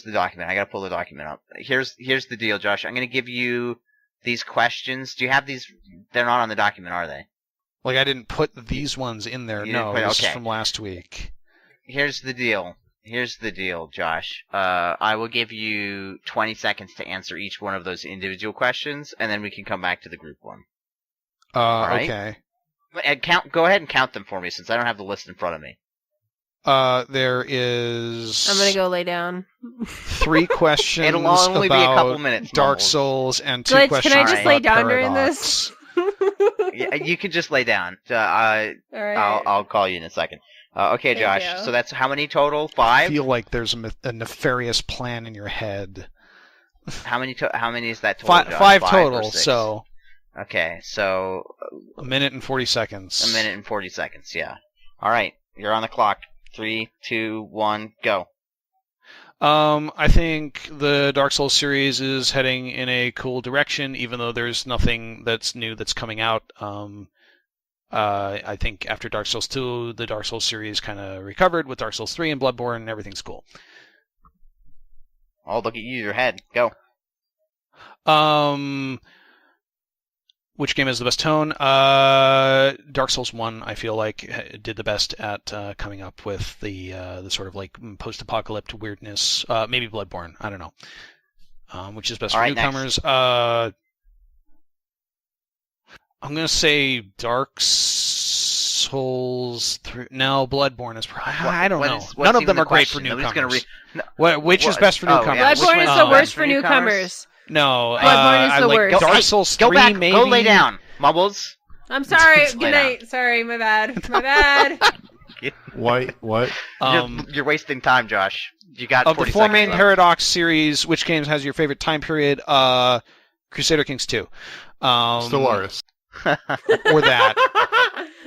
[SPEAKER 2] the document? I gotta pull the document up. Here's the deal, Josh. I'm gonna give you these questions. Do you have these? They're not on the document, are they?
[SPEAKER 3] Like, I didn't put these ones in there. No, this is from last week.
[SPEAKER 2] Here's the deal, Josh. I will give you 20 seconds to answer each one of those individual questions, and then we can come back to the group one. Right?
[SPEAKER 3] Okay.
[SPEAKER 2] And go ahead and count them for me, since I don't have the list in front of me.
[SPEAKER 3] There is...
[SPEAKER 1] I'm gonna go lay down.
[SPEAKER 3] 3 questions
[SPEAKER 2] It'll only be a couple minutes,
[SPEAKER 3] Dark
[SPEAKER 2] Mumbles.
[SPEAKER 3] Souls and 2
[SPEAKER 1] Glitch,
[SPEAKER 3] questions
[SPEAKER 1] can I just lay down
[SPEAKER 3] Paradox.
[SPEAKER 1] during this?
[SPEAKER 2] Yeah, you can just lay down.
[SPEAKER 1] All right.
[SPEAKER 2] I'll call you in a second. Okay,
[SPEAKER 1] Thank
[SPEAKER 2] Josh.
[SPEAKER 1] you.
[SPEAKER 2] So that's how many total? 5?
[SPEAKER 3] I feel like there's a nefarious plan in your head.
[SPEAKER 2] How many is that total, Josh?
[SPEAKER 3] 5
[SPEAKER 2] or
[SPEAKER 3] total,
[SPEAKER 2] 6?
[SPEAKER 3] so...
[SPEAKER 2] Okay, so...
[SPEAKER 3] A minute and 40 seconds.
[SPEAKER 2] A minute and 40 seconds, yeah. Alright, you're on the clock. 3, 2, 1, go.
[SPEAKER 3] I think the Dark Souls series is heading in a cool direction, even though there's nothing that's new that's coming out. I think after Dark Souls 2, the Dark Souls series kind of recovered with Dark Souls 3 and Bloodborne, and everything's cool.
[SPEAKER 2] Oh, look at you, your head. Go.
[SPEAKER 3] Which game has the best tone? Dark Souls 1, I feel like, did the best at coming up with the sort of like post-apocalyptic weirdness. Maybe Bloodborne, I don't know. Which is best for newcomers. I'm gonna say Dark Souls 3. No, Bloodborne is. I don't know. None of them are great for newcomers. Which is best for newcomers?
[SPEAKER 1] Bloodborne is the worst for newcomers.
[SPEAKER 3] No,
[SPEAKER 1] Bloodborne is the worst.
[SPEAKER 3] Dark Souls 3,
[SPEAKER 2] go back,
[SPEAKER 3] maybe.
[SPEAKER 2] Go lay down, Mumbles.
[SPEAKER 1] I'm sorry. Good night. Sorry, my bad. My bad.
[SPEAKER 5] What?
[SPEAKER 2] You're wasting time, Josh. You got
[SPEAKER 3] of
[SPEAKER 2] 40
[SPEAKER 3] the 4 main
[SPEAKER 2] left.
[SPEAKER 3] Paradox series. Which games has your favorite time period? Crusader Kings 2.
[SPEAKER 5] Stellaris.
[SPEAKER 3] Or that.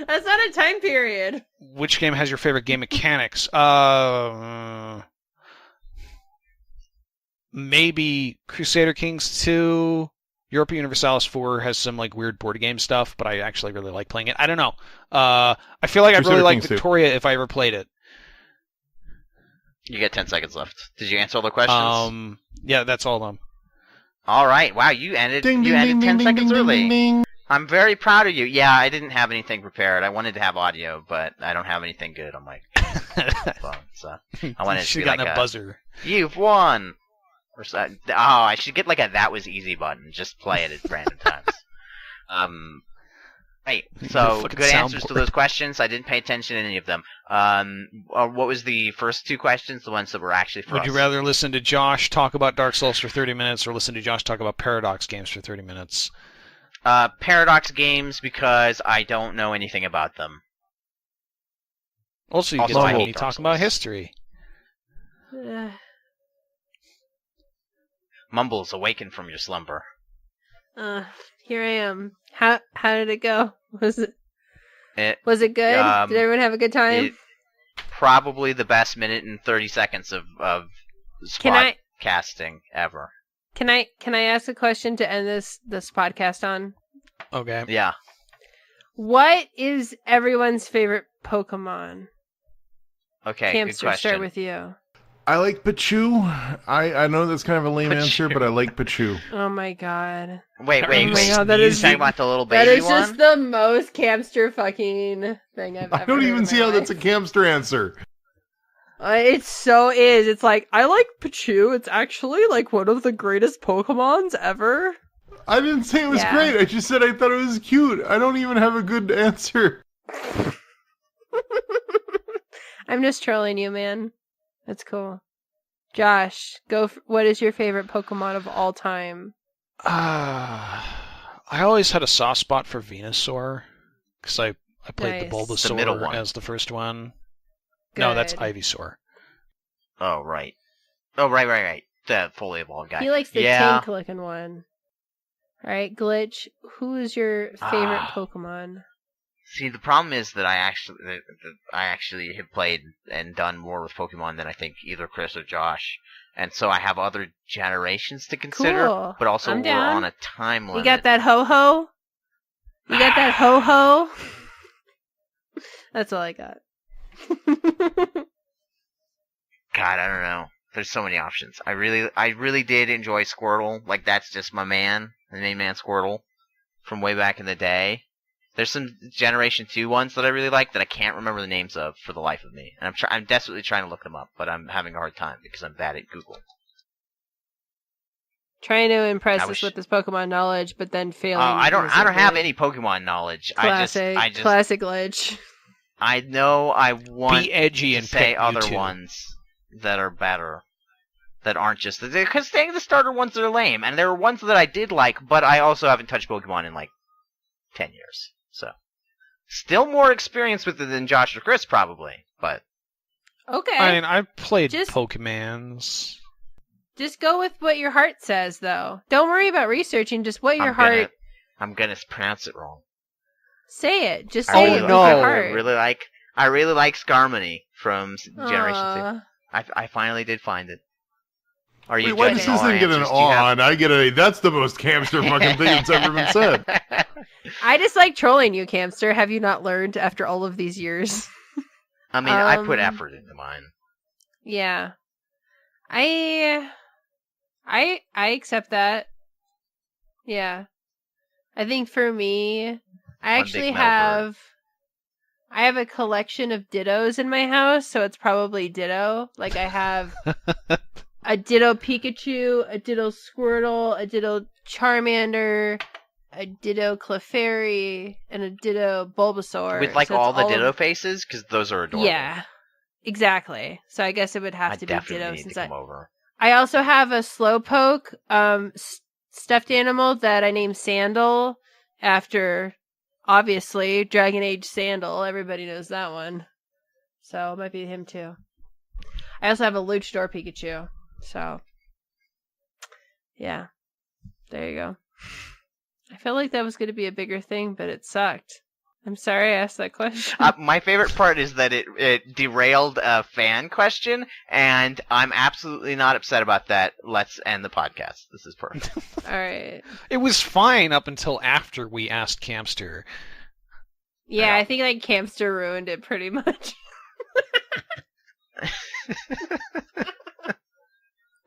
[SPEAKER 1] That's not a time period.
[SPEAKER 3] Which game has your favorite game mechanics? Maybe Crusader Kings 2. Europa Universalis 4 has some like weird board game stuff, but I actually really like playing it. I don't know. I feel like I'd really like Victoria if I ever played it.
[SPEAKER 2] You get 10 seconds left. Did you answer all the questions?
[SPEAKER 3] Yeah, that's all of them.
[SPEAKER 2] All right. Wow, you ended 10 seconds early. I'm very proud of you. Yeah, I didn't have anything prepared. I wanted to have audio, but I don't have anything good on my phone, so I wanted to be like
[SPEAKER 3] a buzzer.
[SPEAKER 2] You've won. Or so, I should get like a "that was easy" button. Just play it at random times. Right. So good answers to those questions. I didn't pay attention to any of them. What was the first 2 questions? The ones that were actually for us.
[SPEAKER 3] Would you rather listen to Josh talk about Dark Souls for 30 minutes or listen to Josh talk about Paradox games for 30 minutes?
[SPEAKER 2] Paradox games, because I don't know anything about them.
[SPEAKER 3] Also, you get to me talking about history.
[SPEAKER 2] Mumbles, awaken from your slumber.
[SPEAKER 1] Here I am. How did it go? Was it good? Did everyone have a good time?
[SPEAKER 2] Probably the best minute and 30 seconds of casting ever.
[SPEAKER 1] Can I ask a question to end this podcast on?
[SPEAKER 3] Okay.
[SPEAKER 2] Yeah.
[SPEAKER 1] What is everyone's favorite Pokemon?
[SPEAKER 2] Okay,
[SPEAKER 1] Camster,
[SPEAKER 2] good question.
[SPEAKER 1] start with you.
[SPEAKER 5] I like Pichu. I know that's kind of a lame answer, but I like Pichu.
[SPEAKER 1] Oh my god.
[SPEAKER 2] Wait.
[SPEAKER 1] Oh my god, that is
[SPEAKER 2] talking about the little
[SPEAKER 1] that
[SPEAKER 2] baby
[SPEAKER 1] is
[SPEAKER 2] one?
[SPEAKER 1] just the most Camster fucking thing I've ever
[SPEAKER 5] I don't
[SPEAKER 1] heard
[SPEAKER 5] even
[SPEAKER 1] in
[SPEAKER 5] see
[SPEAKER 1] my
[SPEAKER 5] how that's a
[SPEAKER 1] life.
[SPEAKER 5] Camster answer.
[SPEAKER 1] It so is. It's like, I like Pichu. It's actually like one of the greatest Pokemons ever.
[SPEAKER 5] I didn't say it was great. I just said I thought it was cute. I don't even have a good answer.
[SPEAKER 1] I'm just trolling you, man. That's cool. Josh, what is your favorite Pokemon of all time?
[SPEAKER 3] I always had a soft spot for Venusaur, because I played the
[SPEAKER 1] Nice.
[SPEAKER 3] Bulbasaur
[SPEAKER 2] The middle one.
[SPEAKER 3] as the first one.
[SPEAKER 1] Good.
[SPEAKER 3] No, that's Ivysaur.
[SPEAKER 2] Oh, right. Oh, right. The fully evolved guy.
[SPEAKER 1] He likes the
[SPEAKER 2] Yeah.
[SPEAKER 1] tank-looking one. Alright, Glitch, who is your favorite Pokemon?
[SPEAKER 2] See, the problem is that I actually have played and done more with Pokemon than I think either Chris or Josh, and so I have other generations to consider.
[SPEAKER 1] Cool.
[SPEAKER 2] But also,
[SPEAKER 1] I'm
[SPEAKER 2] we're
[SPEAKER 1] down.
[SPEAKER 2] on a time limit.
[SPEAKER 1] You got that ho-ho? You got that ho-ho? That's all I got.
[SPEAKER 2] God, I don't know. There's so many options. I really did enjoy Squirtle. Like, that's just my man, the main man Squirtle, from way back in the day. There's some Generation 2 ones that I really like that I can't remember the names of for the life of me. And I'm desperately trying to look them up, but I'm having a hard time because I'm bad at Google.
[SPEAKER 1] Trying to impress us with this Pokemon knowledge, but then failing.
[SPEAKER 2] I don't have any Pokemon knowledge.
[SPEAKER 1] Classic Glitch.
[SPEAKER 2] I know I want
[SPEAKER 3] Be edgy
[SPEAKER 2] to
[SPEAKER 3] and
[SPEAKER 2] say
[SPEAKER 3] pick
[SPEAKER 2] other
[SPEAKER 3] Mewtwo.
[SPEAKER 2] ones that are better. That aren't just... Because saying the starter ones that are lame. And there are ones that I did like, but I also haven't touched Pokemon in, 10 years. So, still more experience with it than Josh or Chris, probably. But...
[SPEAKER 1] Okay.
[SPEAKER 3] I mean, I've played Pokemons.
[SPEAKER 1] Just go with what your heart says, though. Don't worry about researching, just what your heart...
[SPEAKER 2] I'm gonna pronounce it wrong.
[SPEAKER 1] Say it. Just say it with your heart.
[SPEAKER 2] I really like Skarmory from Generation 2. I finally did find it. Are you
[SPEAKER 5] why does this thing get an on? I get a, that's the most Camster fucking thing that's ever been said.
[SPEAKER 1] I just like trolling you, Camster. Have you not learned after all of these years?
[SPEAKER 2] I mean, I put effort into mine.
[SPEAKER 1] Yeah. I accept that. Yeah. I think for me, I actually have a collection of Dittos in my house, so it's probably Ditto. Like, I have a Ditto Pikachu, a Ditto Squirtle, a Ditto Charmander, a Ditto Clefairy, and a Ditto Bulbasaur.
[SPEAKER 2] With, all the Ditto faces? Because those are adorable.
[SPEAKER 1] Yeah, exactly. So I guess it would have to be Ditto.
[SPEAKER 2] Need to come over.
[SPEAKER 1] I also have a Slowpoke stuffed animal that I named Sandal after... Obviously, Dragon Age Sandal. Everybody knows that one. So, it might be him too. I also have a Luchador Pikachu. So, yeah. There you go. I felt like that was going to be a bigger thing, but it sucked. I'm sorry I asked that question.
[SPEAKER 2] My favorite part is that it derailed a fan question, and I'm absolutely not upset about that. Let's end the podcast. This is perfect.
[SPEAKER 1] All right.
[SPEAKER 3] It was fine up until after we asked Camster.
[SPEAKER 1] Yeah, I think Camster ruined it pretty much.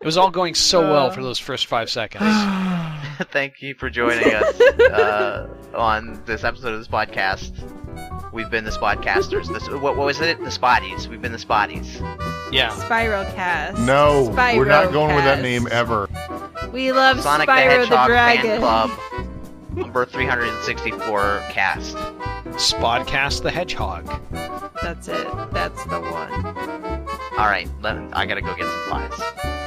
[SPEAKER 3] It was all going so well for those first 5 seconds.
[SPEAKER 2] Thank you for joining us on this episode of this podcast. We've been the Spodcasters. What was it? The Spotties. We've been the Spotties.
[SPEAKER 3] Yeah.
[SPEAKER 1] Spiralcast.
[SPEAKER 5] No, we're not going with that name ever.
[SPEAKER 1] We love
[SPEAKER 2] Sonic
[SPEAKER 1] Spyro
[SPEAKER 2] the Hedgehog
[SPEAKER 1] Dragon.
[SPEAKER 2] Fan Club, number 364 cast.
[SPEAKER 3] Spodcast the Hedgehog.
[SPEAKER 1] That's it. That's the one.
[SPEAKER 2] All right, I gotta go get some pies.